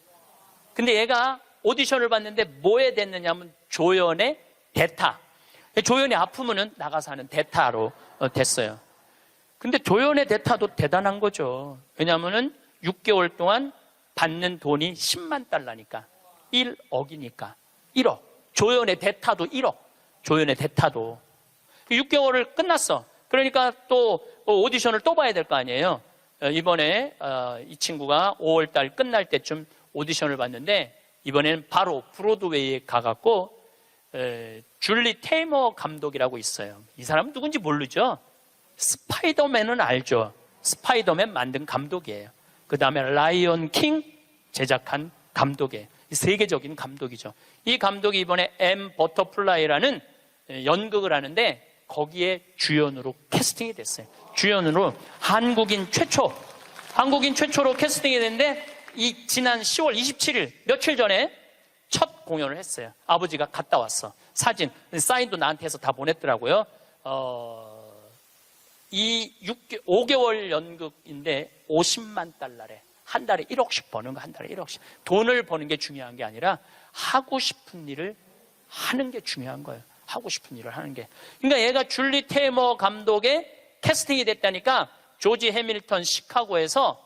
근데 얘가 오디션을 봤는데 뭐에 됐느냐면 조연의 대타. 조연이 아프면은 나가서 하는 대타로 됐어요. 근데 조연의 대타도 대단한 거죠. 왜냐하면은 6개월 동안 받는 돈이 10만 달러니까 1억이니까 1억. 조연의 대타도 1억. 조연의 대타도. 6개월을 끝났어. 그러니까 또 오디션을 또 봐야 될 거 아니에요. 이번에 이 친구가 5월 달 끝날 때쯤 오디션을 봤는데 이번에는 바로 브로드웨이에 가갖고 줄리 테이머 감독이라고 있어요. 이 사람은 누군지 모르죠? 스파이더맨은 알죠? 스파이더맨 만든 감독이에요. 그 다음에 라이온 킹 제작한 감독이에요. 세계적인 감독이죠. 이 감독이 이번에 M 버터플라이라는 연극을 하는데 거기에 주연으로 캐스팅이 됐어요. 주연으로 한국인 최초로 캐스팅이 됐는데 이 지난 10월 27일 며칠 전에 첫 공연을 했어요. 아버지가 갔다 왔어. 사진, 사인도 나한테 해서 다 보냈더라고요. 이 5개월 연극인데 50만 달러래. 한 달에 1억씩 버는 거, 한 달에 1억씩. 돈을 버는 게 중요한 게 아니라 하고 싶은 일을 하는 게 중요한 거예요. 하고 싶은 일을 하는 게. 그러니까 얘가 줄리 테이머 감독의 캐스팅이 됐다니까 조지 해밀턴 시카고에서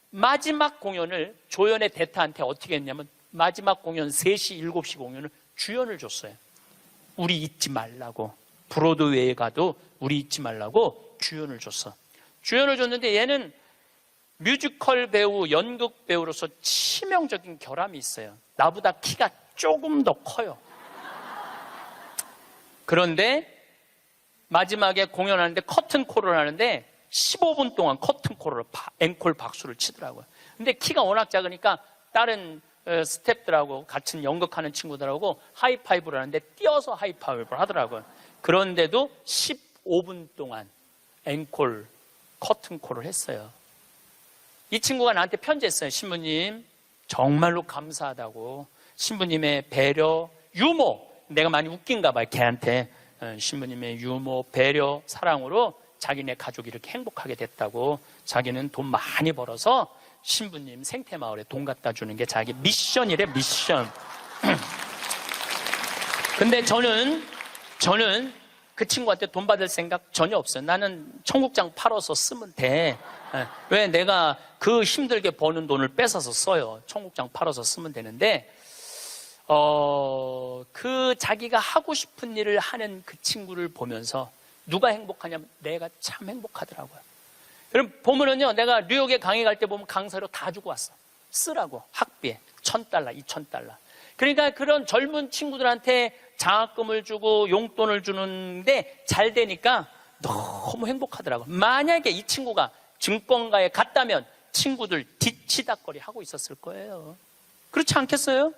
마지막 공연을 조연의 대타한테 어떻게 했냐면 마지막 공연 3시, 7시 공연을 주연을 줬어요. 우리 잊지 말라고. 브로드웨이에 가도 우리 잊지 말라고 주연을 줬어. 주연을 줬는데 얘는 뮤지컬 배우, 연극 배우로서 치명적인 결함이 있어요. 나보다 키가 조금 더 커요. 그런데 마지막에 공연하는데 커튼콜을 하는데 15분 동안 커튼콜을 앵콜 박수를 치더라고요. 근데 키가 워낙 작으니까 다른 스태프들하고 같은 연극하는 친구들하고 하이파이브를 하는데 뛰어서 하이파이브를 하더라고요. 그런데도 15분 동안 앵콜, 커튼콜을 했어요. 이 친구가 나한테 편지했어요. 신부님, 정말로 감사하다고. 신부님의 배려, 유머, 내가 많이 웃긴가 봐요, 걔한테. 신부님의 유머, 배려, 사랑으로 자기네 가족이 이렇게 행복하게 됐다고. 자기는 돈 많이 벌어서 신부님 생태마을에 돈 갖다 주는 게 자기 미션이래, 미션. 근데 저는 그 친구한테 돈 받을 생각 전혀 없어요. 나는 청국장 팔아서 쓰면 돼. 왜 내가 그 힘들게 버는 돈을 뺏어서 써요. 청국장 팔아서 쓰면 되는데, 그 자기가 하고 싶은 일을 하는 그 친구를 보면서 누가 행복하냐면 내가 참 행복하더라고요. 여러분 보면은요, 내가 뉴욕에 강의 갈 때 보면 강사료 다 주고 왔어. 쓰라고. 학비에 $1,000, $2,000. 그러니까 그런 젊은 친구들한테 장학금을 주고 용돈을 주는데 잘 되니까 너무 행복하더라고요. 만약에 이 친구가 증권가에 갔다면 친구들 뒤치다거리 하고 있었을 거예요. 그렇지 않겠어요?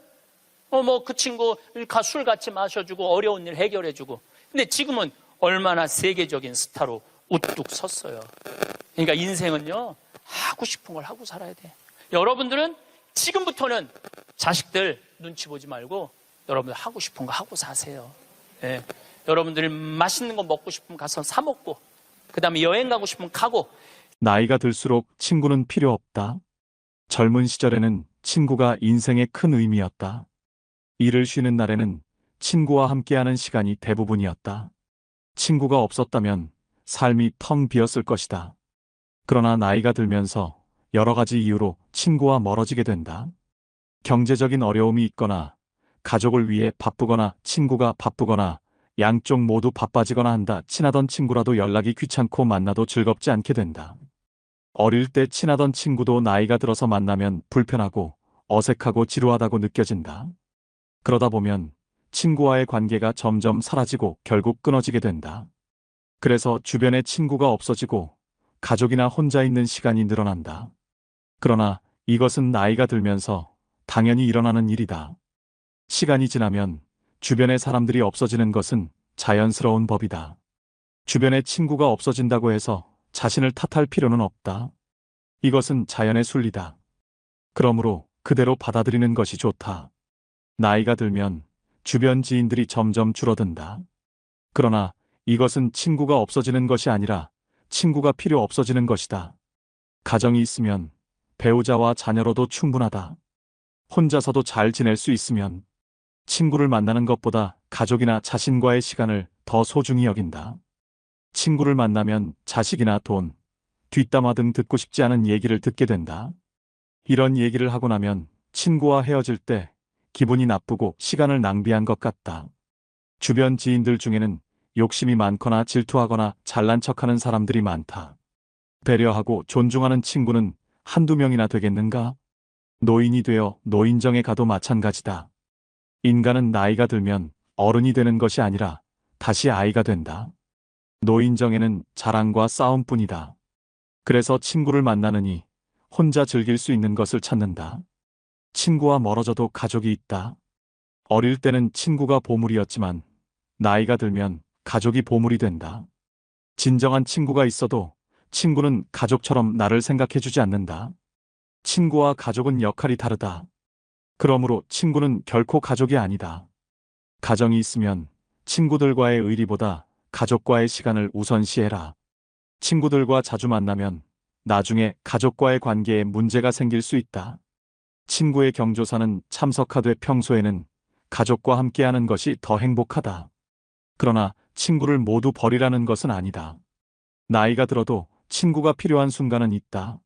그 친구 술 같이 마셔주고 어려운 일 해결해주고. 근데 지금은 얼마나 세계적인 스타로 우뚝 섰어요. 그러니까 인생은요, 하고 싶은 걸 하고 살아야 돼. 여러분들은 지금부터는 자식들 눈치 보지 말고 여러분들 하고 싶은 거 하고 사세요. 예. 여러분들이 맛있는 거 먹고 싶으면 가서 사 먹고, 그 다음에 여행 가고 싶으면 가고. 나이가 들수록 친구는 필요 없다. 젊은 시절에는 친구가 인생의 큰 의미였다. 일을 쉬는 날에는 친구와 함께하는 시간이 대부분이었다. 친구가 없었다면 삶이 텅 비었을 것이다. 그러나 나이가 들면서 여러 가지 이유로 친구와 멀어지게 된다. 경제적인 어려움이 있거나, 가족을 위해 바쁘거나, 친구가 바쁘거나, 양쪽 모두 바빠지거나 한다. 친하던 친구라도 연락이 귀찮고 만나도 즐겁지 않게 된다. 어릴 때 친하던 친구도 나이가 들어서 만나면 불편하고 어색하고 지루하다고 느껴진다. 그러다 보면 친구와의 관계가 점점 사라지고 결국 끊어지게 된다. 그래서 주변에 친구가 없어지고 가족이나 혼자 있는 시간이 늘어난다. 그러나 이것은 나이가 들면서 당연히 일어나는 일이다. 시간이 지나면 주변의 사람들이 없어지는 것은 자연스러운 법이다. 주변에 친구가 없어진다고 해서 자신을 탓할 필요는 없다. 이것은 자연의 순리다. 그러므로 그대로 받아들이는 것이 좋다. 나이가 들면 주변 지인들이 점점 줄어든다. 그러나 이것은 친구가 없어지는 것이 아니라 친구가 필요 없어지는 것이다. 가정이 있으면 배우자와 자녀로도 충분하다. 혼자서도 잘 지낼 수 있으면 친구를 만나는 것보다 가족이나 자신과의 시간을 더 소중히 여긴다. 친구를 만나면 자식이나 돈, 뒷담화 등 듣고 싶지 않은 얘기를 듣게 된다. 이런 얘기를 하고 나면 친구와 헤어질 때 기분이 나쁘고 시간을 낭비한 것 같다. 주변 지인들 중에는 욕심이 많거나 질투하거나 잘난 척하는 사람들이 많다. 배려하고 존중하는 친구는 한두 명이나 되겠는가? 노인이 되어 노인정에 가도 마찬가지다. 인간은 나이가 들면 어른이 되는 것이 아니라 다시 아이가 된다. 노인정에는 자랑과 싸움뿐이다. 그래서 친구를 만나느니 혼자 즐길 수 있는 것을 찾는다. 친구와 멀어져도 가족이 있다. 어릴 때는 친구가 보물이었지만 나이가 들면 가족이 보물이 된다. 진정한 친구가 있어도 친구는 가족처럼 나를 생각해주지 않는다. 친구와 가족은 역할이 다르다. 그러므로 친구는 결코 가족이 아니다. 가정이 있으면 친구들과의 의리보다 가족과의 시간을 우선시해라. 친구들과 자주 만나면 나중에 가족과의 관계에 문제가 생길 수 있다. 친구의 경조사는 참석하되 평소에는 가족과 함께하는 것이 더 행복하다. 그러나 친구를 모두 버리라는 것은 아니다. 나이가 들어도 친구가 필요한 순간은 있다.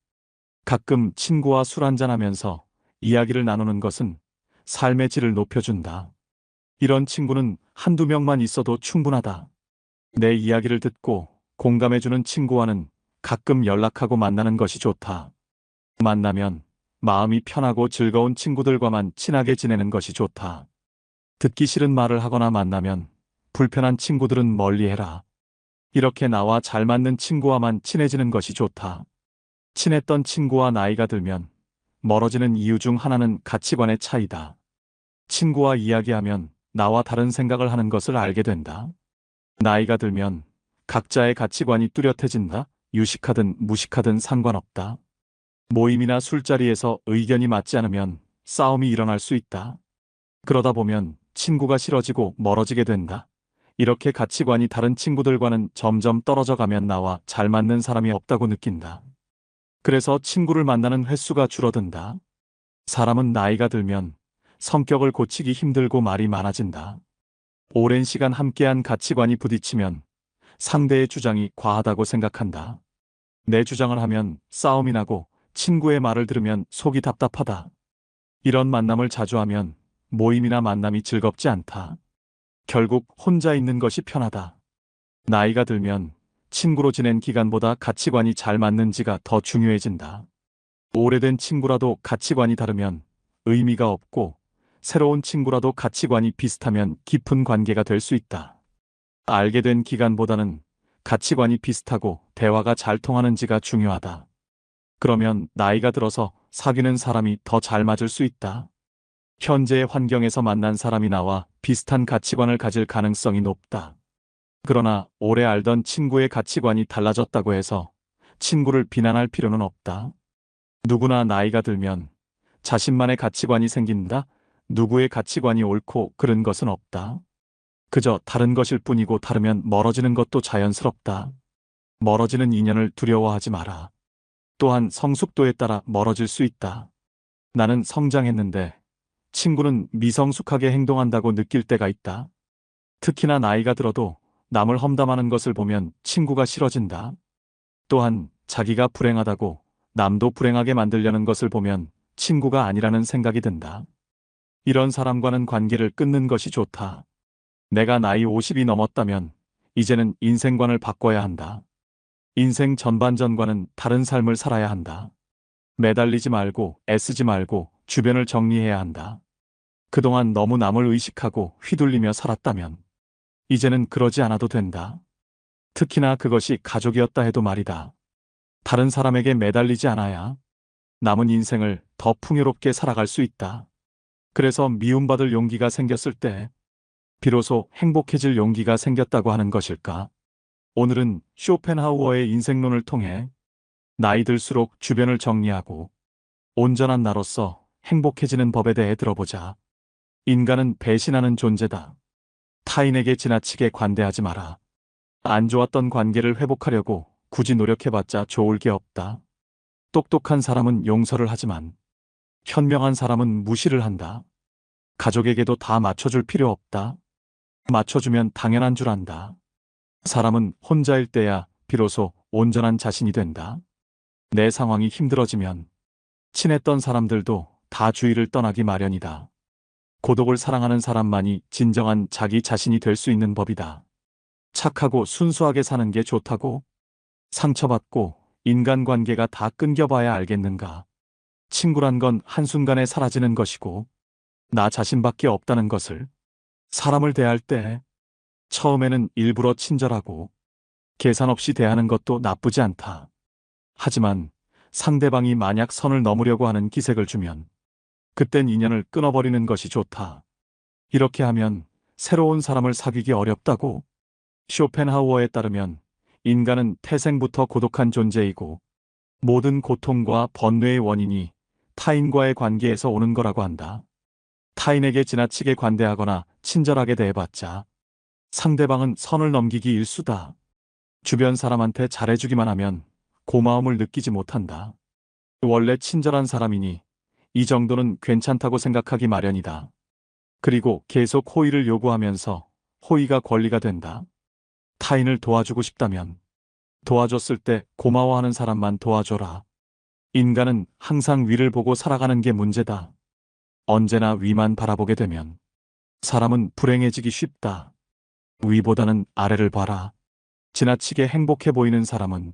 가끔 친구와 술 한잔하면서 이야기를 나누는 것은 삶의 질을 높여준다. 이런 친구는 한두 명만 있어도 충분하다. 내 이야기를 듣고 공감해주는 친구와는 가끔 연락하고 만나는 것이 좋다. 만나면 마음이 편하고 즐거운 친구들과만 친하게 지내는 것이 좋다. 듣기 싫은 말을 하거나 만나면 불편한 친구들은 멀리해라. 이렇게 나와 잘 맞는 친구와만 친해지는 것이 좋다. 친했던 친구와 나이가 들면 멀어지는 이유 중 하나는 가치관의 차이다. 친구와 이야기하면 나와 다른 생각을 하는 것을 알게 된다. 나이가 들면 각자의 가치관이 뚜렷해진다. 유식하든 무식하든 상관없다. 모임이나 술자리에서 의견이 맞지 않으면 싸움이 일어날 수 있다. 그러다 보면 친구가 싫어지고 멀어지게 된다. 이렇게 가치관이 다른 친구들과는 점점 떨어져 가면 나와 잘 맞는 사람이 없다고 느낀다. 그래서 친구를 만나는 횟수가 줄어든다. 사람은 나이가 들면 성격을 고치기 힘들고 말이 많아진다. 오랜 시간 함께한 가치관이 부딪히면 상대의 주장이 과하다고 생각한다. 내 주장을 하면 싸움이 나고 친구의 말을 들으면 속이 답답하다. 이런 만남을 자주 하면 모임이나 만남이 즐겁지 않다. 결국 혼자 있는 것이 편하다. 나이가 들면 친구로 지낸 기간보다 가치관이 잘 맞는지가 더 중요해진다. 오래된 친구라도 가치관이 다르면 의미가 없고 새로운 친구라도 가치관이 비슷하면 깊은 관계가 될 수 있다. 알게 된 기간보다는 가치관이 비슷하고 대화가 잘 통하는지가 중요하다. 그러면 나이가 들어서 사귀는 사람이 더 잘 맞을 수 있다. 현재의 환경에서 만난 사람이 나와 비슷한 가치관을 가질 가능성이 높다. 그러나 오래 알던 친구의 가치관이 달라졌다고 해서 친구를 비난할 필요는 없다. 누구나 나이가 들면 자신만의 가치관이 생긴다. 누구의 가치관이 옳고 그른 것은 없다. 그저 다른 것일 뿐이고 다르면 멀어지는 것도 자연스럽다. 멀어지는 인연을 두려워하지 마라. 또한 성숙도에 따라 멀어질 수 있다. 나는 성장했는데 친구는 미성숙하게 행동한다고 느낄 때가 있다. 특히나 나이가 들어도 남을 험담하는 것을 보면 친구가 싫어진다. 또한 자기가 불행하다고 남도 불행하게 만들려는 것을 보면 친구가 아니라는 생각이 든다. 이런 사람과는 관계를 끊는 것이 좋다. 내가 나이 50이 넘었다면 이제는 인생관을 바꿔야 한다. 인생 전반전과는 다른 삶을 살아야 한다. 매달리지 말고 애쓰지 말고 주변을 정리해야 한다. 그동안 너무 남을 의식하고 휘둘리며 살았다면 이제는 그러지 않아도 된다. 특히나 그것이 가족이었다 해도 말이다. 다른 사람에게 매달리지 않아야 남은 인생을 더 풍요롭게 살아갈 수 있다. 그래서 미움받을 용기가 생겼을 때 비로소 행복해질 용기가 생겼다고 하는 것일까? 오늘은 쇼펜하우어의 인생론을 통해 나이 들수록 주변을 정리하고 온전한 나로서 행복해지는 법에 대해 들어보자. 인간은 배신하는 존재다. 타인에게 지나치게 관대하지 마라. 안 좋았던 관계를 회복하려고 굳이 노력해봤자 좋을 게 없다. 똑똑한 사람은 용서를 하지만 현명한 사람은 무시를 한다. 가족에게도 다 맞춰줄 필요 없다. 맞춰주면 당연한 줄 안다. 사람은 혼자일 때야 비로소 온전한 자신이 된다. 내 상황이 힘들어지면 친했던 사람들도 다 주위를 떠나기 마련이다. 고독을 사랑하는 사람만이 진정한 자기 자신이 될 수 있는 법이다. 착하고 순수하게 사는 게 좋다고? 상처받고 인간관계가 다 끊겨봐야 알겠는가? 친구란 건 한순간에 사라지는 것이고 나 자신밖에 없다는 것을. 사람을 대할 때 처음에는 일부러 친절하고 계산 없이 대하는 것도 나쁘지 않다. 하지만 상대방이 만약 선을 넘으려고 하는 기색을 주면 그땐 인연을 끊어버리는 것이 좋다. 이렇게 하면 새로운 사람을 사귀기 어렵다고. 쇼펜하우어에 따르면 인간은 태생부터 고독한 존재이고 모든 고통과 번뇌의 원인이 타인과의 관계에서 오는 거라고 한다. 타인에게 지나치게 관대하거나 친절하게 대해봤자 상대방은 선을 넘기기 일수다. 주변 사람한테 잘해주기만 하면 고마움을 느끼지 못한다. 원래 친절한 사람이니 이 정도는 괜찮다고 생각하기 마련이다. 그리고 계속 호의를 요구하면서 호의가 권리가 된다. 타인을 도와주고 싶다면 도와줬을 때 고마워하는 사람만 도와줘라. 인간은 항상 위를 보고 살아가는 게 문제다. 언제나 위만 바라보게 되면 사람은 불행해지기 쉽다. 위보다는 아래를 봐라. 지나치게 행복해 보이는 사람은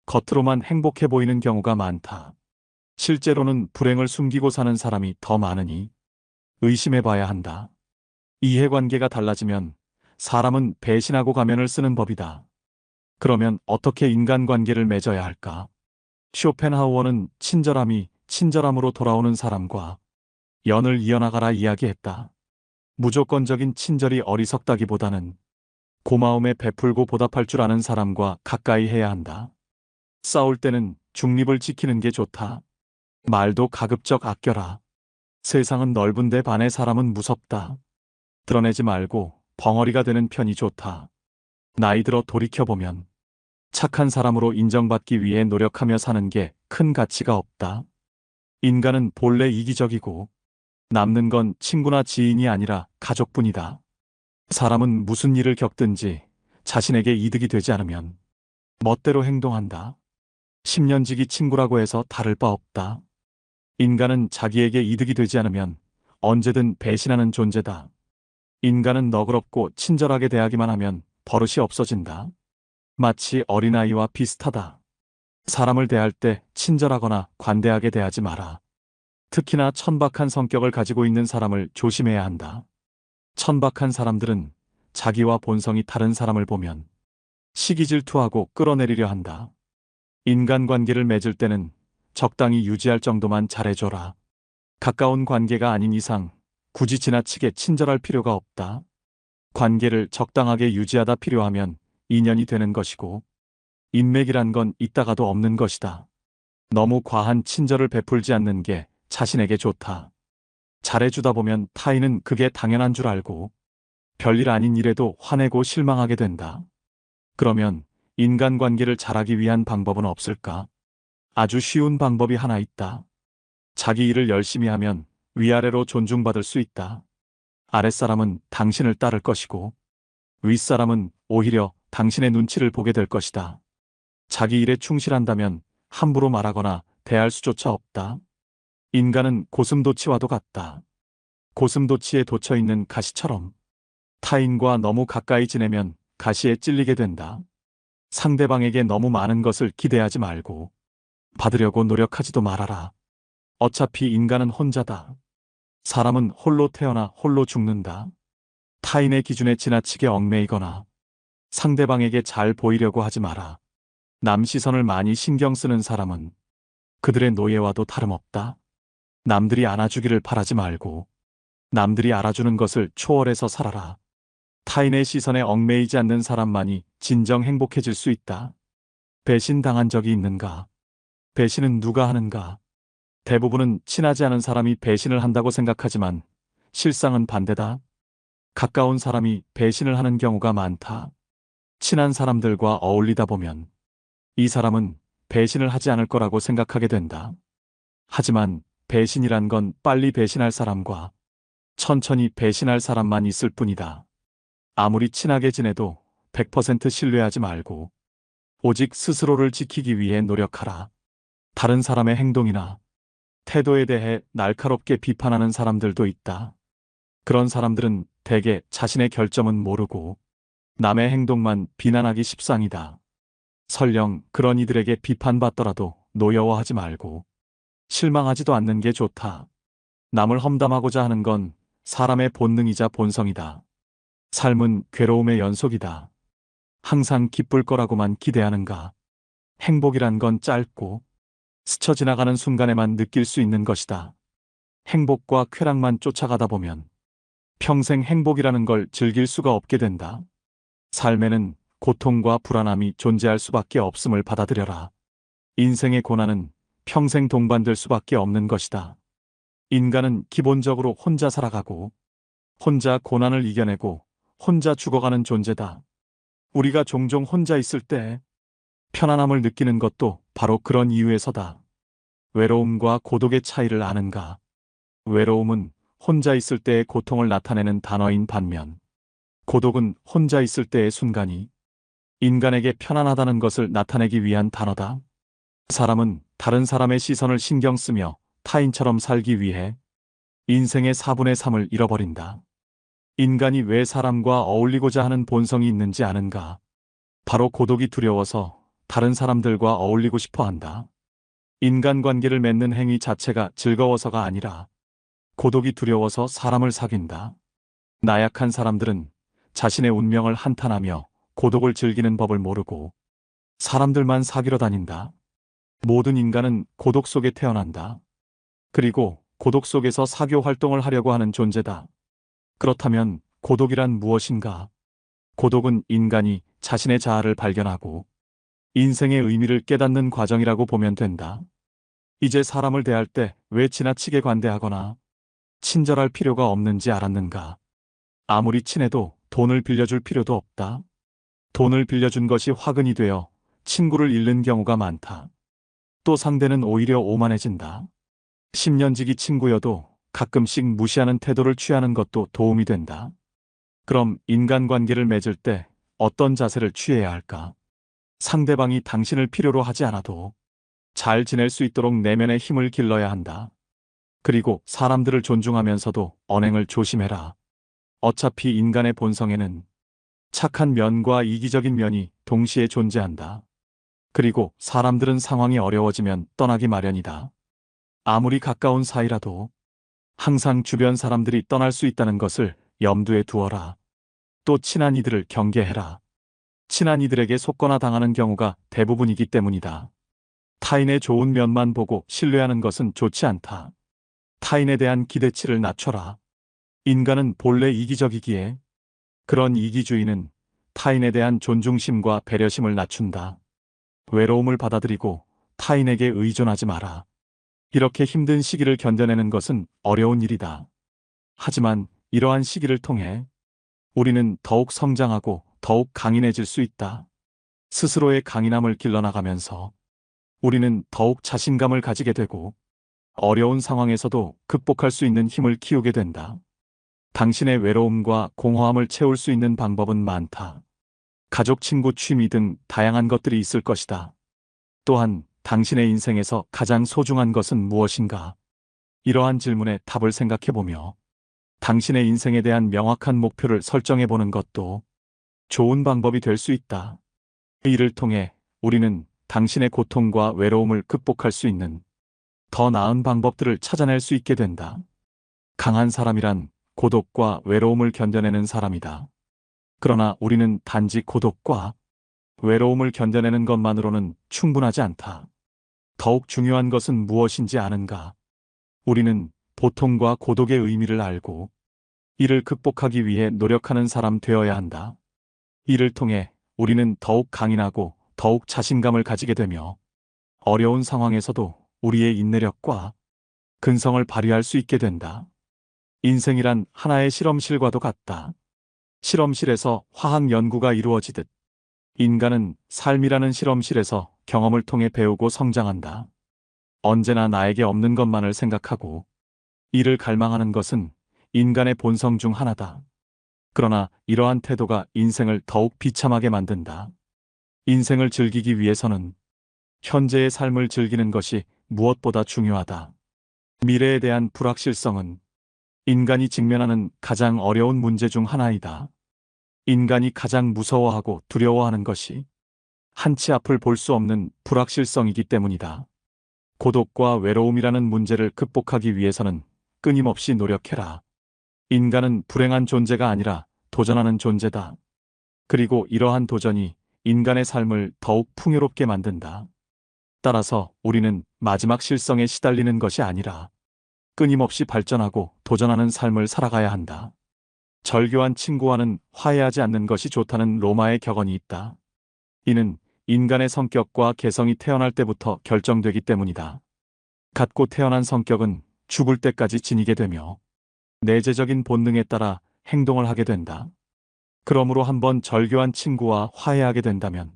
겉으로만 행복해 보이는 경우가 많다. 실제로는 불행을 숨기고 사는 사람이 더 많으니 의심해 봐야 한다. 이해관계가 달라지면 사람은 배신하고 가면을 쓰는 법이다. 그러면 어떻게 인간관계를 맺어야 할까? 쇼펜하우어는 친절함이 친절함으로 돌아오는 사람과 연을 이어나가라 이야기했다. 무조건적인 친절이 어리석다기보다는 고마움에 베풀고 보답할 줄 아는 사람과 가까이 해야 한다. 싸울 때는 중립을 지키는 게 좋다. 말도 가급적 아껴라. 세상은 넓은데 반의 사람은 무섭다. 드러내지 말고 벙어리가 되는 편이 좋다. 나이 들어 돌이켜보면 착한 사람으로 인정받기 위해 노력하며 사는 게 큰 가치가 없다. 인간은 본래 이기적이고 남는 건 친구나 지인이 아니라 가족뿐이다. 사람은 무슨 일을 겪든지 자신에게 이득이 되지 않으면 멋대로 행동한다. 10년지기 친구라고 해서 다를 바 없다. 인간은 자기에게 이득이 되지 않으면 언제든 배신하는 존재다. 인간은 너그럽고 친절하게 대하기만 하면 버릇이 없어진다. 마치 어린아이와 비슷하다. 사람을 대할 때 친절하거나 관대하게 대하지 마라. 특히나 천박한 성격을 가지고 있는 사람을 조심해야 한다. 천박한 사람들은 자기와 본성이 다른 사람을 보면 시기 질투하고 끌어내리려 한다. 인간관계를 맺을 때는 적당히 유지할 정도만 잘해줘라. 가까운 관계가 아닌 이상 굳이 지나치게 친절할 필요가 없다. 관계를 적당하게 유지하다 필요하면 인연이 되는 것이고 인맥이란 건 있다가도 없는 것이다. 너무 과한 친절을 베풀지 않는 게 자신에게 좋다. 잘해주다 보면 타인은 그게 당연한 줄 알고 별일 아닌 일에도 화내고 실망하게 된다. 그러면 인간관계를 잘하기 위한 방법은 없을까? 아주 쉬운 방법이 하나 있다. 자기 일을 열심히 하면 위아래로 존중받을 수 있다. 아랫사람은 당신을 따를 것이고 윗사람은 오히려 당신의 눈치를 보게 될 것이다. 자기 일에 충실한다면 함부로 말하거나 대할 수조차 없다. 인간은 고슴도치와도 같다. 고슴도치에 돋쳐있는 가시처럼 타인과 너무 가까이 지내면 가시에 찔리게 된다. 상대방에게 너무 많은 것을 기대하지 말고 받으려고 노력하지도 말아라. 어차피 인간은 혼자다. 사람은 홀로 태어나 홀로 죽는다. 타인의 기준에 지나치게 얽매이거나 상대방에게 잘 보이려고 하지 마라. 남 시선을 많이 신경 쓰는 사람은 그들의 노예와도 다름없다. 남들이 안아주기를 바라지 말고 남들이 알아주는 것을 초월해서 살아라. 타인의 시선에 얽매이지 않는 사람만이 진정 행복해질 수 있다. 배신당한 적이 있는가? 배신은 누가 하는가? 대부분은 친하지 않은 사람이 배신을 한다고 생각하지만 실상은 반대다. 가까운 사람이 배신을 하는 경우가 많다. 친한 사람들과 어울리다 보면 이 사람은 배신을 하지 않을 거라고 생각하게 된다. 하지만 배신이란 건 빨리 배신할 사람과 천천히 배신할 사람만 있을 뿐이다. 아무리 친하게 지내도 100% 신뢰하지 말고 오직 스스로를 지키기 위해 노력하라. 다른 사람의 행동이나 태도에 대해 날카롭게 비판하는 사람들도 있다. 그런 사람들은 대개 자신의 결점은 모르고 남의 행동만 비난하기 십상이다. 설령 그런 이들에게 비판받더라도 노여워하지 말고 실망하지도 않는 게 좋다. 남을 험담하고자 하는 건 사람의 본능이자 본성이다. 삶은 괴로움의 연속이다. 항상 기쁠 거라고만 기대하는가? 행복이란 건 짧고 스쳐 지나가는 순간에만 느낄 수 있는 것이다. 행복과 쾌락만 쫓아가다 보면 평생 행복이라는 걸 즐길 수가 없게 된다. 삶에는 고통과 불안함이 존재할 수밖에 없음을 받아들여라. 인생의 고난은 평생 동반될 수밖에 없는 것이다. 인간은 기본적으로 혼자 살아가고 혼자 고난을 이겨내고 혼자 죽어가는 존재다. 우리가 종종 혼자 있을 때 편안함을 느끼는 것도 바로 그런 이유에서다. 외로움과 고독의 차이를 아는가? 외로움은 혼자 있을 때의 고통을 나타내는 단어인 반면 고독은 혼자 있을 때의 순간이 인간에게 편안하다는 것을 나타내기 위한 단어다. 사람은 다른 사람의 시선을 신경 쓰며 타인처럼 살기 위해 인생의 4분의 3을 잃어버린다. 인간이 왜 사람과 어울리고자 하는 본성이 있는지 아는가? 바로 고독이 두려워서 다른 사람들과 어울리고 싶어 한다. 인간관계를 맺는 행위 자체가 즐거워서가 아니라 고독이 두려워서 사람을 사귄다. 나약한 사람들은 자신의 운명을 한탄하며 고독을 즐기는 법을 모르고 사람들만 사귀러 다닌다. 모든 인간은 고독 속에 태어난다. 그리고 고독 속에서 사교 활동을 하려고 하는 존재다. 그렇다면 고독이란 무엇인가? 고독은 인간이 자신의 자아를 발견하고 인생의 의미를 깨닫는 과정이라고 보면 된다. 이제 사람을 대할 때 왜 지나치게 관대하거나 친절할 필요가 없는지 알았는가? 아무리 친해도 돈을 빌려줄 필요도 없다. 돈을 빌려준 것이 화근이 되어 친구를 잃는 경우가 많다. 또 상대는 오히려 오만해진다. 10년지기 친구여도 가끔씩 무시하는 태도를 취하는 것도 도움이 된다. 그럼 인간관계를 맺을 때 어떤 자세를 취해야 할까? 상대방이 당신을 필요로 하지 않아도 잘 지낼 수 있도록 내면의 힘을 길러야 한다. 그리고 사람들을 존중하면서도 언행을 조심해라. 어차피 인간의 본성에는 착한 면과 이기적인 면이 동시에 존재한다. 그리고 사람들은 상황이 어려워지면 떠나기 마련이다. 아무리 가까운 사이라도 항상 주변 사람들이 떠날 수 있다는 것을 염두에 두어라. 또 친한 이들을 경계해라. 친한 이들에게 속거나 당하는 경우가 대부분이기 때문이다. 타인의 좋은 면만 보고 신뢰하는 것은 좋지 않다. 타인에 대한 기대치를 낮춰라. 인간은 본래 이기적이기에 그런 이기주의는 타인에 대한 존중심과 배려심을 낮춘다. 외로움을 받아들이고 타인에게 의존하지 마라. 이렇게 힘든 시기를 견뎌내는 것은 어려운 일이다. 하지만 이러한 시기를 통해 우리는 더욱 성장하고 더욱 강인해질 수 있다. 스스로의 강인함을 길러나가면서 우리는 더욱 자신감을 가지게 되고 어려운 상황에서도 극복할 수 있는 힘을 키우게 된다. 당신의 외로움과 공허함을 채울 수 있는 방법은 많다. 가족, 친구, 취미 등 다양한 것들이 있을 것이다. 또한 당신의 인생에서 가장 소중한 것은 무엇인가? 이러한 질문에 답을 생각해보며 당신의 인생에 대한 명확한 목표를 설정해보는 것도 좋은 방법이 될 수 있다. 이를 통해 우리는 당신의 고통과 외로움을 극복할 수 있는 더 나은 방법들을 찾아낼 수 있게 된다. 강한 사람이란 고독과 외로움을 견뎌내는 사람이다. 그러나 우리는 단지 고독과 외로움을 견뎌내는 것만으로는 충분하지 않다. 더욱 중요한 것은 무엇인지 아는가? 우리는 고통과 고독의 의미를 알고 이를 극복하기 위해 노력하는 사람 되어야 한다. 이를 통해 우리는 더욱 강인하고 더욱 자신감을 가지게 되며 어려운 상황에서도 우리의 인내력과 근성을 발휘할 수 있게 된다. 인생이란 하나의 실험실과도 같다. 실험실에서 화학 연구가 이루어지듯 인간은 삶이라는 실험실에서 경험을 통해 배우고 성장한다. 언제나 나에게 없는 것만을 생각하고 이를 갈망하는 것은 인간의 본성 중 하나다. 그러나 이러한 태도가 인생을 더욱 비참하게 만든다. 인생을 즐기기 위해서는 현재의 삶을 즐기는 것이 무엇보다 중요하다. 미래에 대한 불확실성은 인간이 직면하는 가장 어려운 문제 중 하나이다. 인간이 가장 무서워하고 두려워하는 것이 한치 앞을 볼 수 없는 불확실성이기 때문이다. 고독과 외로움이라는 문제를 극복하기 위해서는 끊임없이 노력해라. 인간은 불행한 존재가 아니라 도전하는 존재다. 그리고 이러한 도전이 인간의 삶을 더욱 풍요롭게 만든다. 따라서 우리는 마지막 실성에 시달리는 것이 아니라 끊임없이 발전하고 도전하는 삶을 살아가야 한다. 절교한 친구와는 화해하지 않는 것이 좋다는 로마의 격언이 있다. 이는 인간의 성격과 개성이 태어날 때부터 결정되기 때문이다. 갖고 태어난 성격은 죽을 때까지 지니게 되며 내재적인 본능에 따라 행동을 하게 된다. 그러므로 한번 절교한 친구와 화해하게 된다면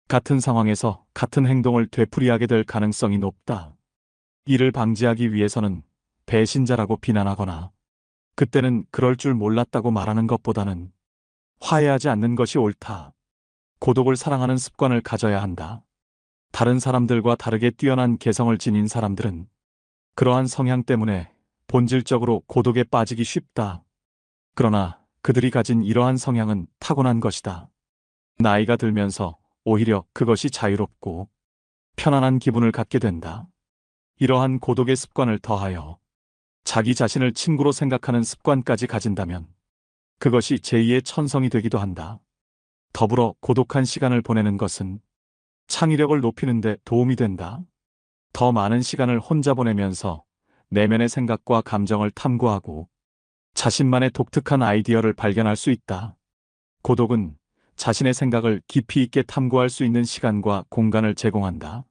같은 상황에서 같은 행동을 되풀이하게 될 가능성이 높다. 이를 방지하기 위해서는 배신자라고 비난하거나 그때는 그럴 줄 몰랐다고 말하는 것보다는 화해하지 않는 것이 옳다. 고독을 사랑하는 습관을 가져야 한다. 다른 사람들과 다르게 뛰어난 개성을 지닌 사람들은 그러한 성향 때문에 본질적으로 고독에 빠지기 쉽다. 그러나 그들이 가진 이러한 성향은 타고난 것이다. 나이가 들면서 오히려 그것이 자유롭고 편안한 기분을 갖게 된다. 이러한 고독의 습관을 더하여 자기 자신을 친구로 생각하는 습관까지 가진다면 그것이 제2의 천성이 되기도 한다. 더불어 고독한 시간을 보내는 것은 창의력을 높이는 데 도움이 된다. 더 많은 시간을 혼자 보내면서 내면의 생각과 감정을 탐구하고 자신만의 독특한 아이디어를 발견할 수 있다. 고독은 자신의 생각을 깊이 있게 탐구할 수 있는 시간과 공간을 제공한다.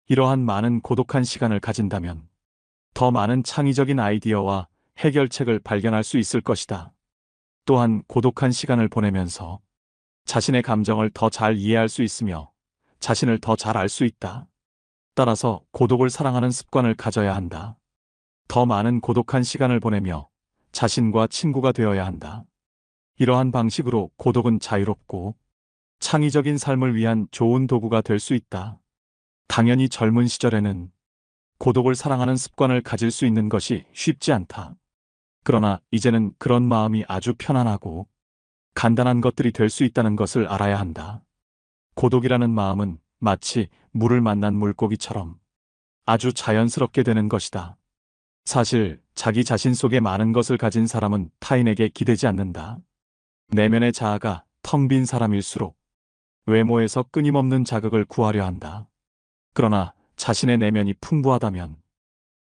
이러한 많은 고독한 시간을 가진다면 더 많은 창의적인 아이디어와 해결책을 발견할 수 있을 것이다. 또한 고독한 시간을 보내면서 자신의 감정을 더 잘 이해할 수 있으며 자신을 더 잘 알 수 있다. 따라서 고독을 사랑하는 습관을 가져야 한다. 더 많은 고독한 시간을 보내며 자신과 친구가 되어야 한다. 이러한 방식으로 고독은 자유롭고 창의적인 삶을 위한 좋은 도구가 될 수 있다. 당연히 젊은 시절에는 고독을 사랑하는 습관을 가질 수 있는 것이 쉽지 않다. 그러나 이제는 그런 마음이 아주 편안하고 간단한 것들이 될 수 있다는 것을 알아야 한다. 고독이라는 마음은 마치 물을 만난 물고기처럼 아주 자연스럽게 되는 것이다. 사실 자기 자신 속에 많은 것을 가진 사람은 타인에게 기대지 않는다. 내면의 자아가 텅 빈 사람일수록 외모에서 끊임없는 자극을 구하려 한다. 그러나 자신의 내면이 풍부하다면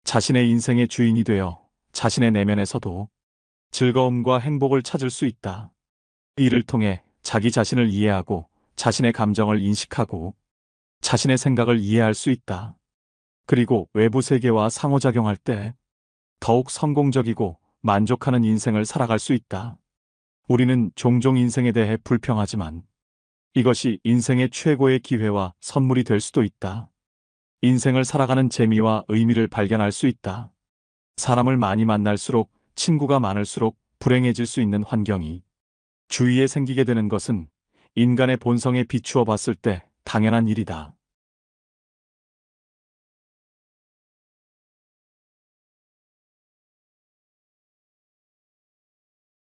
자신의 인생의 주인이 되어 자신의 내면에서도 즐거움과 행복을 찾을 수 있다. 이를 통해 자기 자신을 이해하고 자신의 감정을 인식하고 자신의 생각을 이해할 수 있다. 그리고 외부 세계와 상호작용할 때 더욱 성공적이고 만족하는 인생을 살아갈 수 있다. 우리는 종종 인생에 대해 불평하지만 이것이 인생의 최고의 기회와 선물이 될 수도 있다. 인생을 살아가는 재미와 의미를 발견할 수 있다. 사람을 많이 만날수록 친구가 많을수록 불행해질 수 있는 환경이 주위에 생기게 되는 것은 인간의 본성에 비추어 봤을 때 당연한 일이다.